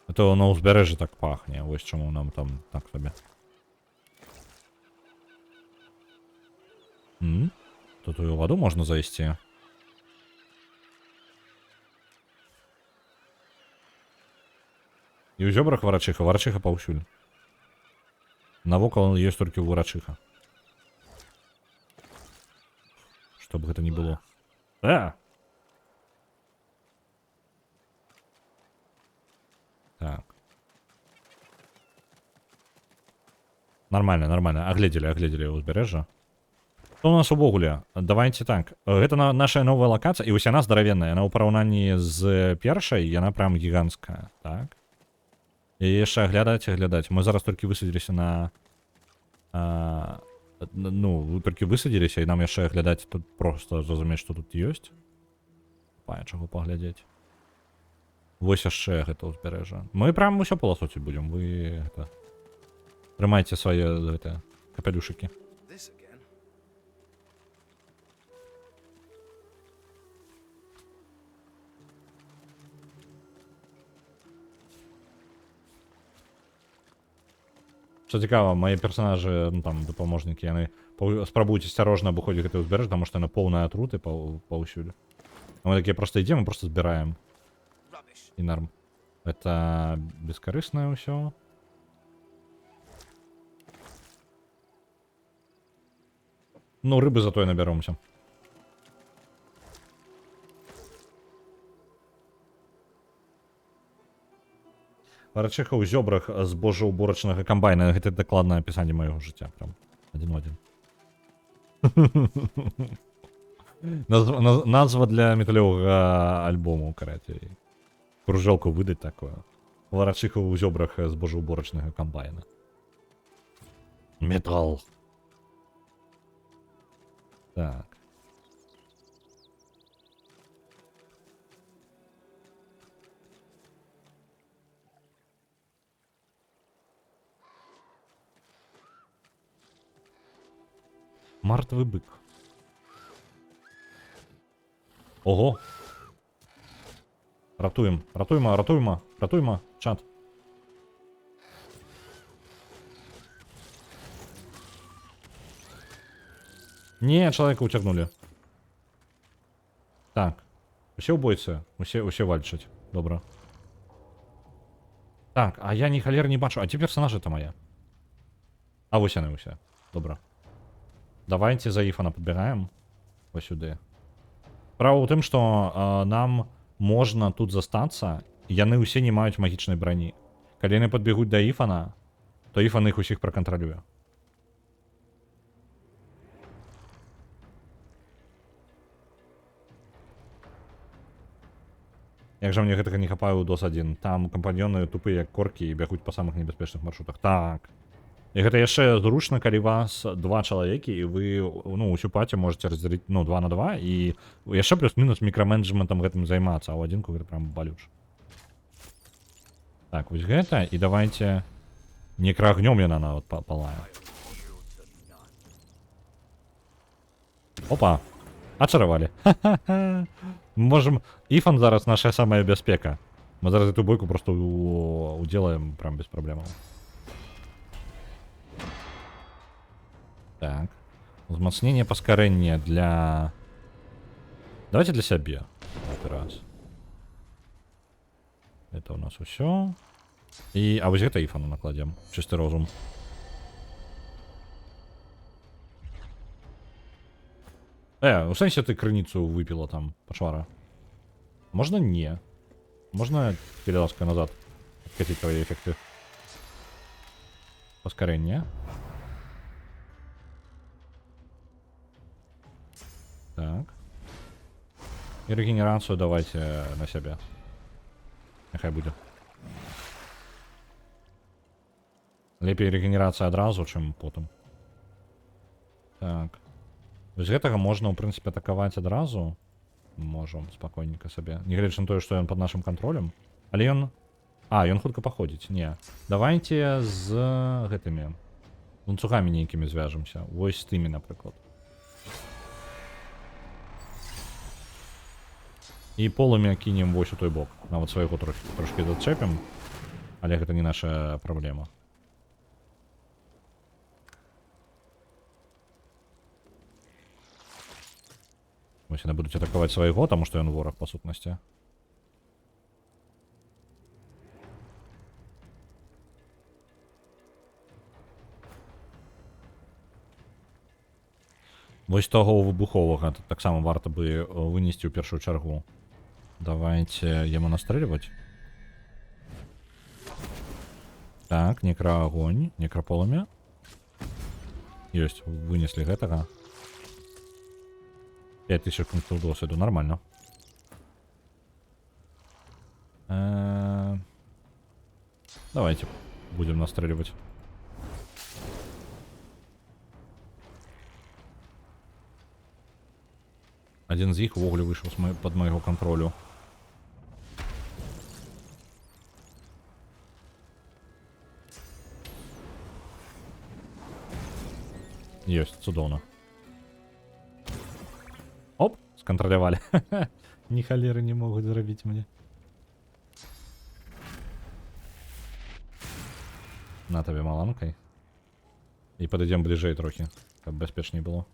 Это на узбережжі так пахне. Ось чому нам там так собі. Тут у воду можна зайти. І у зёбрах варачыха. Варачыха паўсюль. Навокал есть только варачыха. Чтобы это ни было. Так. Нормально, нормально. Огледзелі узбережжа. Что у нас увогуле? Давайте так. Гэта наша новая локацыя, і вось яна здаравенная. Яна ў параўнанні з першай, яна прям гіганцкая. Так. І яшчэ глядаць. Мы зараз толькі высадзіліся на... ну, толькі высадзіліся, і нам яшчэ глядаць тут просто зразумець, што тут ёсць. Пае чаго паглядзець. Вось яшчэ гэта ўзбярэжжа. Мы прям усё паласоці будзем. Вы гэта... трымайце свае гэта капелюшыкі. Што цікава, мае персонажы, ну там, дапаможнікі, яны спрабуюць асцярожна абыходзіць гэты ўзбярэжжа, таму што яна поўная атруты паўсюль. Мы такія проста ідзем і проста збіраем. І норм. Это бескарыснае ўсё. Ну, рыбы затое набяромся. Варачыха ў зёбрах з божаўборачнага камбайна. Гэта дакладнае апісанне майго жыцця. Прям адзін у адзін. Назва для металёвага альбому, караце. Кружэлку выдаць такое. Варачыха ў зёбрах з божаўборачнага камбайна. Метал. Так. Мертвий бик. Ого. Ратуємо, чат. Не, человека утягнули. Так. Усі убойці. Усі вальчать. Добре. Так, а я ні холєр не бачу. А ті персонажі то моя. А ось вони усі. Добре. Давайте за Ифана підбираємо. Ось сюди. Справа у тим, що нам можна тут застатися, і яны усі не мають магічної броні. Коли вони підбігуть до Ифана, то Ифан їх усіх проконтролює. Як же мені гэтага не хапае ў DOS 1. Там кампаньёны тупыя як коркі і бягуць па самых небяспечных маршрутах. Так. І гэта яшчэ зручна, калі вас два чалавекі, і вы, ну, усю паці можете раздзяліць, ну, 2 на 2, і яшчэ плюс-мінус мікраменеджментам гэтым займацца, а ў адзінку гэта прям балюш. Так, вось гэта, і давайте некраагнём яна нават палае. Опа! Ачаравалі. Ха-ха-ха. Можем... Ифан зараз наша самая бяспека. Мы зараз эту бойку просто уделаем прям без проблем. Так. Узмацнение паскарэння для... Давайте для сябе. Раз. Это у нас усё. И... А вось гэта Ифану накладем. Чисты розум. У сенсе ты крыніцу выпила там, пачвара. Можно не. Можно переласка назад откатить твои эффекты. Паскарэнне. Так. И регенерацию давайте на себя. Нехай будет. Лепей регенерация адразу, чем потом. Так. З гэтага можна, ў прынцыпе, атакаваць адразу. Можам спакойненька сабе. Нягледзячы на тое, што ён пад нашым кантролем. Але ён... А, ён хутка паходзіць. Не. Давайте з гэтымі ланцугамі нейкімі звяжемся. Вось з тымі, напрыклад. І полымя кінем вось у той бок. Нават свайго трошки зачэпім. Але гэта не наша праблема. Вось яны будуць атакаваць свайго, таму што ён вораг, па сутнасці. Вось таго выбуховага таксама варта бы вынесці ў першую чаргу. Давайте яму настрэльваць. Так, некраагонь, некраполымя. Ёсць, вынеслі гэтага. 5000 пунктов досвіду, нормально. Давайте будем настреливать. Один з іх увогуле вышел под моего контролю. Есть, цудовно. Оп, сконтролировали. Ни холеры не могут зробить мне. На тебе маланкой. И подойдем ближе трохи, каб безпечней было.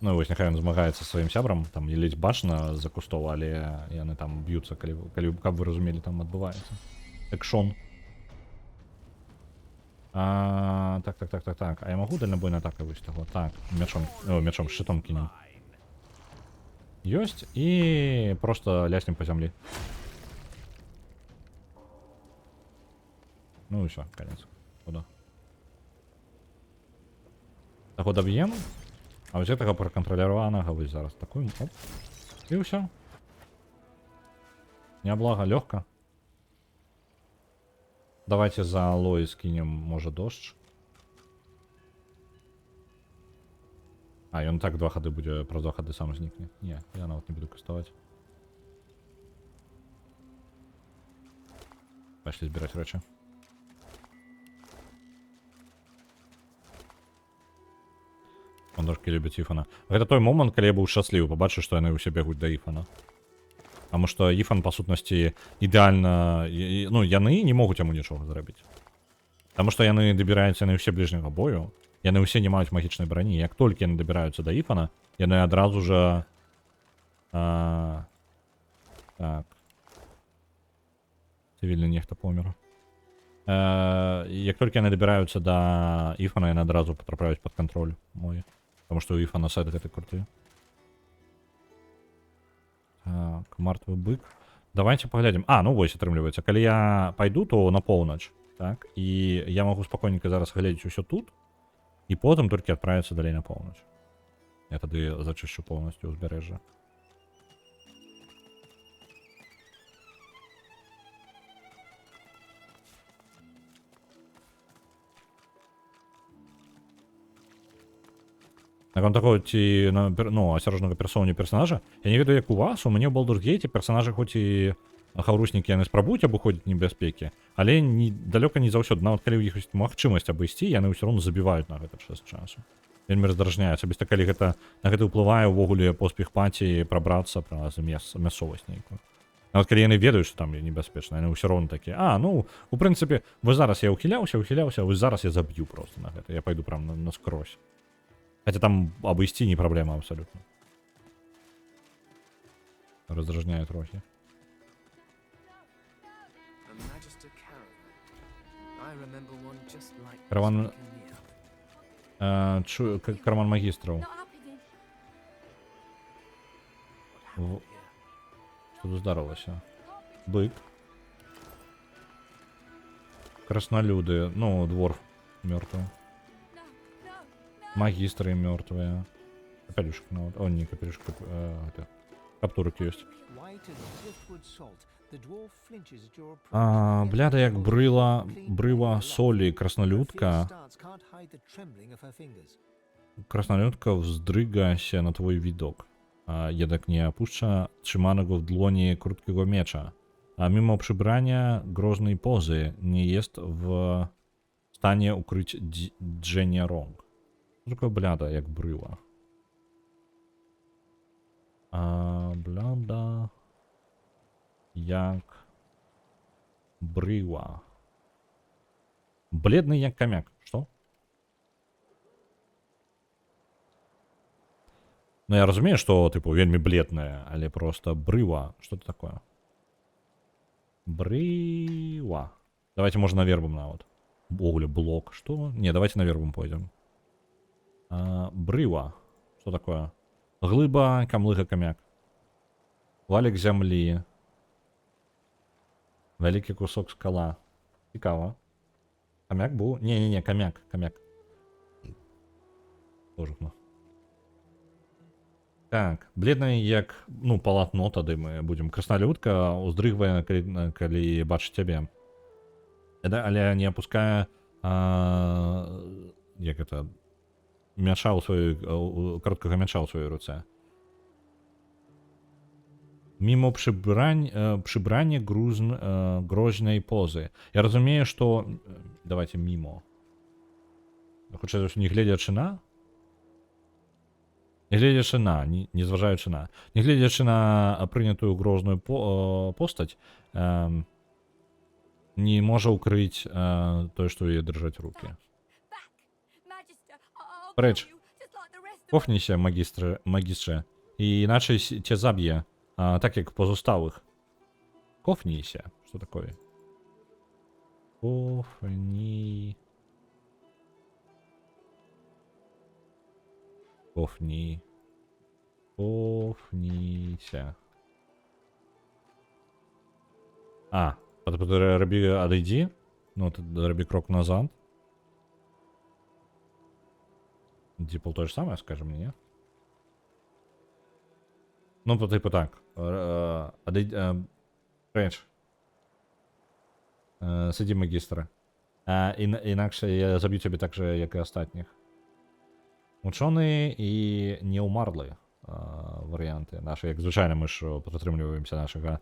Ну і вось нехай ён змагаецца са сваім сябрам, там ледзь бачна за кустоў, але яны там б'юцца, каб вы разумелі, там адбываецца. Экшон. Так. А я могу дальнобойной атакой вось таго? Так, мячом, щитом кинем. Ёсць, и просто ляснем по земле. Ну и все, конец. Куда? Так вот доб'ем. А вось гэтага пракантраляванага вось зараз такую. Оп. І ўсё. Няблага, лёгка. Давайте за Лоис кинем, может, дождь. А, и он так 2 ходы будет, про 2 ходы сам зникнет. Не, я нават не буду кастовать. Пошли сбирать речи. трошки любяць Іфана. Гэта той момант, калі я быў шчаслівы пабачыць, што яны ўсе бегуць да Іфана. Таму што Іфан, па сутнасці, ідэальна... Ну, яны не могуць яму нічога зрабіць. Таму што яны дабіраюцца на ўсе бліжняга бою, яны ўсе не маюць магічнай брані. Як толькі яны дабіраюцца да Іфана, яны адразу жа... Так. Цывільны нехта помер. Як толькі яны дабіраюцца да Іфана, яны адразу патрапляюць пад кантроль мой. Таму што ў Іфана сайт гэты круты. Так, мартвы бык. Давайте паглядзім. Ну вось, атрымліваецца. Калі я пайду, то на поўнач. Так, і я магу спакойненька зараз глядзець усё тут, і потым толькі адправіцца далей на поўнач. Я тады зачышчу поўнасцю ўзбярэжжа. Наконт такого ці, ну, асярожнага персоўня персонажа, я не ведаю, як у вас, у мяне ў Baldur's Gate персонажы хоць і хаўруснікі яны спрабуюць абыходзіць небяспекі, але далёка не заўсёды, нават калі ў іх ёсць магчымасць абысці, яны ўсё роўна забіваюць на гэта час часу. Вельмі раздражняецца, асабіста калі гэта на гэта ўплывае ўвогуле поспех паці прабрацца праз мясцовасць нейкую. Нават калі яны ведаюць, што там небяспечна, яны ўсё роўна такія: ну, у прынцыпе, вось зараз я ўхіляўся, вось зараз я заб'ю проста на гэта, я пайду прям наскрозь. Хотя там обойти не проблема абсолютно. Раздражняет трохи. Караван... Караван магистров. Что тут здоровался? Бык. Краснолюды. Ну, дворф мертвый. Магистры мертвые. Капелюшек, ну вот. Не капелюшек, каптурок есть. Бляда, як брыла солі краснолюдка. Краснолюдка вздрыгася на твой видок. Едак не опуща трzymanego w dłoni krótkiego miecza. A mimo przybrania groźnej pozy nie jest w stanie ukryć drżenia rąk. Tylko bляда, jak bryła. Bляда, jak bryła. Бледный jak камяк. Что? Ну, я разумею, что, типу, вельми бледная, але просто брыва. Что это такое? Брыва. Давайте, можно, на вербум на вот. Огуля, блок. Что? Не, давайте на вербум пойдем. Брыва. Что такое? Глыба, камлыга, камяк. Валік зямлі. Великий кусок скала. Цікаво. Камяк був? Не, камяк. Тоже. Так, бледный як, ну, полотно тады мы будем. Краснолюдка уздрыгвае, калі бачыць цябе. Але не опуская, як это, мяча ў сваёй, короткага мяча ў сваёй руцэ. Мимо прибрання грозной позы. Я разумею, что... Давайте мимо. Хоча не глядячи на... Не глядячи на, не зважаючи на. Не глядячи на прийнятую грозную постать, не може укрыть то, что її держать руки. Преч. Кофніся, магістре, і іначе тя заб'є. Так як позосталых. Кофніся. Что такое? Кофні. Кофніся. Роби, отойди. Ну, роби крок назад. Типа то же самое, скажи мне, нет? Ну, то типу так. Рейдж. Сиді, магістра. Інакше я заб'ю тебе так же, як і остатніх. Учені і не умерли варіанти. Наші, як звичайно, ми ж підтримуємося нашого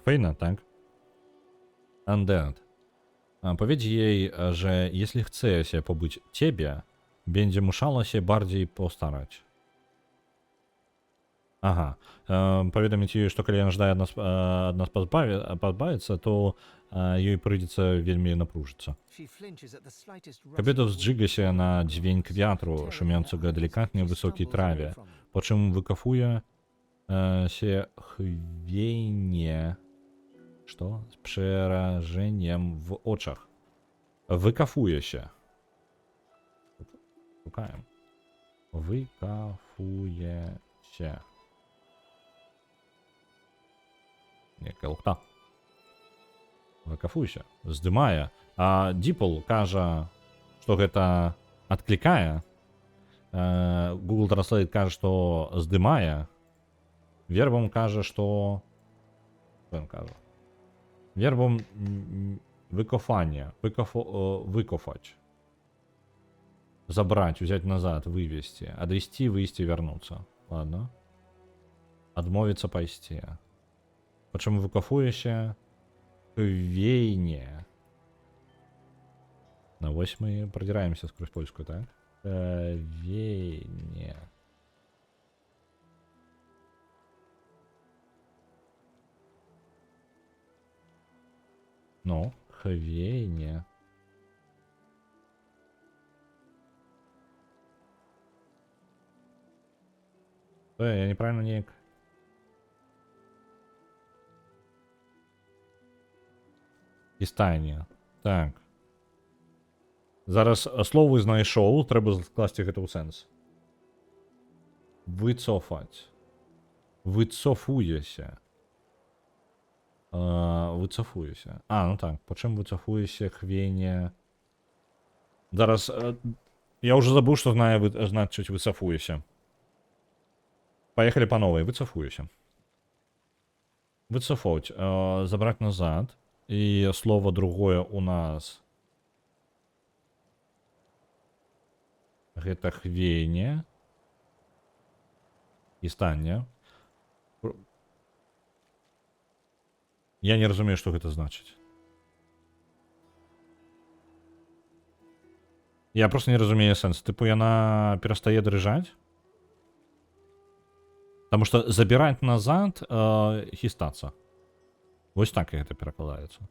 Фейна, так? Undead. Powiedz jej, że jeśli chce się pobyć ciebie, będzie musiała się bardziej postarać. Ага. Паведаміць ёй, што калі яна жадае ад нас пазбавіцца, то ёй прыйдзецца вельмі напружыцца. She flinches at the slightest rustle Кабета of wind. wzdźga się na dźwięk wiatru Tearing her szumiącego eyes, delikatnie w she wysokiej stumbles away trawie, from them. po czym wykafuje się chwiejnie, co? Z przerażeniem w oczach. Wykafuje się. Szukałem. Wykafuje się. Nie, kelchta. Выкафуйся, здымае. А Дипл кажа, што гэта адклікае. Google Translate кажа, што здымае. Вербам кажа, што... Што ён кажа? Вербам выкофання. Выкофаць. Забрать, взять назад, вывести. Отвести, выйти, вернуться. Ладно. Адмовіцца пайсці. Почему выкафуешься? Вейне. На 8 мы продираемся сквозь польскую, так? Вейне. Ну, хвейне. Я неправильно ник. Істайні. Так. Зараз слово знайшов, треба скласти гэта ў сэнс. Выцофаць. Выцофуешся. Выцофуешся. А, ну так. Почему выцофуешся хвейне? Зараз... Я уже забыл, что значит выцофуешься. Поехали по новой. Выцофуешься. Выцофать. Забрать назад. И слово другое у нас. Гэта хвейне. И стане. Я не разумею, что гэта значит. Я просто не разумею сенс. Типу, яна перестае дрыжаць? Потому что забирать назад хістацца. Вось так гэта перакладаецца.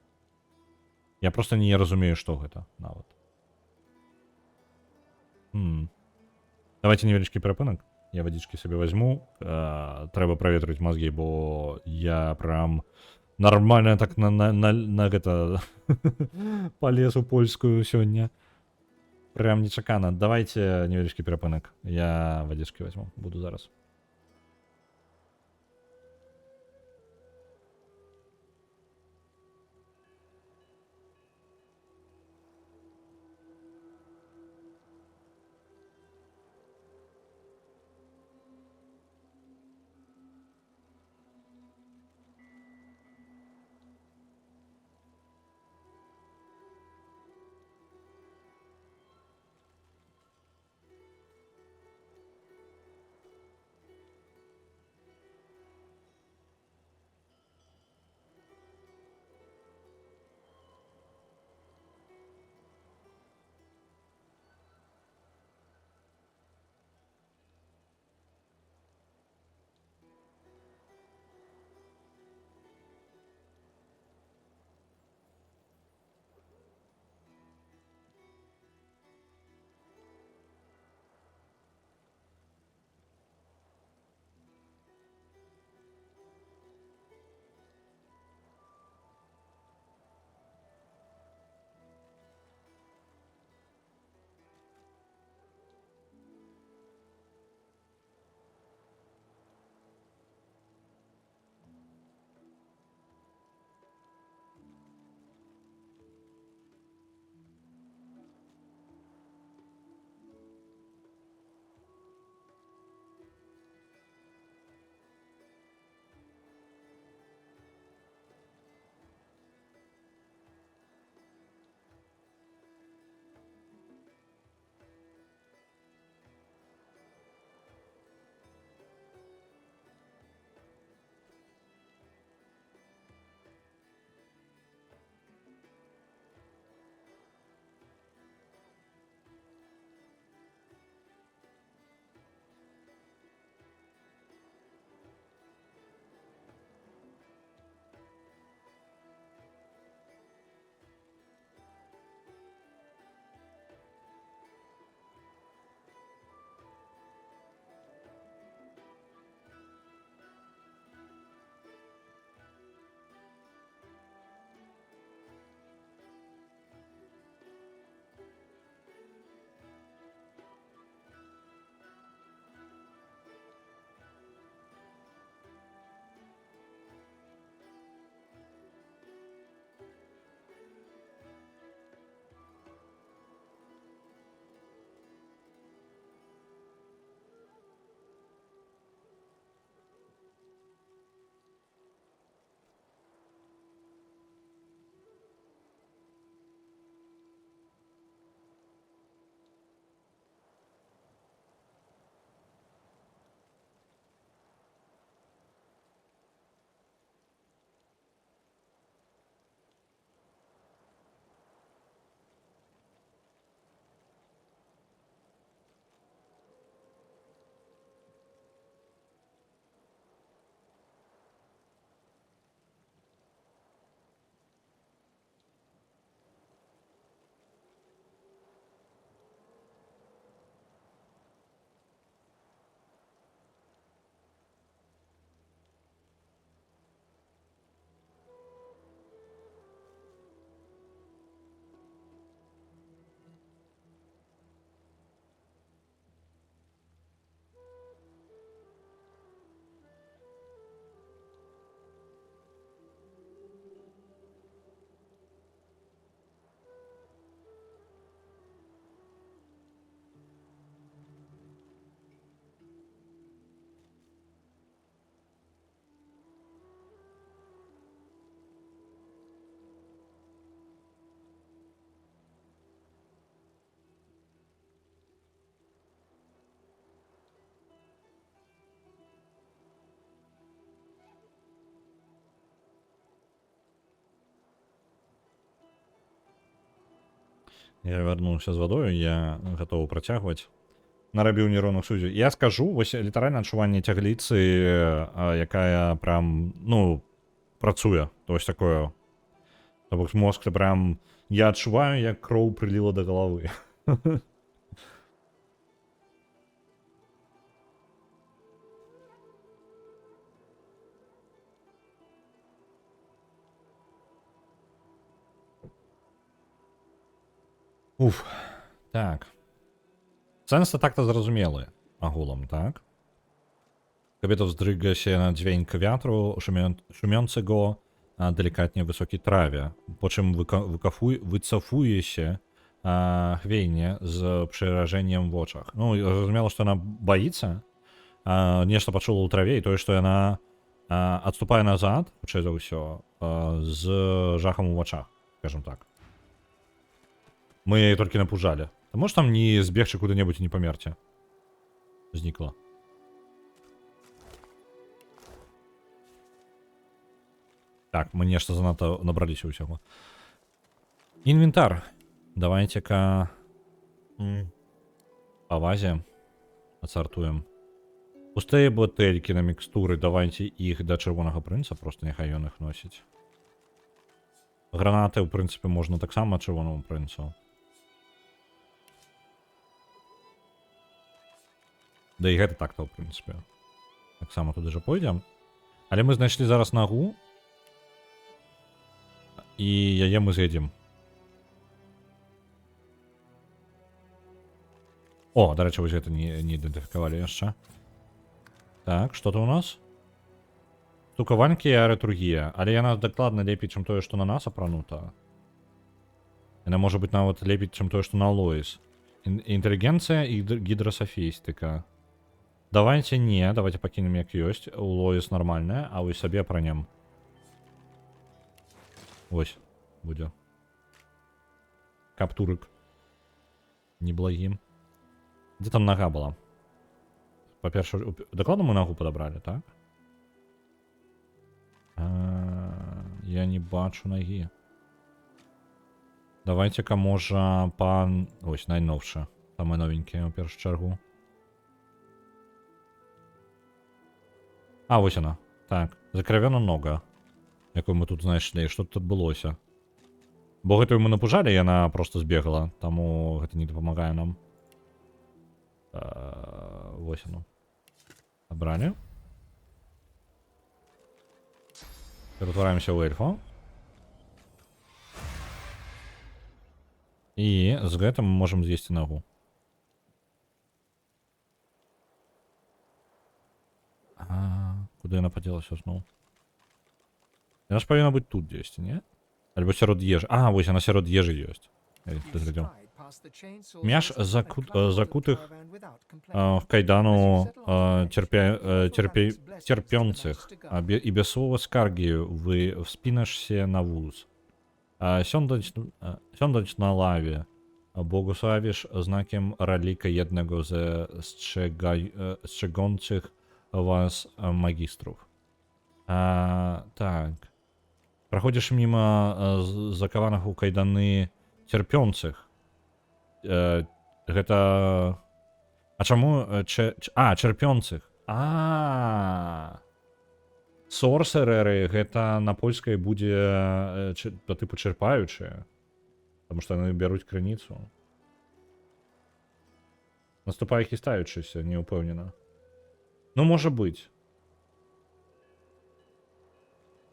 Я просто не разумею, што гэта нават. Давайте невялічкі перапынак. Я водички себе возьму. Треба проветрить мозги, бо я прям нормально так на гэта полез у польскую сёння. Прям нечакана. Давайте невялічкі перапынак. Я водички возьму. Буду зараз. Я вярнуўся з вадою, я гатовы працягваць. Нарабіў нейронных сувязей. Я скажу, вось літаральна адчуванне цягліцы, якая прям, ну, працуе. Вось такое. То бок мозг прям... Я адчуваю, як кроў прыліла да галавы. Уф. Так. Сэнс так-то зразумелы агулам, так? Kobieta wzdryga się na dźwięk wiatru szumiącego na delikatnie wysokiej trawie, po czym wycofuje się chwiejnie z przerażeniem w oczach. No, zrozumiało, że ona boится, нешта пачула ў траве, і тое, што яна адступае назад, хутчэй за ўсё, з жахам у вачах, скажем так. Мы яе толькі напужалі. Ты можаш там не збегчы куды-небудзь і не памерці? Знікла. Так, мы нешта занадта набраліся ўсяго. Інвентар. Давайте-ка па вазе адсартуем. Пустыя бутэлькі на мікстуры, давайте іх да чырвонага прынца, просто няхай ён іх носіць. Гранаты, ў прынцыпе, можна таксама чырвонаму прынцу. Да і гэта так-то, ў прынцыпе. Таксама туды жа пойдзем. Але мы знайшлі зараз нагу. І яе мы з'едзем. О, да рэчы, вось гэта не ідэнтыфікавалі яшчэ. Так, што-то у нас? Штукаванькі і аэратургія. Але яна дакладна лепей, чым тое, што на нас апранута. Яна можа быць нават лепей, чым тое, што на Лоіс. Інтэлігенцыя і гідрасафістыка. Давайте не, давайте пакінем як ёсць. У Лоіс нармальная, а вось сабе апранем. Ось, будзе. Каптурык. Неблагім. Дзе там нага была? Па-першае, дакладна мы нагу падабралі, так? Я не бачу нагі. Давайте-ка, можа, пан... Ось, найновшы. Самы новенькі, у першую чаргу. А, вось яна. Так, закравена нога. Якую мы тут знайшлі, што тут адбылося. Бо гэтую мы напужалі, яна проста збегала, таму гэта не дапамагае нам. Вось яно. Абралі. Ператвараемся ў эльфа. І з гэтым мы можам з'есці нагу. Куды яна падзелася зноў? Яна ж павінна быць тут дзесьці, не? Альбо сярод ежы. А, вось яна сярод ежы ёсць. Мяш закутых в кайдану терпёнцых и без слова скарги вы вспинашься на вуз. Сёндać na lawie, błogosławisz znakiem ralika jednego ze strzegących was magistrów. Tak. Проходишь мимо закованных у кайданы терпёнцых. Гэта... А чаму... Чэрпёнцых. Сорсереры, гэта на польскай будзе па тыпу чэрпаючыя. Таму што яны бяруць крыніцу. Наступае хістаючыся, не ўпэўнена. Ну, можа быць.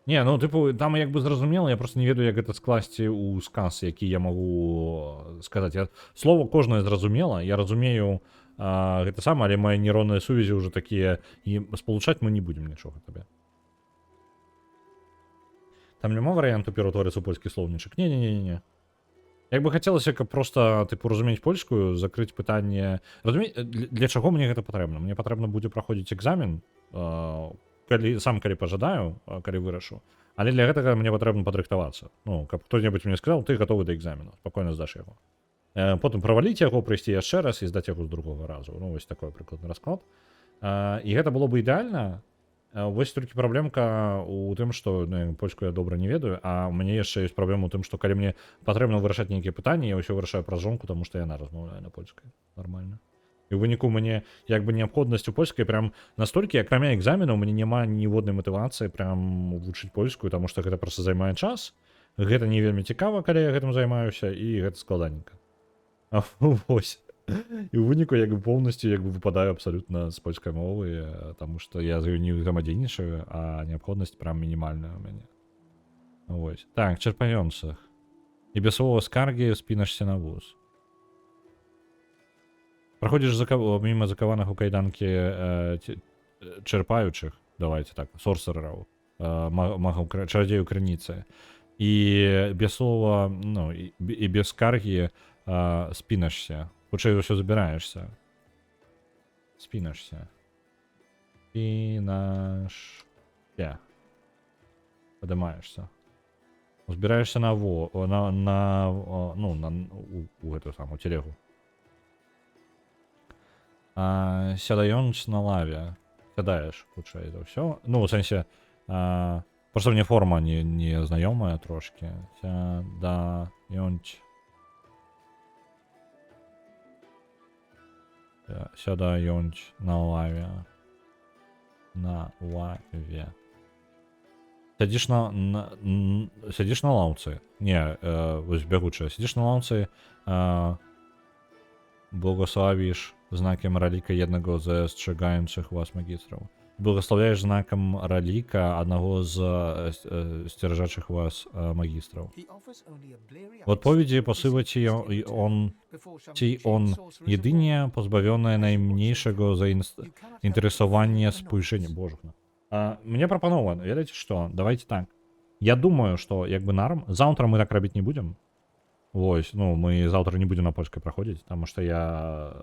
Не, ну, типу, там як бы зразумела, я просто не ведаю, як гэта скласці ў сказ, які я магу сказаць. Слово кожнае зразумела, я разумею гэта сама, але мае нейронныя сувязі ўжо такія, і спалучаць мы не будзем нічога табе. Там няма варыянту пераўтварыцца ў польскі слоўнічак? Не. Як бы хацелася, каб проста, типу, разумець польскую, закрыць пытанне... Для чаго мне гэта патрэбна? Мне патрэбна будзе праходзіць экзамен, калі пажадаю, калі вырашу. Але для гэтага мне патрэбна падрыхтавацца. Ну, каб хто-небудзь мне сказаў, ты гатовы да экзамену, спакойна здаш яго. Потым праваліць яго, прыйсці яшчэ раз і здаць яго з другога разу. Ну, вось такой прыкладны расклад. І гэта было бы ідэальна, Вось толькі праблемка у тым, што ну, польскую я добра не ведаю, а у мяне яшчэ ёсць праблема ў тым, што калі мне патрэбна вырашаць нейкія пытанні, я ўсё вырашаю праз жонку, таму што яна размаўляе на польскай нармальна. І ў выніку мне як бы неабходнасць у польскай прям настолькі, акрамя экзаменаў, у мяне няма ніводнай матывацыі прям вучыць польскую, таму што гэта проста займае час. Гэта не вельмі цікава, калі я гэтым займаюся, і гэта складаненька. А вось. І ў выніку як бы поўнасцю як бы выпадаю абсалютна з польскай мовы, таму што я з ёй не ўзаемадзейнічаю, а неабходнасць прям мінімальная ў мяне. Вось. Так, чэрпаёнцах. І без слова скаргі спінашся на вуз. Праходзіш міма закаваных у кайданкі чэрпаючых, давайте так, сорсераў, магаў чарадзею крыніцы. І без слова, ну, і без скаргі спінашся. Хутчэй ўсё забіраешся. Спінашся. Спінашся. Падымаешся. Збіраешся на у гэту саму телегу. Сядаюць на лаве. Сядаеш, хутчэй за ўсё. Ну, у сэнсе, просто мне форма не знаёмая трошки. Сядаюць на лаве. На лаве. Сядзіш на лаўцы. Не, вось бягучая. Сядзіш на лаўцы, благословіш знаком раліка еднаго з сцерагаючих вас магістраў. Благословляєш знаком раліка одного з стережачих вас магістраў. В відповіді посилить он єдине позбавлене найменшого заінтересування спojrzenia. Божухна. Мне прапановано, ведаеце што? Давайте так. Я думаю, што як бы нарм. Заўтра мы так рабіць не будем. Вось, ну, мы заўтра не будем на польскай праходзіць, таму што я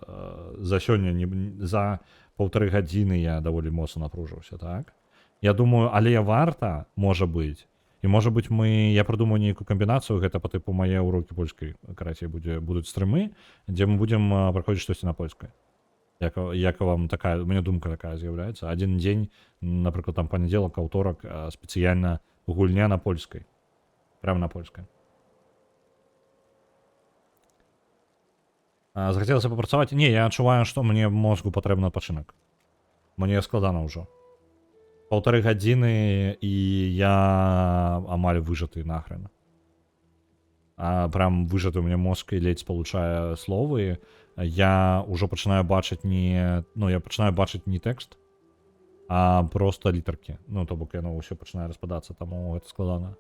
за сёння за 1,5 гадзіны я даволі моцна напружыўся, так? Я думаю, але варта, можа быць. І можа быць я прыдумаю нейкую камбінацыю, гэта па тыпу мае ўрокі польскай, карацей, будуць стрымы, дзе мы будзем праходзіць штосьці на польскай. Як вам такая, у мяне думка такая з'яўляецца. Адзін дзень, напрыклад, там панядзелак, аўторак, спецыяльна гульня на польскай. Прямо на польскай. Захацелася папрацаваць? Не, я адчуваю, што мне мозгу патрэбны адпачынак. Мне складана ўжо. 1,5 гадзіны і я амаль выжаты нахрен. Прям выжаты у меня мозг і ледзь спалучае словы. Я ўжо пачынаю бачыць не тэкст, а просто літаркі. Ну, то бок яно ўсё пачынае распадацца, таму гэта складана.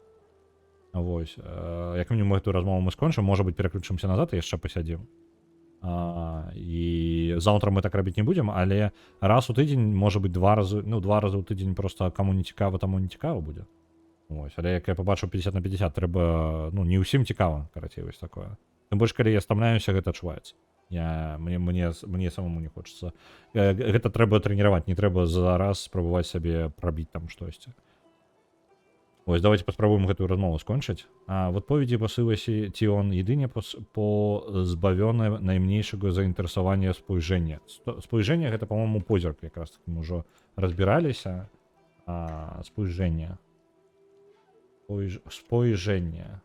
Вось. Як мінімум гэтую размову мы скончым, можа быць, пераключымся назад і яшчэ пасядзім. І заўтра мы так рабіць не будзем, але раз у тыдзень, можа быць, 2 разы ў тыдзень просто каму не цікава, таму не цікава будзе. Вось, але як я пабачу 50/50, трэба, ну, не ўсім цікава, карацей, вось такое. Тым больш, калі я стамляюся, гэта адчуваецца. Мне самому не хочацца. Гэта трэба трэніраваць, не трэба зараз спрабаваць сабе прабіць там штосьці. Ось, давайте паспрабуем гэтую размову скончыць. В адповіді пасылася ці он єдине позбавлене найменшого заінтересування спojrzenia. Спojrzenia гэта, по-моему, позірк, якраз таки мы ўжо разбіраліся. Спojrzenia. Спojrzenia.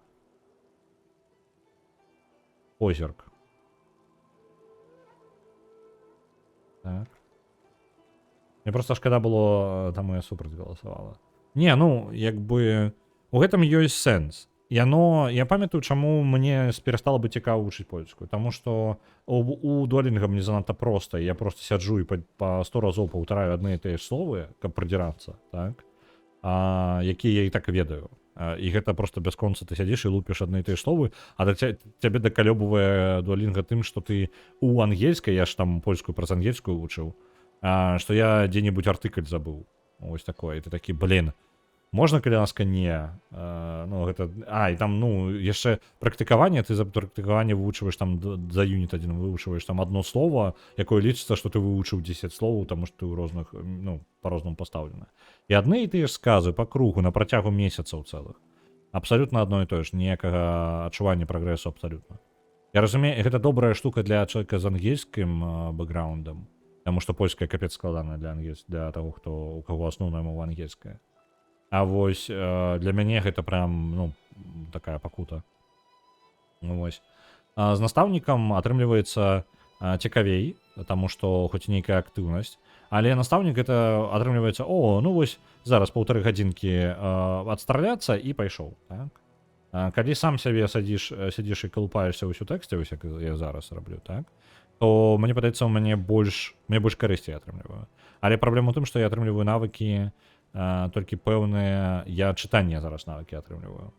Позірк. Так. Мне просто шкада было, таму я супраць галасавала. Не, ну, як бы, у гэтым ёсць сэнс. Я памятаю, чаму мне перастала быць цікава вучыць польскую. Таму што у дуалінга мне занадта проста. Я просто сяджу і па 100 разоў паўтараю адны і тыя ж словы, каб прадзірацца, так? Якія я і так ведаю. І гэта просто бясконца ты сядзіш і лупіш адны і тыя ж словы, а цябе дакалёбвае дуалінга тым, што ты у ангельскай, я ж там польскую праз ангельскую вучыў, што я дзе-небудзь артыкль забыў. Ось такое, ты такі, блин, можна, калі ласка, не. Ну, гэта... і там, ну, яшчэ практыкаванне, ты за практыкаванне вывучваеш там за юніт 1, вывучваеш там одно слово, якое лічыцца, што ты вывучыў 10 словаў, таму што ты ў розных, ну, па-рознаму пастаўлена. І адны і тыя ж сказы па кругу на працягу месяцаў цэлых. Абсалютна адно і тое ж, ніякага адчування прагрэсу абсалютна. Я разумею, гэта добрая штука для чалавека з ангельскім бэкграундам. Таму што польская капец складана для таго, у каго асноўная мова ангельская. А вось для мяне гэта прям, ну, такая пакута. Ну, вось. З настаўнікам атрымліваецца цікавей, таму што хоць нейкая актыўнасць, але настаўнік гэта атрымліваецца, ну вось зараз 1,5 гадзінкі адстраляцца і пайшоў, так? Калі сам сябе сядзіш і калупаешся ўсю тэксце, вось як я зараз раблю, так? То мне падаецца, мне больш карысці атрымліваю. Але праблема ў тым, што я атрымліваю навыкі толькі пэўныя, я чытанне зараз навыкі атрымліваю,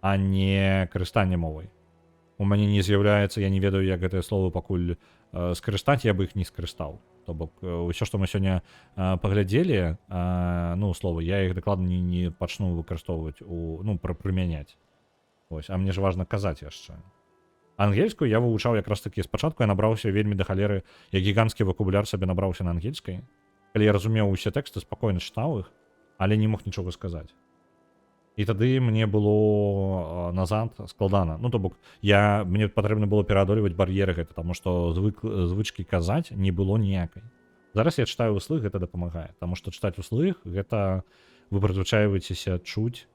а не карыстанне мовай. У мяне не з'яўляецца, я не ведаю, як гэтыя словы пакуль скарыстаць, я бы іх не скарыстаў. То бок ўсё, што мы сёння паглядзелі, ну, словы, я іх дакладна не пачну выкарыстоўваць, прымяняць. Ось, а мне ж важна казаць яшчэ. Ангельскую я вывучаў якраз такі спачатку, я набраўся вельмі да халеры, я гіганцкі вакабуляр сабе набраўся на ангельскай. Калі я разумеў усе тэксты, спакойна чытаў іх, але не мог нічога сказаць. І тады мне было назад складана. Ну, то бок, мне патрэбна было пераадольваць бар'еры гэта, таму што звычкі казаць не было ніякай. Зараз я чытаю ўслых, гэта дапамагае, таму што чытаць услых, гэта вы прызвычайваецеся чуць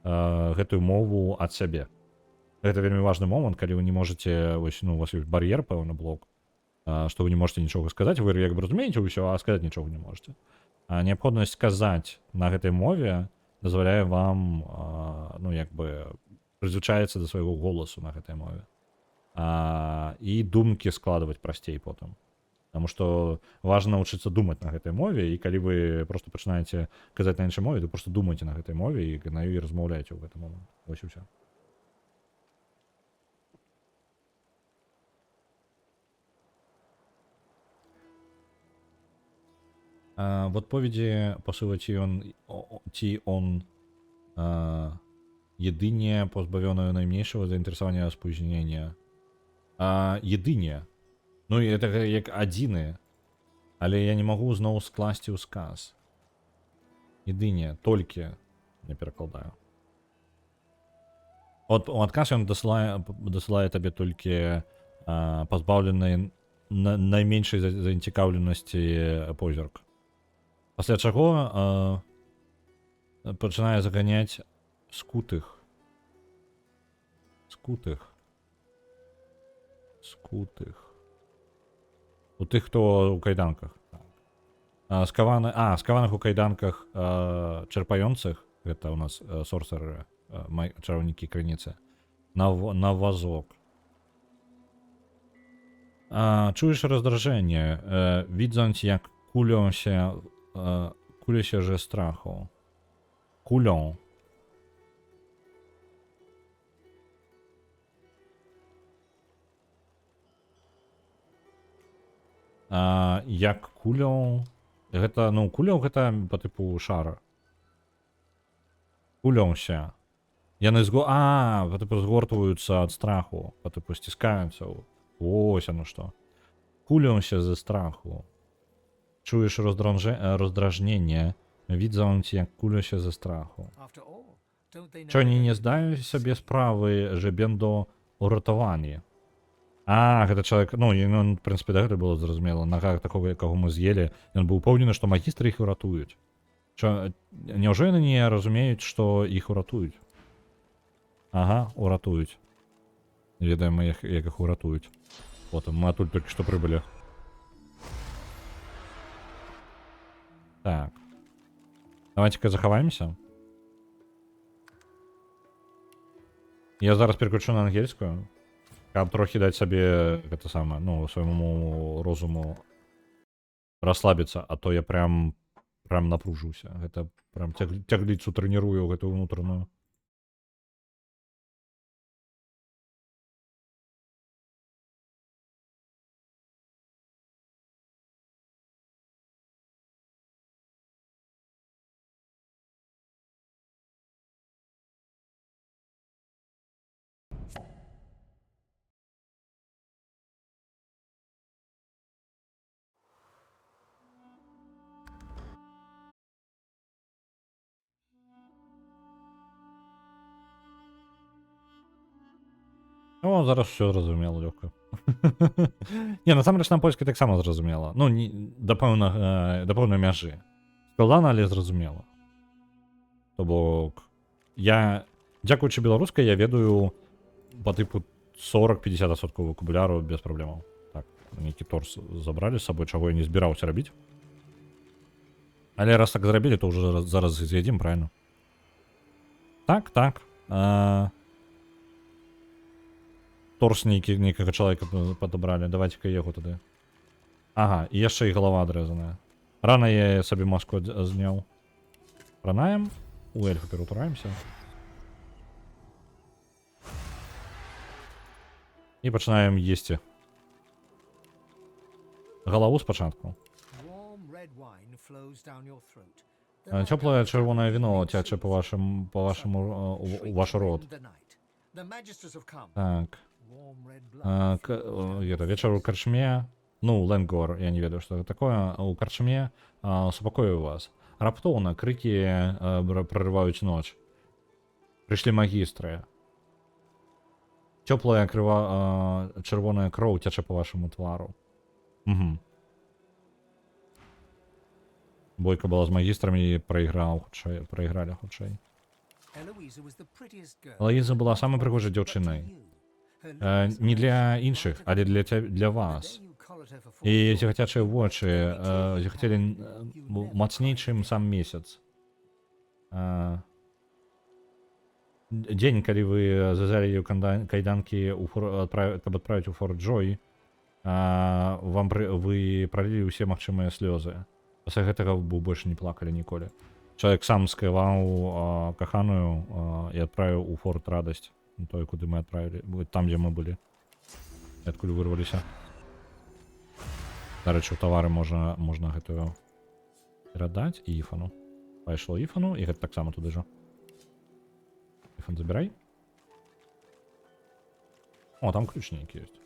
гэтую мову ад сябе. Гэта вельмі важны момант, калі вы не можете, у вас ёсць бар'ер, пэўны блок, што вы не можете нічога сказаць, вы як бы разумееце ўсё, а сказаць нічога не можете. Неабходнасць казаць на гэтай мове дазваляе вам, прызвычаіцца да свайго голасу на гэтай мове. І думкі складваць прасцей потым. Таму што важна навучыцца думаць на гэтай мове, і калі вы проста пачынаеце казаць на іншай мове, то проста думаеце на гэтай мове і на ёй размаўляеце ў гэты момант. Вось і ўсё. W odpowiedzi posyła ci on jedynie pozbawiony najmniejszego zainteresowania spóźnienia. Jedynie. No i to jak adiny. Ale ja nie mogę znowu skłaść skaz. Jedynie, tylko nie перекладаю. Отказ он досылає тебе тільки позбавлений найменшої зацікавленості позірк. Після чого починає заганяти скутих. У тих, хто у кайданках. Скаваних у кайданках черпających, это у нас сорсеры, чаровники крыніцы, на вазок. Czujesz rozdrażnienie, widząc jak kulą się ze strachu. Kulą. Jak kulą... Kulą гэта по типу шара. Kulą się. Яны по типу згортваюцца ад страху, по типу сціскаюцца. Ось оно что. Kulą się ze strachu. Czujesz rozdrażnienie, widząc jak kulą się ze strachu. Czy oni nie zdają sobie sprawy, że będą uratowani? Гэта чалавек, в прынцыпе, да, гэта было зразумела, нага такого, каго мы з'елі, ён быў упэўнены, што магістры іх уратуюць. Няўжо яны не разумеюць, што іх уратуюць? Уратуюць. Ведаем мы, як іх уратуюць. Потым мы адтуль толькі што прыбылі. Так. Давайте-ка захаваемся. Я зараз переключу на ангельскую. Каб трохі даць сабе гэта самае, свайму розуму расслабіцца, а то я прям напружыўся. Гэта прям цягліцу трэнірую гэтую ўнутраную. О, зараз все зразумела лёгка. Не, насамрэч на польскай таксама зразумела. Ну, да пэўнай мяжы. Складана, але зразумела. То бок, я, дзякуючы беларускай, я ведаю па тыпу 40-50% вокабуляру без праблемаў. Так, нейкі торс забралі з сабой, чаго я не збіраўся рабіць. Але раз так зрабілі, то ўжо зараз з'едзім, правильно? Так. Торс нейкага чалавека падабралі. Давайте-ка яго тады. Ага, і яшчэ і галава адрэзаная. Рана я сабе маску зняў. Пранаем. У эльфа пераўтураемся. І пачынаем есці. Галаву спачатку. Warm red wine flows down your throat. Цёплае чырвонае віно цячэ па вашаму у ваш рот. The magisters have come. Так. Warm red blood. Это вечер у карчме. Ну, Ленгор, я не ведаю, что это такое. У карчме супакою вас. Раптоўна крыкі прорываюць ноч. Прыйшлі магістры. Цёплая чырвоная кроў цячэ па вашаму твару. Угу. Бойка была з магістрамі і прайгралі хутчэй. Eloisa was the prettiest girl. Лаіза была самай прыгожай дзяўчынай. Не для іншых, але для вас. І зігацячыя вочы зігацелі мацней, чым сам месяц. Дзень, калі вы завязалі ёй кайданкі, каб адправіць у Форт Джой, вы пралілі ўсе магчымыя слёзы. Пасля гэтага вы больш не плакалі ніколі. Чалавек сам скрываў каханую і адправіў у Форт Радасць. Той, куды мы адправілі. Там, дзе мы былі. Адкуль вырваліся. Дарэчы, у тавары можна гэтую перадаць і Ифану. Пайшло Ифану, і гэта таксама туды жа. Ифан, забірай. О, там ключ нейкі ёсць.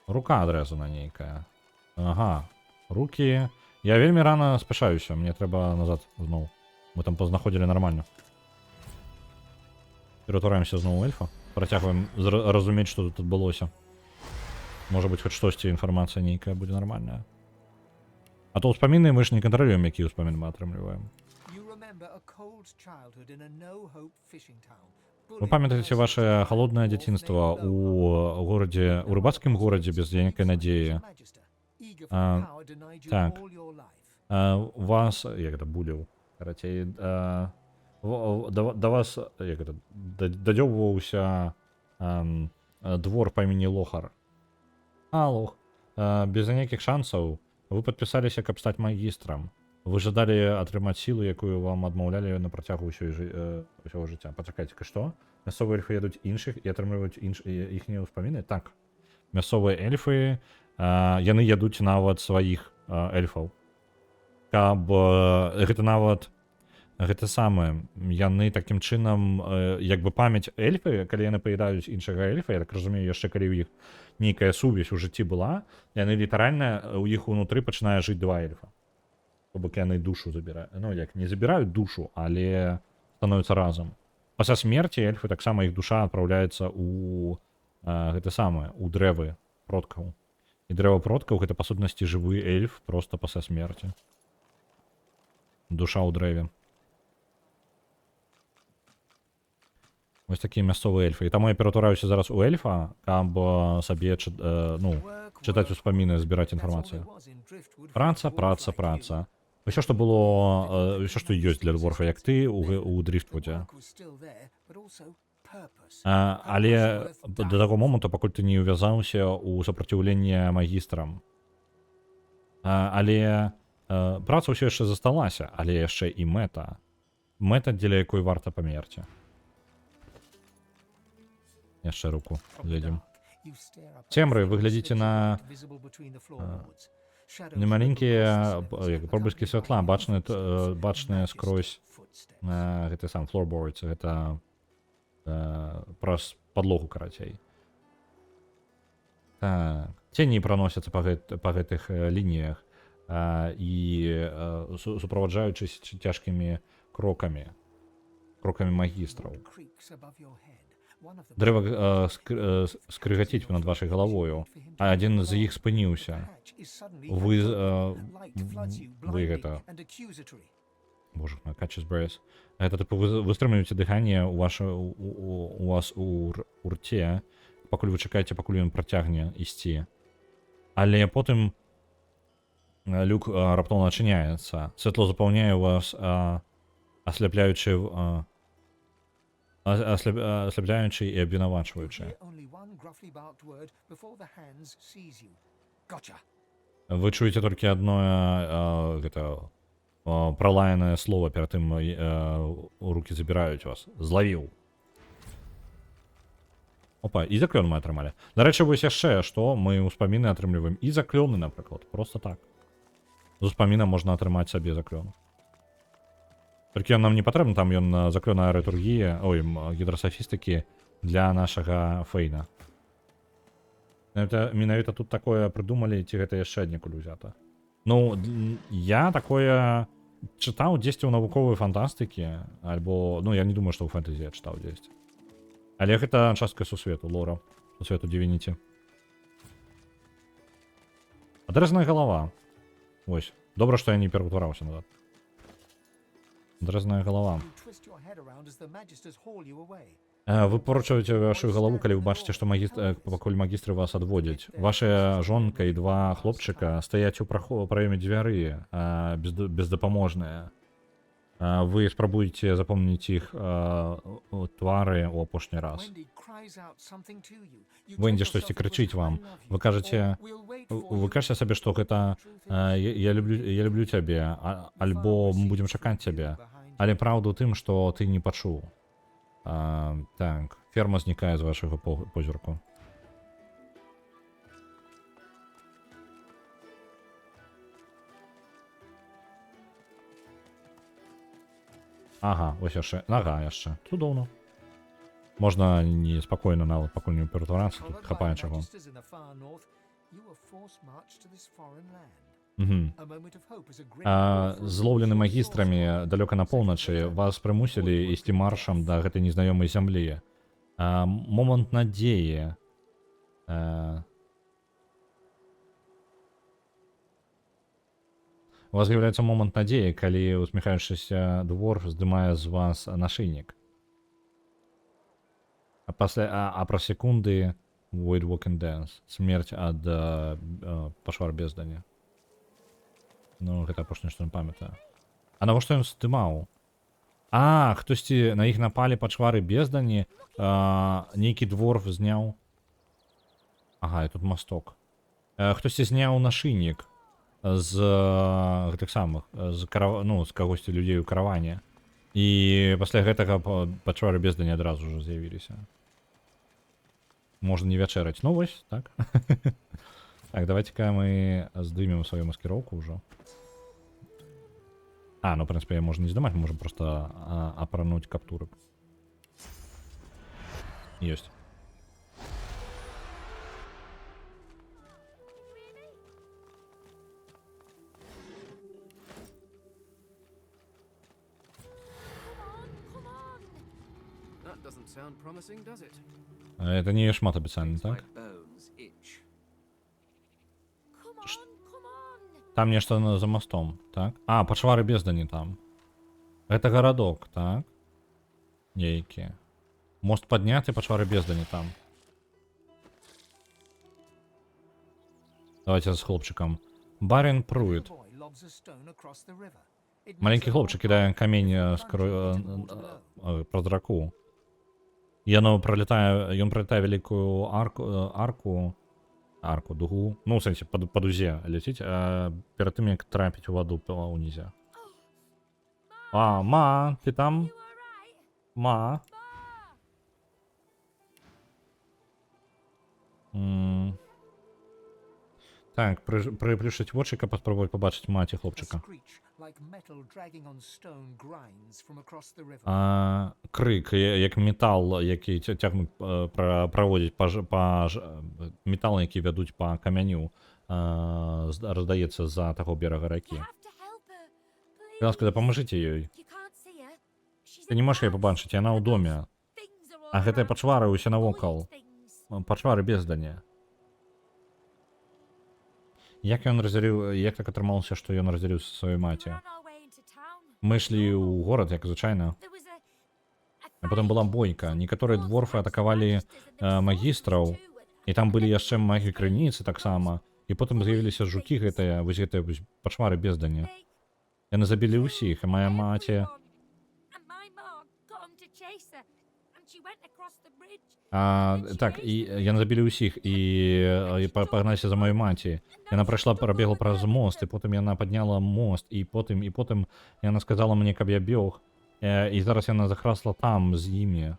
Рука адрэзана нейкая. Ага. Рукі... Я вельмі рана спяшаюся, мне трэба назад зноў. Мы там познаходзілі нормально. Ператураемся зноў у эльфа. Працягваем разумець, што тут адбылося. Можа быць, хоць штосьці інфармацыя нейкая будзе нармальная. А то ўспаміны мы ж не кантралюем, які ўспамін мы атрымліваем. Вы памятаеце ваше холоднае дзяцінства у горадзе, у рыбацкім горадзе без нейкай надзеі. Так. Вас, як это, буліў. Карацей, да вас, як это, дадзёбваўся двор па імені Лохар. Лох. Без нейкіх шансаў вы падпісаліся, каб стаць магістрам. Вы жадалі атрымаць сілу, якую вам адмаўлялі на працягу ўсяго жыцця. Пачакайце-ка, што? Мясцовыя эльфы ядуць іншых і атрымліваюць іхнія ўспаміны? Так. Мясцовыя эльфы, яны ядуць нават сваіх эльфаў. Каб гэта нават гэта самае, яны такім чынам, як бы памяць эльфы, калі яны паядаюць іншага эльфа, я так разумею, яшчэ калі ў іх нейкая сувязь у жыцці была, яны літаральна ў іх унутры пачынае жыць два эльфа. То бок яны душу забіраюць. Ну, як, не забіраюць душу, але становяцца разам. Пасля смерці эльфы таксама іх душа адпраўляецца ў гэта самае, у дрэвы продкаў. І дрэва продкаў гэта па сутнасці жывы эльф проста пасля смерці. Душа ў дрэве. Вось такія мясцовыя эльфы. І таму я ператвараюся зараз у эльфа, каб сабе чытаць успаміны, збіраць інфармацыю. Праца. Усё, што было, усё, што ёсць для дворфа, як ты у Дрифтвудзе. Але да таго моманту, пакуль ты не ўвязаўся ў супраціўленне магістрам. Але праца ўсё яшчэ засталася, але яшчэ і мэта. Мэта, дзеля якой варта памерці. Яшчэ руку глядзім. Цемры, вы глядзіце на маленькія пробачкі святла, бачныя скрозь гэты сам floorboards, гэта праз падлогу, карацей. Цені праносяцца па гэтых лініях і суправаджаючыся цяжкімі крокамі. кроками магістраў. Creaks above your head. One of them Дрэва скрыгаціць над вашай галавою, а адзін з іх спыніўся. patch is suddenly Вы, light floods you вы blindly гэта... and accusatory. Боже, на catches breath. Это типу вы стрымліваеце дыханне у вас у рце, пакуль вы чакаеце, пакуль ён працягне ісці. Але потым люк раптоўна адчыняецца. Святло запаўняе вас асляпляючы і абвінавачваючы. Hear only one gruffly barked word before the hands seize you. Gotcha. Вы чуеце толькі адно гэта пралаянае слово перад тым у рукі забіраюць вас. Злавіў. Опа, і заклён мы атрымалі. Дарэчы, вось яшчэ, што мы ўспаміны атрымліваем. І заклёны, напрыклад, просто так. З успаміна можна атрымаць сабе заклён. Толькі ён нам не патрэбны, там ён заклён аэратургіі, ой, гідрасафістыкі для нашага Фейна. Менавіта тут такое прыдумалі, ці гэта яшчэ аднекуль узята. Ну, я такое чытаў дзесьці ў навуковай фантастыкі, альбо, ну, я не думаю, што ў фэнтэзі я чытаў дзесьці. Але гэта частка сусвету, лора, сусвету Divinity. Адрэзаная галава. Вось. Добра, што я не пераўтвараўся назад. Адрэзаная галава. You twist your head around as the magisters haul you away. Вы поручаеце вашу галаву, калі вы бачыце, што пакуль магістры вас адводзяць. Ваша жонка і два хлопчыка стаяць у праёме дзвяры, бездапаможныя. Вы спрабуеце запомніць іх твары ў апошні раз. Wendy cries out something to you. You Венді tell штосьці yourself it was, крычыць "I вам. love you," Вы or, кажаце, "We'll wait for вы you." кажаце сабе, што гэта я люблю цябе, альбо мы будзем чакаць цябе. Але праўда ў тым, што ты не пачуў. Так, ферма знікае з вашага позірку. Ага, вось яшчэ. Нага яшчэ. Цудоўна. Можна неспакойна нават пакуль не ператварацца, тут Followed хапае by чаго. magisters in the far north, you were forced marched to this foreign land. A moment of hope as a great Злоўлены магістрамі далёка на поўначы вас прымусілі ісці маршам да гэтай незнаёмай зямлі. Момант надзеі. У вас з'яўляецца момант надзеі, калі усміхаючыся двор здымае з вас нашыйнік. А праз секунды Void Walking Dance. Смерць ад пашвар бездані. Ну, гэта апошняе, што ён памятае. А навошта ён здымаў? Хтосьці на іх напалі пачвары бездані, нейкі дворф зняў. Ага, і тут масток. Хтосьці зняў нашыйнік з гэтых самых, з кагосьці людзей у караване. І пасля гэтага пачвары бездані адразу ж з'явіліся. Можна не вячэраць. Ну вось, так. Так, давайте-ка мы здымем свою маскировку уже. Ну, в принципе, можно не сдавать, мы можем просто опрануть каптуры. Есть. That doesn't sound promising, does it? Это не шмат обіцяння, так? Там нешта за мостом, так? Пачвары бездані там. Гэта гарадок, так? Нейкі. Мост падняты, пачвары бездані там. Давайте з хлопчыкам. Барин Пруит. Маленькі хлопчык кідае камень праз раку. Ён пролетае вялікую арку, дугу. Ну, в сэнсе, па дузе ляціць, перад тым, як трапіць у ваду ўнізе. Ма, ты там? Ма. Так, прыплюшчыць вочы, каб паспрабаваць пабачыць маці хлопчыка. Крык, як метал, які цягнуць, праводзіць метал, які вядуць па камяню, раздаецца з-за таго берага ракі. Ласка, дапамажыце ёй. Ты не можешь яе пабачыць, яна ў доме. А гэтыя пачвары ўсе навокал. Пачвары бездані. Як ён раздзяліў, як так атрымалася, што ён раздзяліў са сваёй маці? Мы ішлі ў горад, як звычайна. А потым была бойка. Некаторыя дворфы атакавалі магістраў, і там былі яшчэ магі крыніцы таксама. І потым з'явіліся жукі гэтыя, вось гэтыя пачвары бездані. Яны забілі ўсіх, і моя маці... Так, і яны забілі ўсіх, і пагналіся за маёй маці. Яна прайшла, прабегла праз мост, і потым яна падняла мост, і потым яна сказала мне, каб я бег. І зараз яна захрасла там з імі.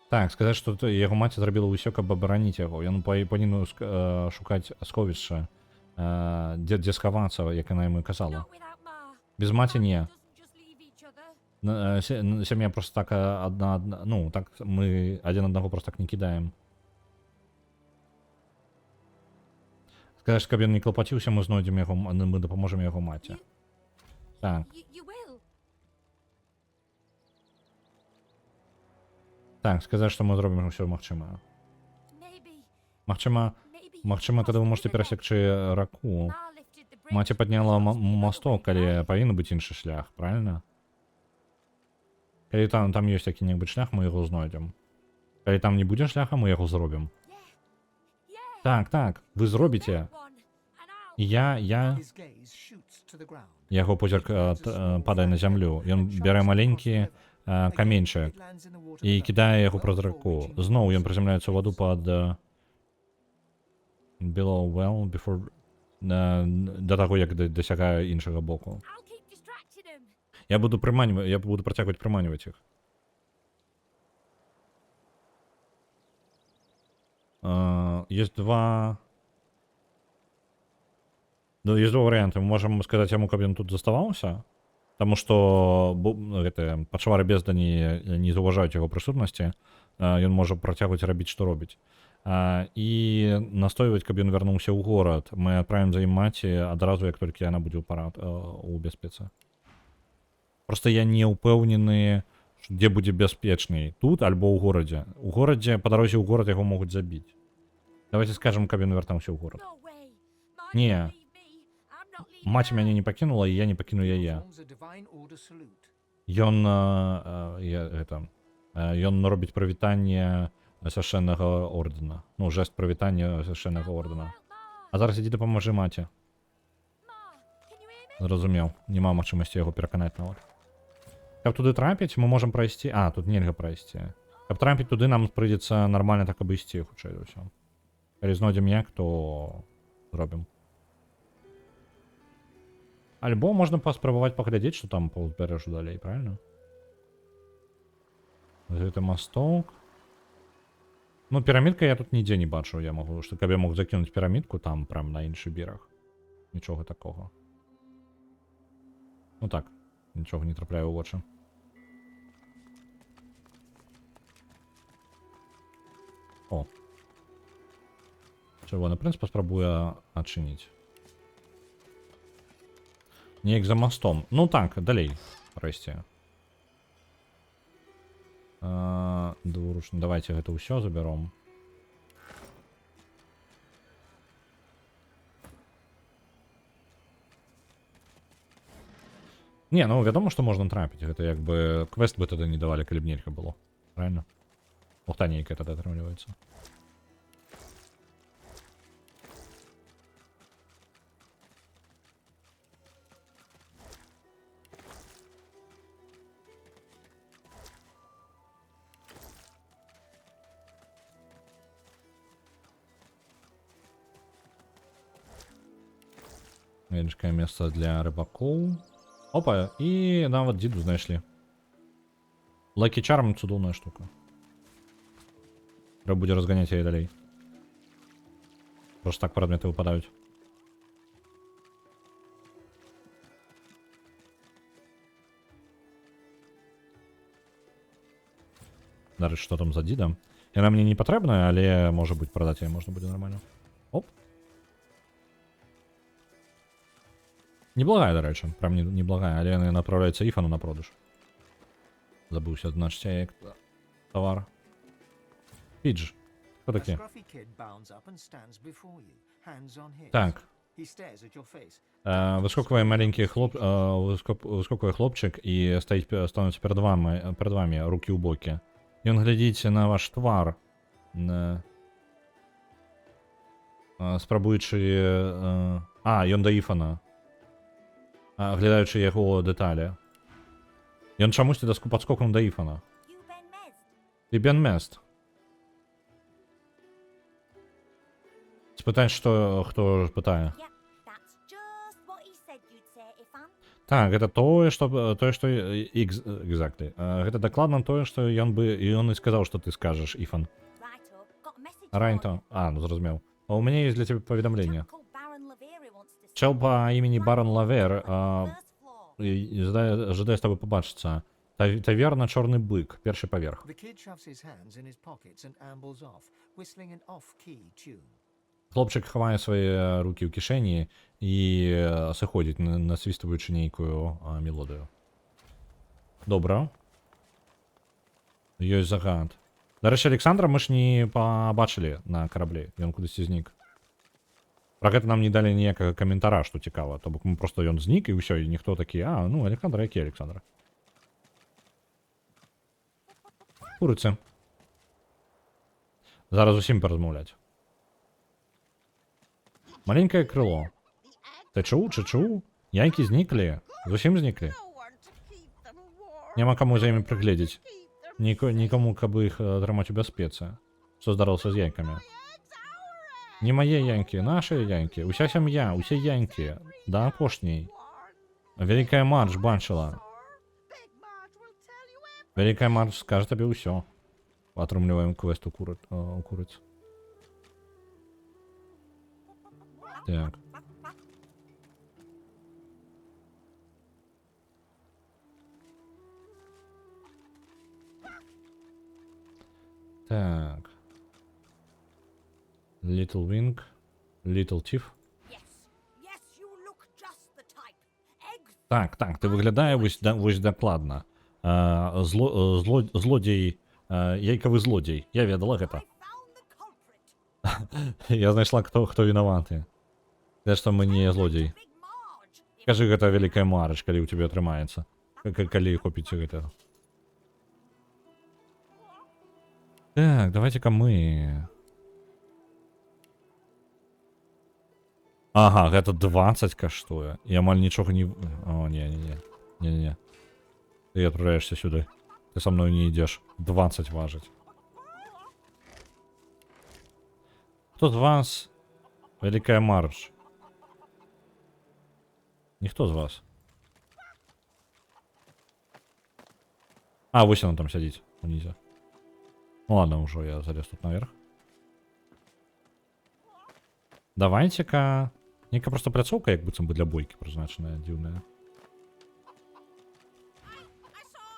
Так, сказаць, што яго маці зрабіла ўсё, каб абараніць яго. Ён павінен шукаць сховішча, дзе схавацца, як яна яму казала. Без маці не. Сям'я просто так одна, ну, так мы один одного просто так не кидаем. Скажеш, каб ён не клапаціўся, мы знойдзем яго, мы дапаможам яго маці. Так. Так, сказаць, што мы зробім ўсё магчымае. Магчыма, тады вы можете перасекчы раку. Маці падняла мосток, калі павінен быць іншы шлях, правильно? Калі там ёсць які-небудзь шлях, мы яго знойдзем. Калі там не будзе шляха, мы яго зробім. Так, вы зробіце. І яго позірк падае на зямлю. Ён бярэ маленькі каменьчык і кідае яго праз раку. Зноў ён прызямляецца ў ваду пад below well before до таго, як дасягае іншага боку. Я буду працягваць прыманьваць іх. Есть два варыянты. Мы можам сказаць яму, каб ён тут заставаўся, таму што гэтыя пачвары бездані не заўважаюць яго прысутнасці, ён можа працягваць рабіць, што робіць. І настойваць, каб ён вярнуўся ў горад. Мы адправім за ім маці адразу, як толькі яна будзе ў бяспецы. Просто я не ўпэўнены, дзе будзе бяспечней, тут альбо ў горадзе. У горадзе, па дарозе ў горад яго могуць забіць. Давайте скажам, каб ён вяртаўся ў горад. Не. Маці мяне не пакінула, і я не пакіну яе. Ён робіць прывітанне свяшчэннага ордэна. Ну, жэст прывітання свяшчэннага ордэна. А зараз ідзі дапаможы маці. Зразумеў. Няма магчымасці яго пераканаць нават. Каб туды трапіць, мы можам прайсці... тут нельга прайсці. Каб трапіць туды, нам прыйдзецца нармальна так абысці, хутчэй за ўсё. Калі знойдзем як, то зробім. Альбо можна паспрабаваць паглядзець, што там па ўзбярэжжу далей, правильно? Гэта масток. Ну, пірамідка я тут нідзе не бачу, я магу, што каб я мог закінуць пірамідку там, прям на іншы бераг. Нічога такога. Ну так, нічога не трапляе ў вочы. О. Чырвоны прынц паспрабуе адчыніць. Неяк за мостом. Ну так, далей прайсці. Двуручна. Давайте гэта ўсё забяром. Не, ну вядома, што можна трапіць. Гэта як бы квест бы тады не давалі, калі б нельга было. Правильно? Ухта нейкая тады атрымліваецца. Невеличкае месца для рыбакоў. Опа, і нават дзіду знайшлі. Лакі чарм цудоўная штука. Трэба будзе разганяць яе далей. Просто так прадметы выпадаюць. Дарэчы, што там за дзіда? Яна мне не патрэбная, але можа быць прадаць яе можна будзе нармальна. Оп. Неблагая, до речі, прям неблагая, але яна направляється Іфану на продаж. Забувся, значить, як товар. Підж. Хто A таке? scruffy kid bounds up and stands before you, hands on hips. Так. He stares at your face. Вискокує маленький вискокує хлопчик і становиться перед вами, руки у боки. І він глядить на ваш твар, спробуючи... Ён до Іфана. Глядаючи його деталі. Ён чомусь підскокнув до Іфана. Ти Бен Мест. Спитай, хто питає. Так, гэта тое, што exactly. Гэта дакладна тое, што ён і сказаў, што ты скажаш, Іфан. Райнто. Ну зразумеў. У мяне есть для тебе паведамленне. Чел по імені Барон Лавер жадае з тобой побачыцца. Таверна Чорны бык, першы паверх. The kid shoves his hands in his pockets and ambles off, whistling an off-key tune. Хлопчик хавае свае рукі ў кішэні і сыходзіць, насвістваючы нейкую мелодыю. Добра. Ёсць загад. Дарэчы, Александра мы ж не пабачылі на караблі. Ён кудысьці знік. Пра гэта нам не далі ніякага каментара, што цікава. То бок мы проста ён знік і ўсё, і ніхто такі, Александра, які Александра? Курыцы. Зараз усім паразмаўляць. Маленькое крыло. Ты чуў? Янькі зніклі. Зусім зніклі. Няма каму за імі прыгледзець. Нікому, каб іх трымаць у бяспецы. Што здарылася з янькамі. Не мае янькі, нашы янькі. Уся сям'я, усе янькі. Да апошняй. Вялікая Мардж бачыла. Вялікая Мардж скажа табе ўсё. Атрымліваем квест у курыц. Так. Так. Little Wing, Little Thief. Так, ти виглядає ось докладно. Злодій, яйковий злодій. Я ведала гэта. Я знайшла, хто вінаваты. Те, што мы не злодзей. Кажы, гэта вялікая Мардж, калі ў тебе атрымаецца. Калі хопіць гэта. Так, давайте-ка мы... Ага, гэта 20 каштуе. І амаль нічога не... О, не. Ты отправляешься сюда. Ты со мной не идешь. 20 важить. Кто з вас? Великая Мардж. Ніхто з вас. Вось она там сядзіць унізе. Ну ладно, уже я залез тут наверх. Давайте-ка... Нейка просто пляцоўка, як быццам бы для бойкі прызначаная, дзіўная.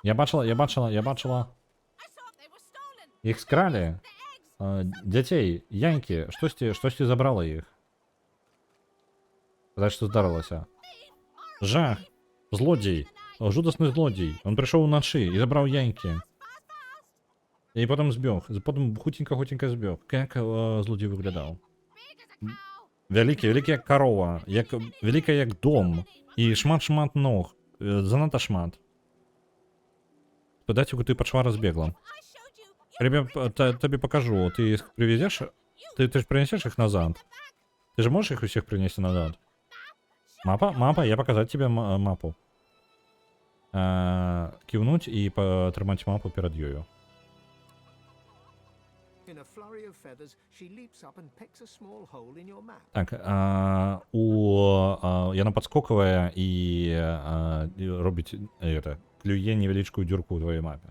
Я бачила. Іх скралі. Дзяцей, янькі, штосьці забрала іх. Сказаць, што здарылася. Жах. Злодзей. Жудасны злодзей. Он прыйшоў уначы і забраў янькі. І потым збег. Потым хутенька збег. Як злодзей выглядаў? Вялікі як карова. Вялікая як дом. І шмат ног. Занадта шмат. Датику ты пошла разбегла. Тебе покажу. Ты их привезешь? Ты же принесешь их назад? Ты же можешь их у всех принести назад? Мапа, я показать тебе мапу. Кивнуть и потримать мапу перед ёю. Так, яна подскокивая и робить это. Клюе невеличкую дюрку в твоей мапе.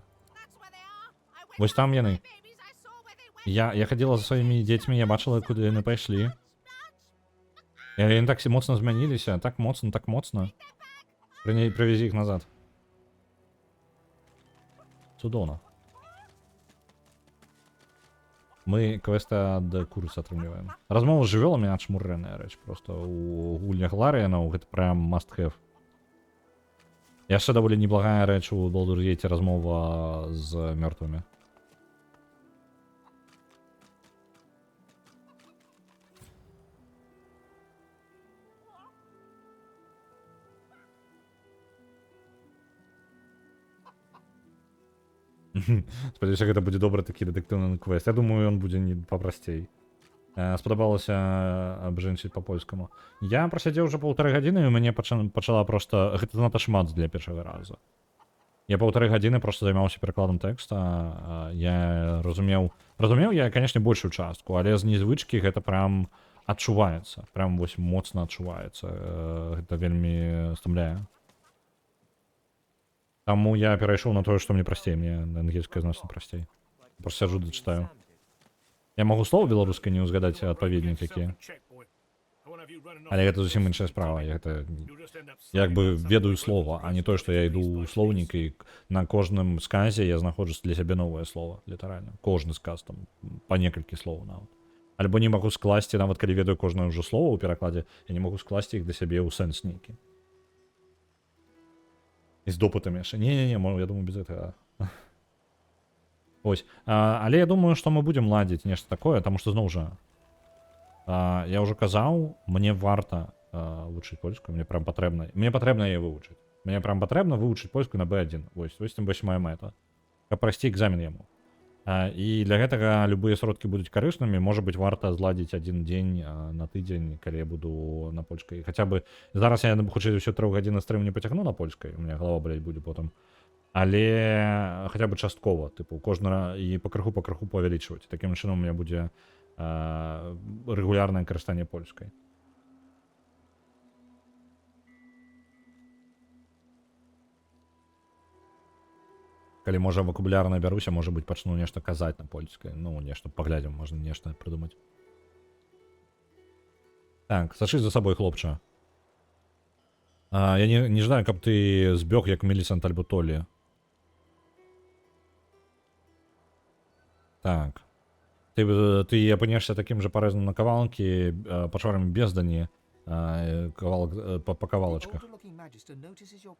Вось там яны. Я ходила за своими детьми, я бачила, куди вони пішли. І вони так моцно змінилися, так моцно. Привези їх назад. Цудовно. Мы квесты ад курса атрымліваем. Размова з жывёламі адшмурэнная рэч. Просто у гульнях Ларіянаў гэта прям must have. Яшчэ даволі неблагая рэч у Baldur's Gate размова з мёртвымі. Спадзяюся, гэта будзе добры такі дэтэктыўны квест. Я думаю, ён будзе не папрасцей. Спадабалася абжэнчыць па-польскаму. Я прасядзеў уже 1,5 гадзіны, і у мяне пачала просто... Гэта занадта шмат для першага разу. Я 1,5 гадзіны просто займаўся перакладам тэкста. Я разумеў, я, канешне, большую частку, але з незвычкі гэта прям адчуваецца. Прям вось моцна адчуваецца. Гэта вельмі стамляе. Таму я перайшоў на тое, што мне прасцей. Мне ангельская значна прасцей. Просто сяджу дачытаю. Я магу слова беларускай не ўзгадаць адпаведнік якія. Але гэта зусім іншая справа. Я гэта як бы ведаю слова, а не тое, што я іду ў слоўнік і на кожным сказе я знаходжу для сябе новае слово, літаральна. Кожны сказ там па некалькі слоў нават. Альбо не магу скласці, нават калі ведаю кожнае ўжо слова ў перакладзе, я не магу скласці іх для сябе ў сэнс нейкі. І з допытамі яшчэ. Не, я думаю, без гэтага. Ось. Але я думаю, што мы будзем ладзіць нешта такое, таму што зноў жа я ўжо казаў, мне варта вывучыць польскую, мне прям патрэбна. Мне патрэбна яе вывучыць. Мне прям патрэбна вывучыць польскую на B1. Вось тым больш моя мэта. Каб прайсці экзамен яму. І для гэтага любыя сродкі будуць карыснымі. Можа быць, варта зладзіць адзін дзень на тыдзень, калі я буду на польскай. Хаця бы зараз я хутчэй за ўсё 3 гадзіны стрым не пацягну на польскай. У меня голова балець будзе потым. Але хаця бы часткова, тыпу, кожны і пакрыху павялічваць. Такім чынам у меня будзе рэгулярнае карыстанне польскай. Калі можа вакабулярна бяруся, можа быць, пачну нешта казаць на польскай. Ну, нешта паглядзім, можна нешта прыдумаць. Так, сачы за сабой, хлопча. Я не жадаю, каб ты збег як Мелісант альбо Толі. Так. Ты апынешся такім жа парэзным на кавалкі, пачварамі бездані, па кавалачках.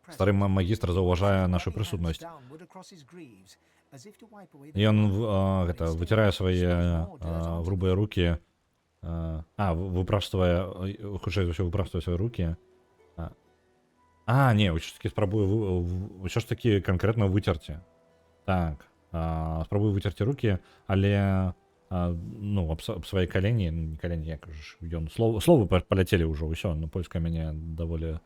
Стары магістр заўважае нашу прысутнасць. Ён выцірае свае грубыя рукі, хутчэй за ўсё выпрастывае свае рукі. Не, ўсё ж такі спрабую, ўсё ж такі канкрэтна выцерці. Так, спрабую выцерці рукі, але ну, аб свае калені, не калені, як ж, ён, словы паляцелі ўжо, ўсё, ну, польская мяне даволі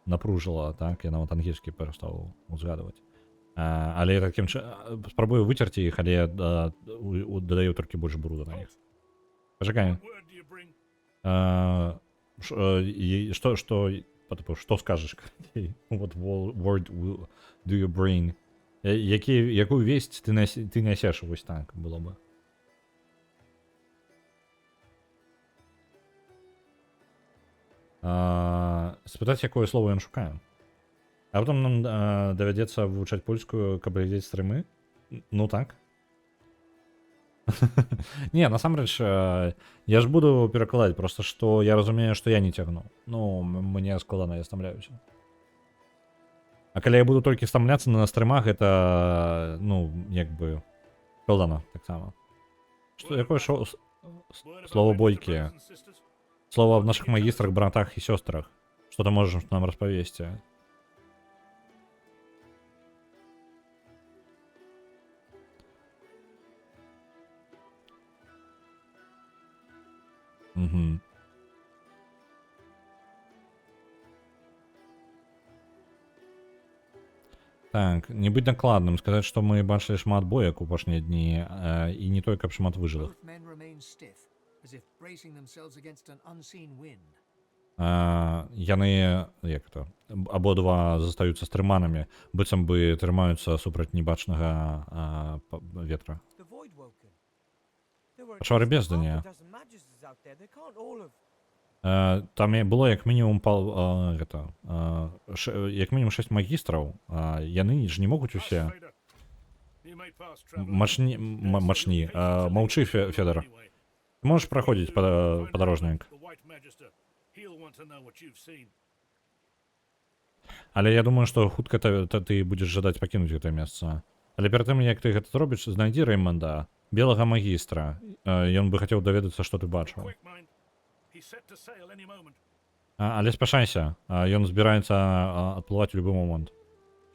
напружыла, так, я нават ангельскі перастаў узгадваць. Але такім чынам, спрабую выцерці іх, але дадаю толькі больш бруду на іх. Пачакай. Што скажаш? What word do you bring? Якую весць ты нясеш, вось так было бы? Спытаць, якое слово ён шукае. А потом нам давядзецца вывучаць польскую, каб глядзець стрымы? Ну так. Не, насамрэч, я ж буду перакладаць, просто што я разумею, што я не цягну. Ну, мне складана, я стамляюся. А калі я буду толькі стамляцца на стрымах, гэта, ну, як бы, складана таксама. Якое слово бойкія? Слово об наших магистрах, братах и сестрах. Что ты можешь нам расповести? Угу. Так, не быць накладным, сказаць, што мы бачылі шмат боек у апошнія дні, і не той, каб шмат выжылых. Яны, як это, абодва застаюцца стрыманамі, быццам бы трымаюцца супраць небачнага ветра. Пачвары бездані. Там было як мінімум як мінімум 6 магістраў, яны ж не могуць усе. Мачни. Молчи, Федор. Можешь проходить, подорожник. Але я думаю, што хутка ты будзеш жадаць пакінуць гэтае месца. Але перад тым, як ты гэта зробіш, знайдзі Рэйманда, белага магістра. Ён бы хацеў даведацца, што ты бачыў. Але спяшайся, ён збіраецца адплываць у любы момант.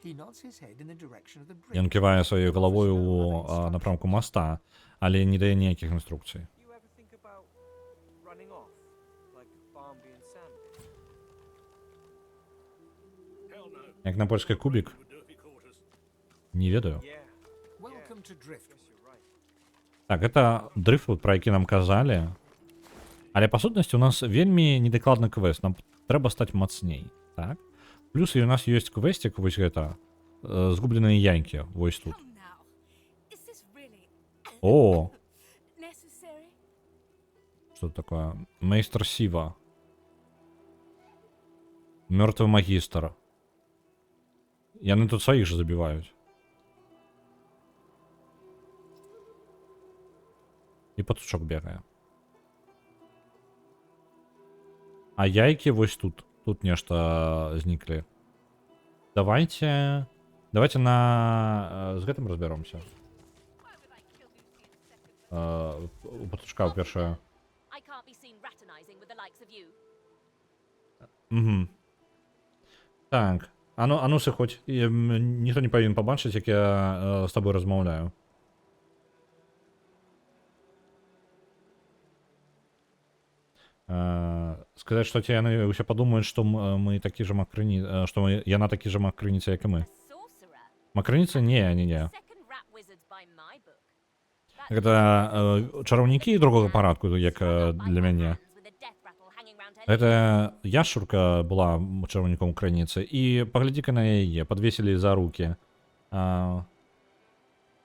He nods his head in the direction of the bridge. Ён ківае сваёй галавою у напрамку моста, але не дае ніякіх інструкцый. You ever think about running off, like Barmby and Sandy? Як на польскі кубік? Не ведаю. Yeah, Welcome to Driftwood. guess you're right. Так, гэта Дрифтвуд, пра які нам казалі. Але па сутнасці у нас вельмі недакладны квест. Нам трэба стаць мацней, так? Плюс і у нас ёсць квестик, вось гэта, згубленыя яйкі, вось тут. Come now. Is this really О, necessary? что это такое? Мейстер Сива. Мёртвый магістр. Яны тут сваіх же забіваюць. І пацучок бегае. А яйкі вось тут. Тут нешта зніклі. Давайте на з гэтым разбяромся. У пацучка першае. I can't be seen fraternizing with the likes of you. Угу. Так. А ну сыходь. Ніхто не павінен пабачыць, як я з табой размаўляю. Сказаць, што ці яны ўсе падумаюць, што мы такі же макрыні... што яна такі же макрыніца, як і мы. A sorcerer. Макрыніца? Не. Second rat wizards by my book. That's Гэта чараўнікі другога парадку, як для мяне. with a death rattle hanging round her Гэта яшчурка была чараўніком крыніцы, і паглядзі-ка на яе, падвесілі за рукі.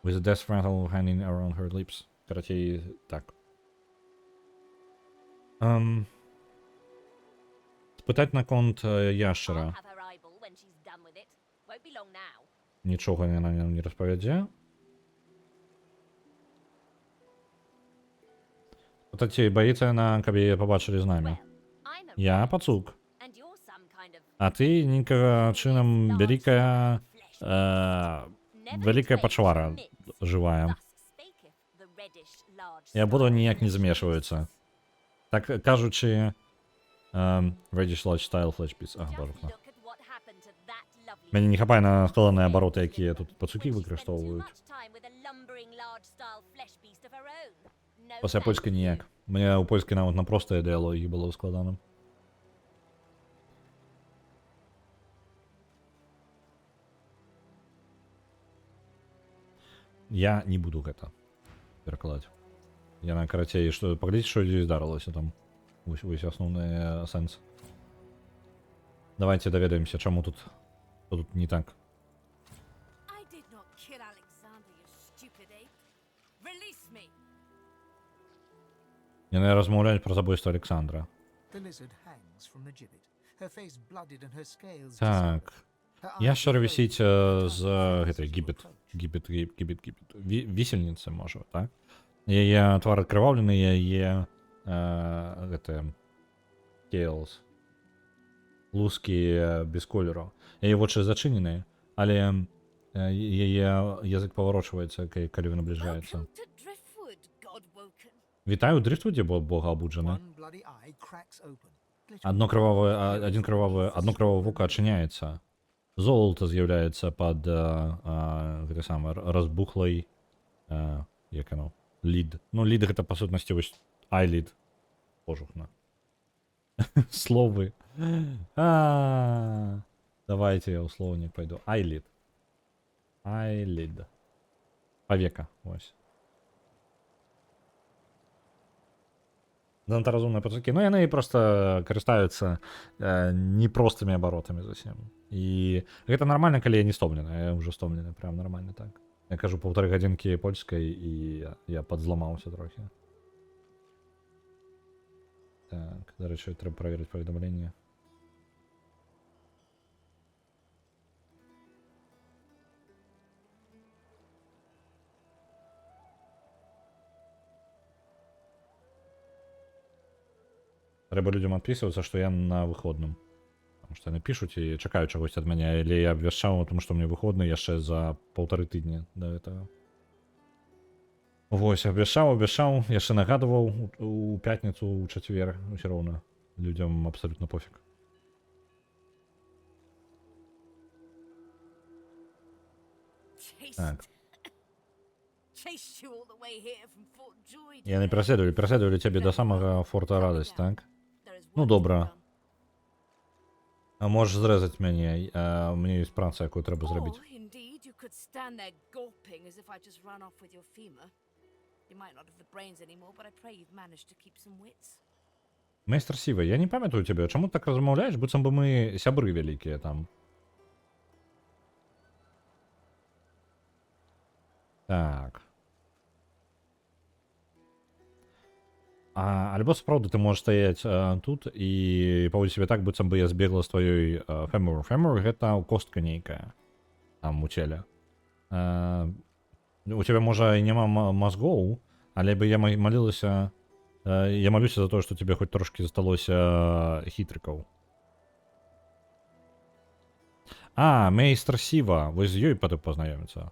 With a death rattle hanging around her lips. Карацей, так. Спытаць наконт I'll яшчара. have her eyeball when she's done with it. Won't be long now. Нічога яна нам не распавядзе. Спытаць, баіцца яна, каб яе пабачылі з намі. I'm a Я rat, пацук. and you're some kind of А ты нейкага чынам вялікая... Never Вялікая trade пачвара myths. жывая. Thus spaketh the reddish large І абодва star ніяк не flesh beast. змешваюцца. Так кажучы, Reddish Large Style Flash Piece. Ага, Just божухна. look at what happened to that lovely Мяне не хапае на складаныя When абароты, якія тут пацукі she spent too выкарыстоўваюць. much time with a lumbering large-style flesh beast of her own. No Пасля thank польскай you. ніяк. Мне ў польскай нават на простай дыялогі было складана. Я не буду гэта перакладаць. Яна карацей, што паглядзіць, што здесь здарылася там. Вось асноўны сэнс. Давайте даведаемся, чаму тут што тут не так. I did not kill Alexander, you stupid ape. Release me. Яны размаўляюць пра забойства Александра. The lizard hangs from the gibbet, her face blooded and her scales Так. dissolved. Her eyes Яшчар were вісіць closed, з her гэтай eyes гібет. were closed. Гібет. Вісельніцы, можа, так? Яе твар адкрываўлены, яе гэты кейлс. Лускі без колеру. Яе вочы зачыненыя, але яе язык паварочваецца, калі набліжаецца. Welcome to Driftwood, Godwoken. Вітаю ў Дрифтвуде, бога абуджаны. One bloody eye cracks open. Одно крывавое вока адчыняецца. Золото з'яўляецца пад гэтай самай разбухлай як оно, лід. Ну, лід гэта па сутнасці вось айлід. Пожухна. Словы. Давайте я ў словнік пайду. Айлід. Айлід. Павека, вось. Занадта разумныя пацукі. Ну, яны проста карыстаюцца непростымі абаротамі зусім. І гэта нармальна, калі я не стомлены. Я ўжо стомлены, прям нармальна так. Я кажу 1,5 гадзінкі польскай, і я падзламаўся трохі. Так, дарэчы, трэба праверыць паведамленне. Трэба людям адпісвацца, што я на выходным. Потому што яны пішуць і чакаюць чагось ад мяне, але я абвяшчаў, тому што мне выходны яшчэ за 1,5 тыдні да гэтага. Вось, абвяшчаў, яшчэ нагадываў у пятніцу, у чацвер, усё роўна. Людям абсалютна пофіг. Так. Chased you all the way here from Fort Joy. Яны пераследовали цябе да самага форта радасць, так? There is Ну, work to be добра. done. А можеш зрэзаць мяне, у мяне ёсць праца, якую трэба зрабіць. Or, indeed, you could stand there gawping as if I just ran off with your femur. You might not have the brains anymore, but I pray you've managed to keep some wits. Майстер Сіва, я не памятаю цябе, чаму ты так размаўляеш, быццам бы мы сябры вялікія там. Так. Альбо сапраўды ты можаш стаяць тут і паводзіць сябе так, быццам бы я збегла з тваёй фемуру. Фемур гэта костка нейкая там у целе. У цябе можа і няма мазгоў, але бы я малілася, я малюся за тое, што тебе хоць трошкі засталося хітрыкаў. Мейстер Сіва, вы з ёй пазнаёміцца.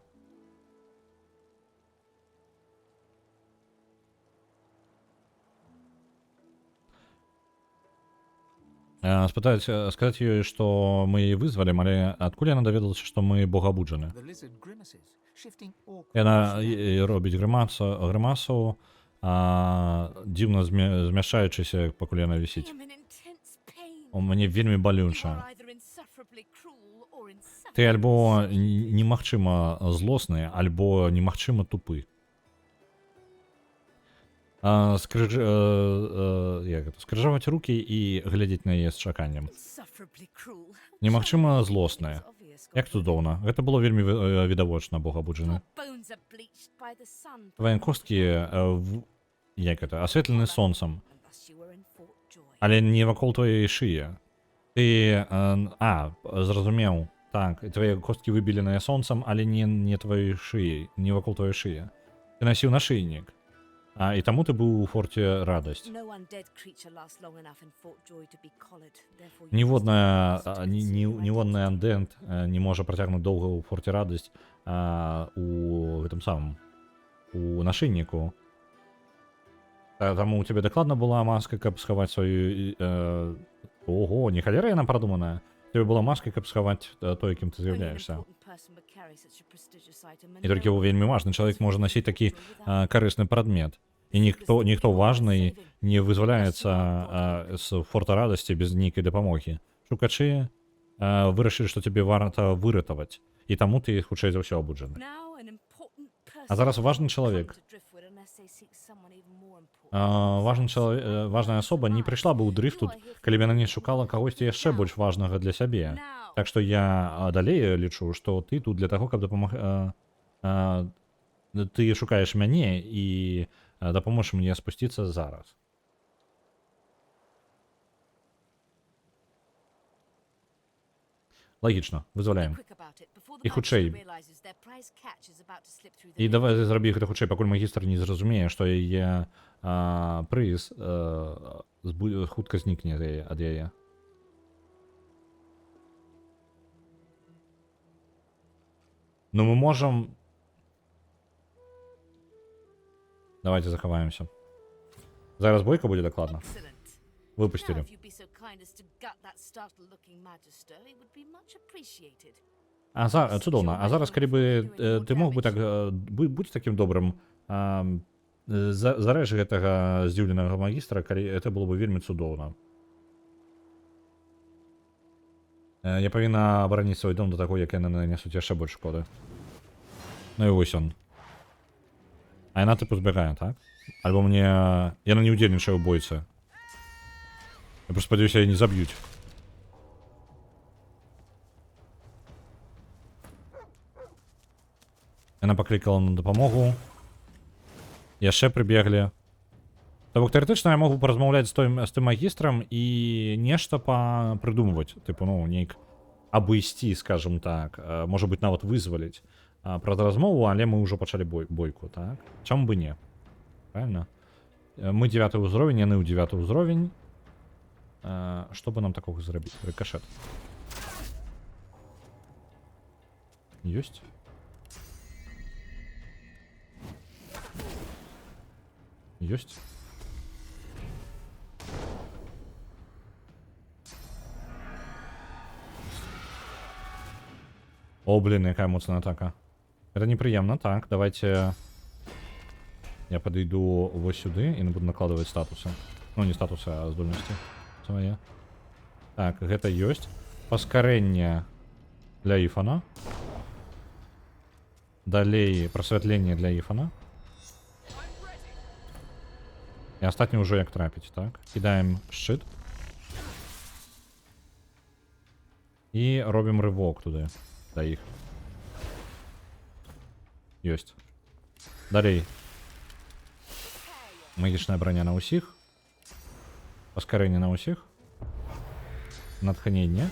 Сказаць ёй, што мы яе вызвалім, але адкуль яна даведалася, што мы богабуджаны? The lizard grimaces, shifting awkwardly. Яна робіць грымасу, дзіўна змяшаючыся, пакуль яна вісіць. I am in intense pain. У мяне вельмі You балюча. are either insufferably cruel or insufferably Ты альбо stupid. немагчыма злосны, альбо немагчыма тупы. Скрыжаваць рукі і глядзець на яе з чаканнем. Insufferably cruel. Немагчыма Surely злосная. it's obvious, Як Godfrey. цудоўна. Гэта было вельмі відавочна, богабуджаны. Your bones are bleached by the sun. Твае косткі асветлены сонцам, And thus you were in Fort Joy. але не вакол твоей шыі. Ты зразумеў, так, твае косткі выбеленыя сонцам, але не тваёй шыі, не вакол твоей шыі. Ты насіў нашыйнік. І таму ты быў у форце радасць. No undead creature lasts long enough in Fort Joy to be collared. Therefore, you Ніводная must stay in ніводны identity. андент не можа працягнуць доўга ў форце радасць у гэтым самым у нашыйніку. Таму у цябе дакладна была маска, каб схаваць сваю ого, не халера яна прадуманая. У цябе была маска, каб схаваць тое, кім ты Only an з'яўляешься. important person would carry such a prestigious item, and І толькі no one вельмі важны чалавек можа насіць такі карысны прадмет. І ніхто важны не вызваляецца з форта радасці без нейкай дапамогі. Шукачы вырашылі, што цябе варта выратаваць. І таму ты хутчэй за ўсё абуджаны. Now an important person А зараз важны won't чалавек. come to Driftwood unless they seek someone even more important. Важная асоба не прыйшла бы ў Дрифтуд, калі б яна не шукала кагосьці яшчэ больш важнага для сябе. Now, Так што я далей лічу, што ты тут для таго, каб ты шукаеш мяне і дапаможаш мне спусціцца зараз. Лагічна, be вызваляем. quick about it before І the хутчэй. magistrate realizes their prize catch is about to slip through the І net. давай зрабі гэта хутчэй, пакуль магістр не зразумее, што яе прыз хутка знікне ад яе. Ну мы можам... Давайте захаваемся. Зараз бойка будзе дакладна. Excellent. Выпусцілі. Now, if you'd be so kind as to gut that startled-looking magister, it would be much appreciated. Цудоўна. А зараз, калі бы ты мог бы так будь такім добрым, зарэж гэтага здзіўленага магістра, калі это было бы вельмі цудоўна. Я павінна абараніць свой дом да таго, як яны нанесуць яшчэ больш шкоды. Ну і вось ён. А яна тыпу збягае, так? Альбо мне... Яна не ўдзельнічае ў бойцы. Я просто спадзяюся, яе не заб'юць. Яна паклікала на дапамогу. Яшчэ прыбеглі. То бок тэарэтычна я могу паразмаўляць з тым магістрам і нешта прыдумваць, тыпу, ну, нейк абысці, скажем так, можа быць нават вызваліць праз размову, але мы ўжо пачалі бойку, так? Чаму бы не? Правильно? Мы 9 ўзровень, яны ў 9 ўзровень. Што бы нам такога зрабіць? Рикошет. Ёсць? Ёсць? О, блин, якая моцная атака. Это неприемно. Так, давайте я подойду вот сюда и буду накладывать статусы. Ну, не статусы, а здольности свои. Так, это есть. Паскарэнне для Ифана. Далей просветление для Ифана. И остатнє уже як трапить, так? Кидаем щит. И робим рывок туда. Да их. Есть. Далей. Магічная броня на усіх. Паскарэнне на усіх. Натхненне.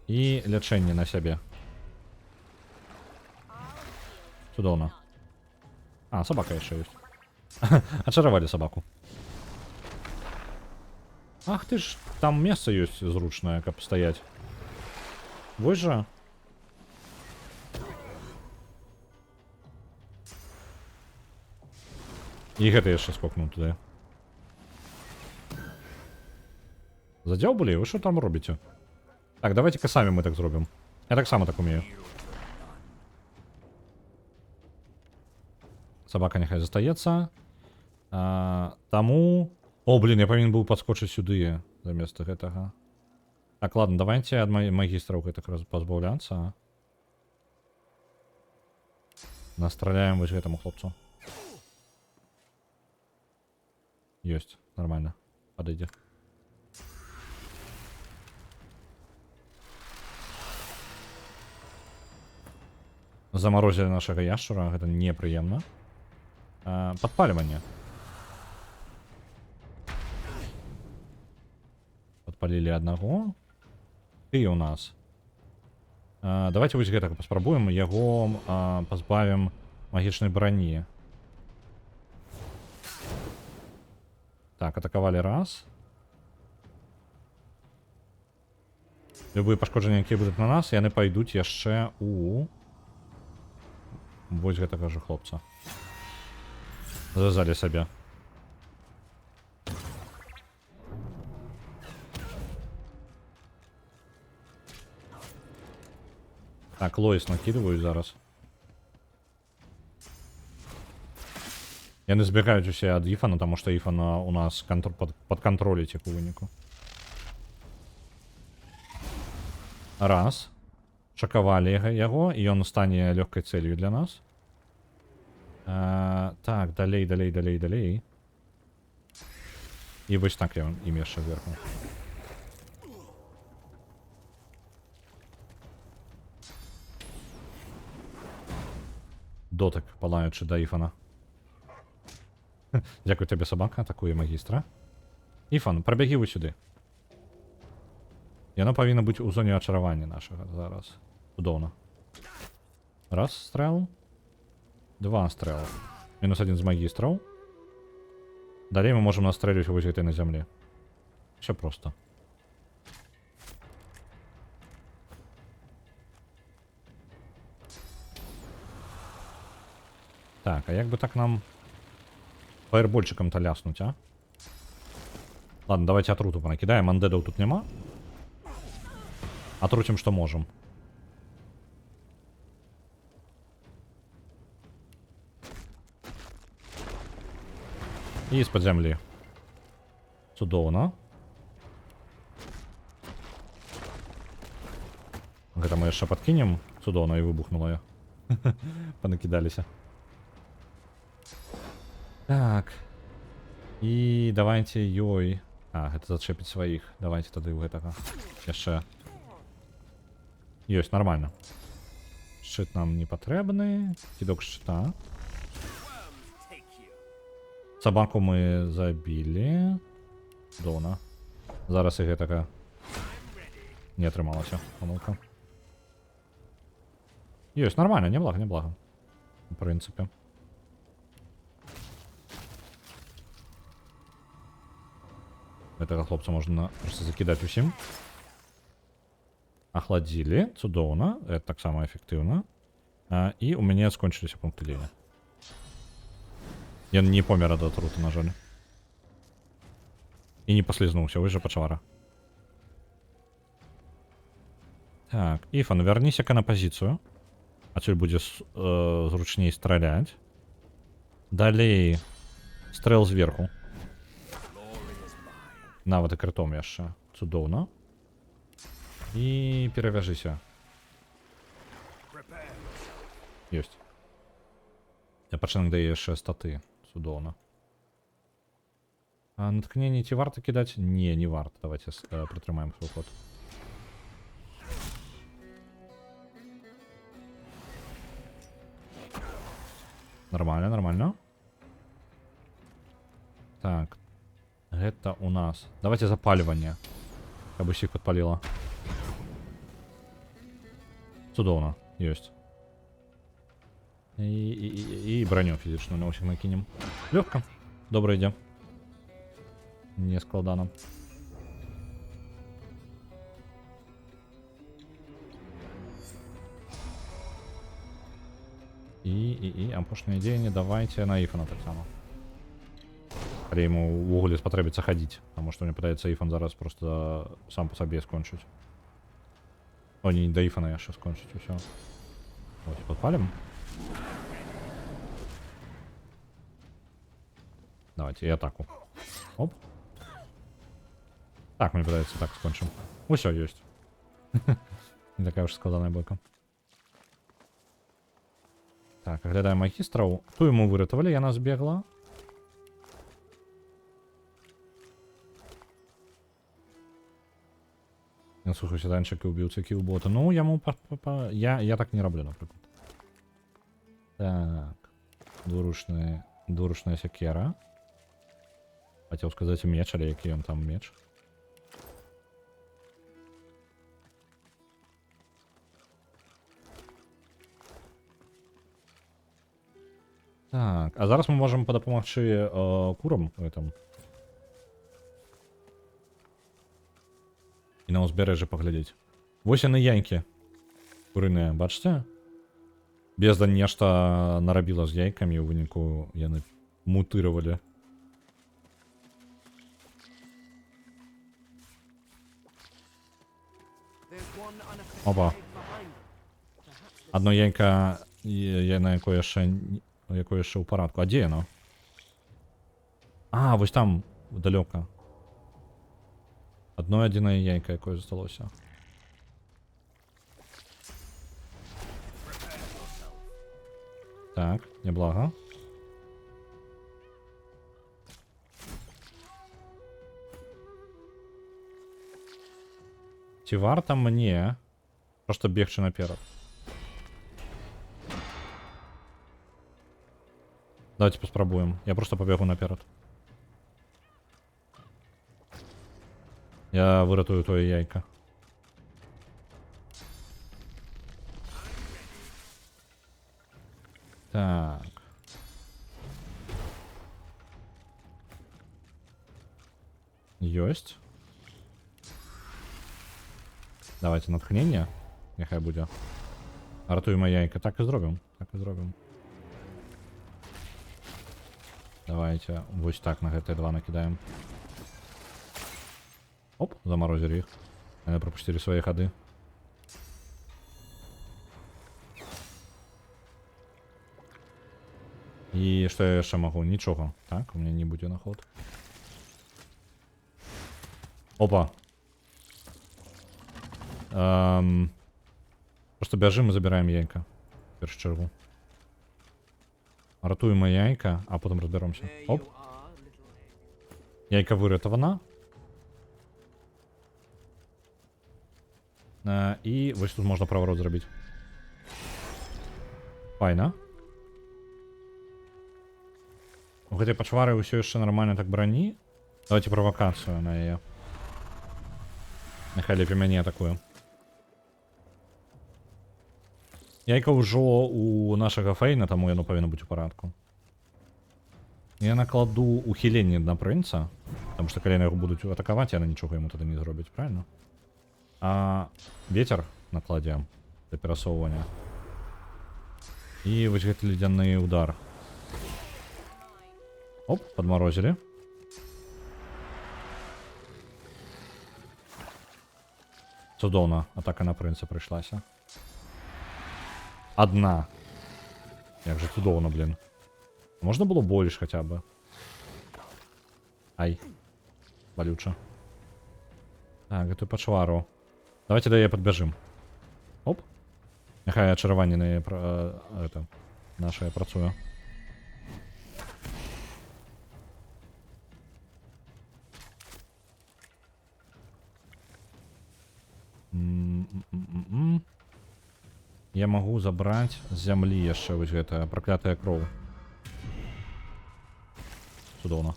І лячэнне на сябе. Цудоўна. А, собака яшчэ ёсць. Ачаравалі собаку. Ах ты ж, там месца ёсць зручнае, каб стаять. Вось жа. І гэта яшчэ скокнуў туды. Задзяўбалі? Вы што там робіце? Так, давайте-ка самі мы так зробім. Я так само так умею. Собака няхай застаецца. Таму... О, блин, я павінен быў падскочыць сюды замест гэтага. Так, ладно, давайте ад магістраў гэтых пазбаўляцца. Настраляем вось гэтаму хлопцу. Ёсць, нормально. Подойди. Заморозили нашего яшчура, гэта непрыемна. Падпальванне. Подпалили одного. Ты у нас. Давайте вось гэтага паспрабуем. Яго пазбавім магічнай броні. Так, атаковали раз. Любые пашкоджанні, якія будуць на нас, яны пойдуць яшчэ у... Вось гэтага же хлопца. Завязали сабе. Так, Лоис накидываю зараз. Яны збегаюць усе ад Ифана, потому что Ифана у нас под контролить як у выніку. Раз. Шакавалі яго, і ён стане лёгкай цэлью для нас. Так, далей. І вось так я ім яшчэ зверху. Дотык, палаючы да Ифана. Дякую тебе, собака, атакуе магістра. Ифан, прабягі вы сюды. Яно павінна быць у зоне ачаравання нашага зараз. Цудоўна. Раз стрэл. Два стрэл. Мінус один з магістраў. Далей мы можем настрэліць вось гэтай на зямлі. Все просто. Так, а як бы так нам фаербольчиком-то ляснуть, а? Ладно, давайте отруту понакидаем. Андедов тут нема. Отрутим, что можем. И из-под земли. Цудоўна. Гэта мы яшчэ подкинем. Цудоўна, и выбухнула я. Понакидалися. Так. И давайте ёй. А, гэта зачэпіць сваіх. Давайте тады ў гэтага. Яшчэ. Ёсць, нормально. Шчыт нам не патрэбны. Кідок шчыта. Собаку мы забілі. Дона. Зараз і гэтага не атрымалася. Памылка. Ёсць, нормально, неблага. В прынцыпе. Гэтага хлопца можна просто закідаць усім. Ахладзілі, цудоўна, это таксама эфектыўна. І у мяне скончыліся пункты дзеяння. Ён не помер ад атруты, на жаль. І не паслізнуўся, вось жа пачвара. Так, Іфан, вярніся-ка на пазіцыю. Адсюль будзе зручней страляць. Далей стрэл зверху. Нават і крытом яшчэ. Цудоўна. І перавяжыся. Ёсць. Я пачынак дае яшчэ статы. Цудоўна. А наткненне ці варта кідаць? Не, не варта. Давайте прытрымаем свой ход. Нормально, нормально. Так. Гэта у нас. Давайте запальванне. Каб усіх падпаліла. Цудоўна. Ёсць. І броню фізічную на ўсіх накінем. Лёгка. Добра ідзе. Не складана. І апошняе дзеянне давайте на Іфана таксама. Але яму ўвогуле спатрэбіцца хадзіць, таму што мне падаецца Іфан зараз просто сам па сабе скончыць. О, не да Іфана яшчэ скончыць усё. Давайте падпалім. Давайте і атаку. Оп. Так, мне падаецца, так скончым. Усё ёсць. Не такая уж складаная бойка. Так, аглядаем магістраў. Ту яму выратавалі, яна збегла. Я слухаю сяданчык і убіўцы кілбота. Ну, яму я так не раблю, напрыклад. Так. Двуручная сякера. Хацеў сказаць меч, але які ён там меч. Так, а зараз мы можам падапамагчы курам у этом. І на ўзбярэжжы паглядзець. Вось яны яйкі. Курыныя, бачыце? Бездань нешта нарабіла з яйкамі, у выніку яны мутыравалі. Опа. Одно яйка, на якое яшчэ ў парадку. А дзе яно? А, вось там, далёка. Одно адзінае яйка, якое засталося. Так, неблага. Ці варта мне просто бегчы наперад? Давайте паспрабуем. Я просто побегу наперад. Я выратую твоё яйка. Так. Ёсць. Давайте натхнення. Нехай будзе. Ратуємо яйка. Так і зробимо. Так і зробимо. Давайте вось так на гэтыя два накидаем. Оп, заморозили их. Они пропустили свои ходы. И что я еще могу? Ничего. Так, у меня не будет на ход. Опа. Просто бежим и забираем яйка. В першу чергу. Ратуємо яйка, а потім розберемося. Оп. Яйка вирятована. І ось тут можна праворот зробити. Файна. У гэтай пачвары ўсё яшчэ нормально так броні. Давайте провокацию на яе. Нехай лепей мяне атакуе. Яйка ўжо у нашага Фейна, таму яно павінна быць у парадку. Я накладу ухіленне на прынца, Тому що коли його будуть атакувати, я нічого йому тоді не зроблять, правильно? А ветер накладаем для пересовывания. И вот этот ледяный удар. Оп, подморозили. Чудовно, атака на принца прийшлася. Одна. Як же чудовно, блін. Можна було більше хоча б. Ай. Болюче. Так, эту почвару. Давайте да я подбежим. Оп. Нехай очарування не это, наше працює. Я могу забрать з землі яшчэ вось гэта проклятая кроў. Чудоўна.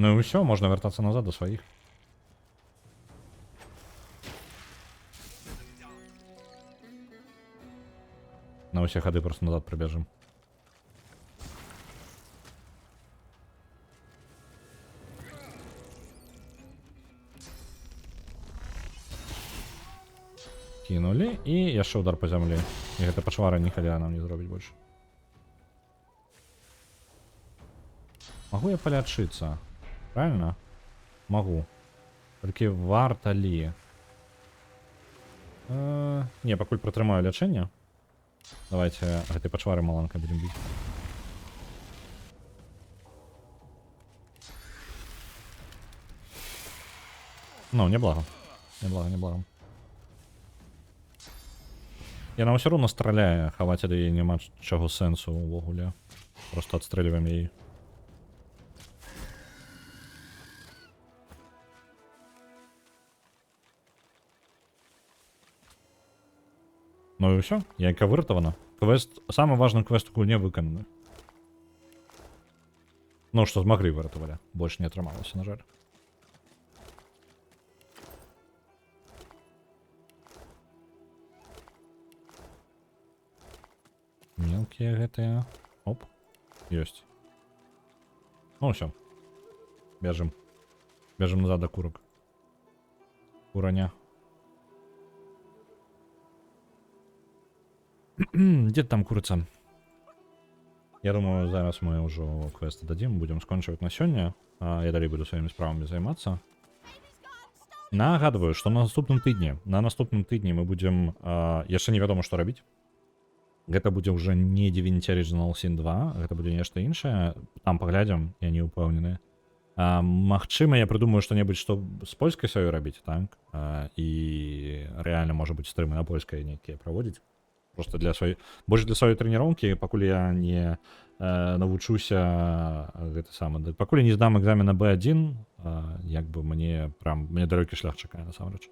Ну и все, можно вертаться назад до своих. На все ходы просто назад пробежим. Кинули, и яшчэ удар по земле. И это пошвара ніхаля нам не зробить больше. Могу я полячиться? Правильно? Могу. Толькі варта ли? Не, пакуль пратрымаю лячэнне. Давайте гэтай пачвары маланка будем бить. Ну, неблаго. Неблаго. Яна ўсё роўно страляе, хаваць ад яе няма чаго сэнсу ўвогуле. Просто адстрэльваем яе. Ну и все, яйка выратована. Квест, самый важный квест у гульне выкананы. Ну, что смогли выратовали. Больше не отрымалось, на жаль. Мелкие гэтые. Оп. Есть. Ну все. Бежим. Бежим назад до курок. Кураня. Где там курица? Я думаю, зараз мы уже квест дадим, будем скончивать на сёння. Я далей буду своими справами займаться. Нагадываю, что на наступным тыдні мы будем яшчэ невядома што рабіць. Гэта будзе уже не Divinity Original Sin 2, гэта будзе нешта іншае. Там паглядзім, я не упэўнены. Магчыма, я придумаю што-небудзь, што з польскай сваёй рабіць, так? І рэальна, можа быць, стрымы на польскай нейкія праводзіць. Просто для своей... Больше для своей тренировки, покуль я не навучуся гэта самае. Покуль я не здам экзамен на B1, як бы мне далёкі шлях чакае, насамрэч.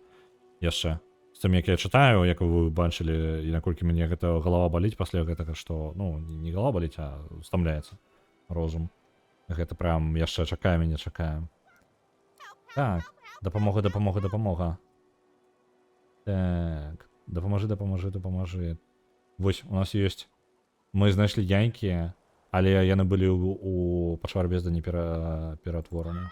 Яшчэ. З тым, як я чытаю, як вы бачылі, і наколькі мяне гэта галава баліць пасля гэтага, што, ну, не галава баліць, а стамляецца розум. Гэта прям яшчэ чакае мяне, чакае. Так, дапамога. Так, дапамажы. Вось, у нас ёсць... Мы знайшлі яйкі, але яны былі у пачвар бездані ператвораны.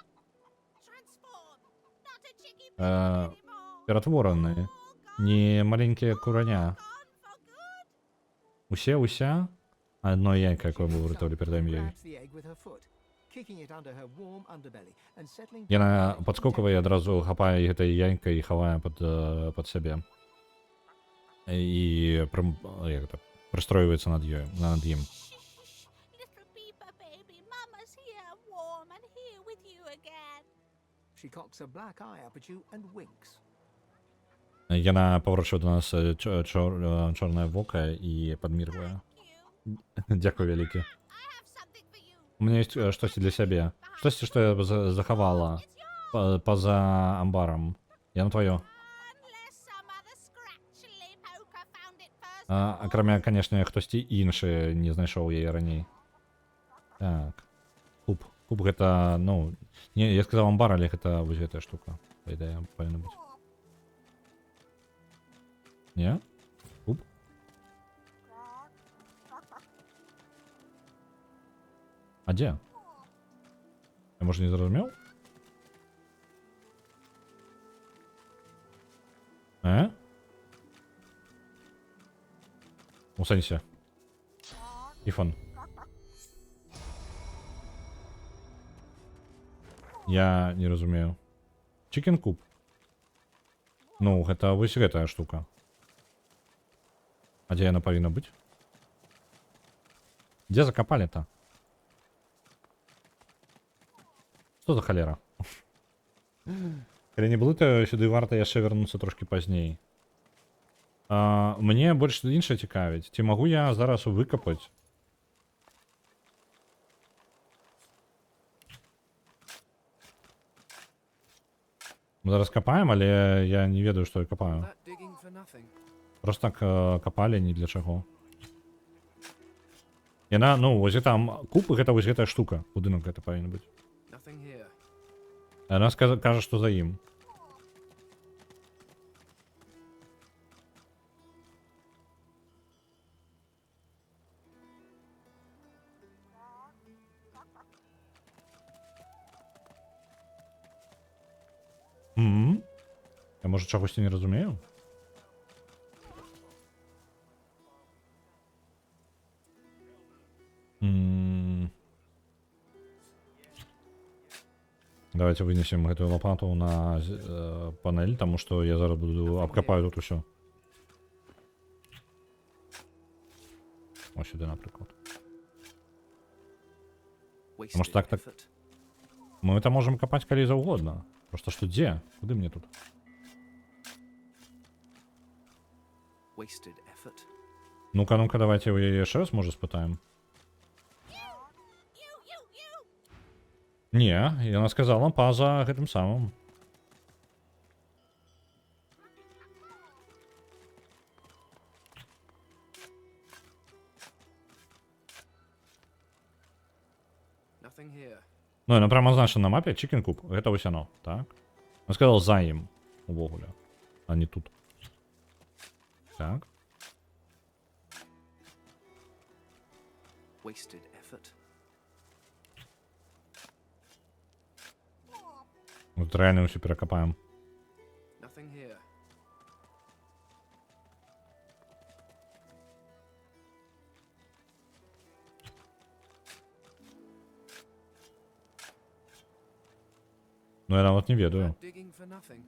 Ператвораны. Не маленькія кураня. Уся? Одно яйка, якое мы выратавалі, перадаем ёй. Яна падскокавае адразу хапае гэтай яйкай і хавае пад сябе. И пристроивается над им. Яна поворачивает до нас чорное вока и подмигивает. Дякую великий. У меня есть что-то для себя. Что-то, что я заховала поза амбаром. Я на твое. Акрамя, конечно, хтосьці іншы не знайшоў яе раней. Так. Куб гэта, ну... Не, я сказаў амбар, але гэта вось гэтая штука. Па ідэе, павінна быць. Не? Куб? А дзе? Я, можа, не зразумеў? У сэнсе? Ифон. Я не разумею. Chicken Coop. Ну, гэта вось гэтая штука. А дзе яна павінна быць? Дзе закапалі-то? Што за халера? Калі не было, то сюды варта яшчэ вярнуцца трошкі пазней. Мне больш іншае цікавіць. Ці магу я зараз выкапаць? Мы зараз капаем, але я не ведаю, што я капаю. That digging for nothing. Просто так капалі ні для чаго. Яна, ну, вось гэта куб, гэта вось гэтая штука. Будынак гэта павінен быць. Nothing here. Яна кажа, што за ім. Я, можа, чагосьці не разумею? Давайте вынесем гэтую лопату на панель, таму што я зараз буду абкапаю тут усё. Ось сюди, наприклад. Wasted так- effort. Мы это можем копать калі заўгодна. Просто што дзе? Куды мне тут? Wasted effort. Ну-ка, ну-ка, давайте у яе яшчэ раз, можа, спытаем. Не, яна сказала па-за гэтым самым. Nothing here. Ну, яна прямо значна на мапе, Chicken Coop, гэта вось оно, так? Ён сказал за ім, увогуле, а не тут. Так. Wasted effort. Тут реально усё перакапаем. Nothing here. Ну, я нават не ведаю. That digging for nothing.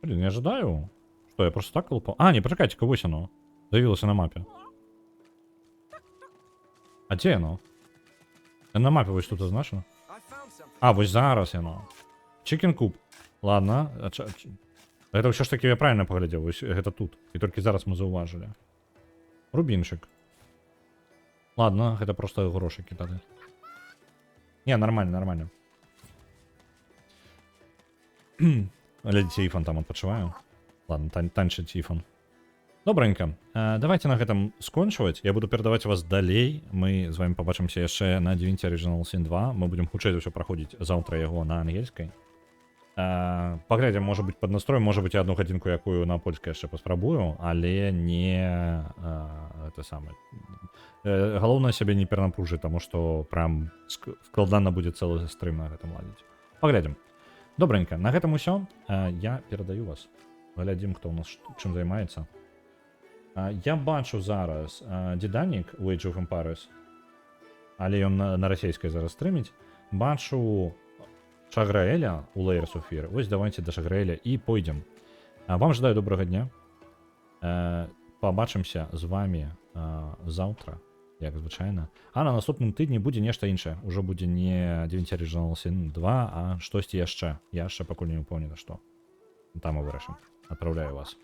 Блин, не ожидаю. Что, я просто так лопал? А, не, почекайте-ка, вось оно. Заявилось на мапе. А где оно? На мапе вось тут означено. I found something. А, вось зараз оно. Chicken Coop. Ладно. Это ўсё ж таки я правильно паглядзеў. Вось гэта тут. І толькі зараз мы заўважылі. Рубінчик. Ладно, гэта просто грошыкі тады. Не, нормально, нормально. Глядзіце, Ифан там адпачываю. Ладно, танчыць Ифан. Добренько. Давайте на гэтым скончваць. Я буду перадаваць вас далей. Мы з вами побачымся яшчэ на Divinity Original Sin 2. Мы будем хутчэй ўсё праходзіць заўтра яго на ангельскай. Паглядзім, можа быць, пад настроем, можа быць, одну гадзінку, якую на польскай яшчэ паспрабую, але не это самае. Галоўнае сябе не перанапружыць, таму што прям складана будзе цэлы стрым на гэтым ладзіць. Паглядзім. Добренько, на гэтым усё. Я перадаю вас. Глядзім, хто ў нас чым займаецца. Я бачу зараз Дзеданік у Age of Empires, але ён на расійскай зараз стрыміць. Бачу Шаграэля у Layers of Fear. Вось давайте да Шаграэля і пойдзем. Вам жадаю добрага дня. Пабачымся з вами заўтра, як звычайна. А на наступным тыдні будзе нешта іншае. Ужо будзе не Divinity Original Sin 2, а штосьці яшчэ. Я яшчэ пакуль не ўпэўнены, што. Там мы вырашым. Адпраўляю вас.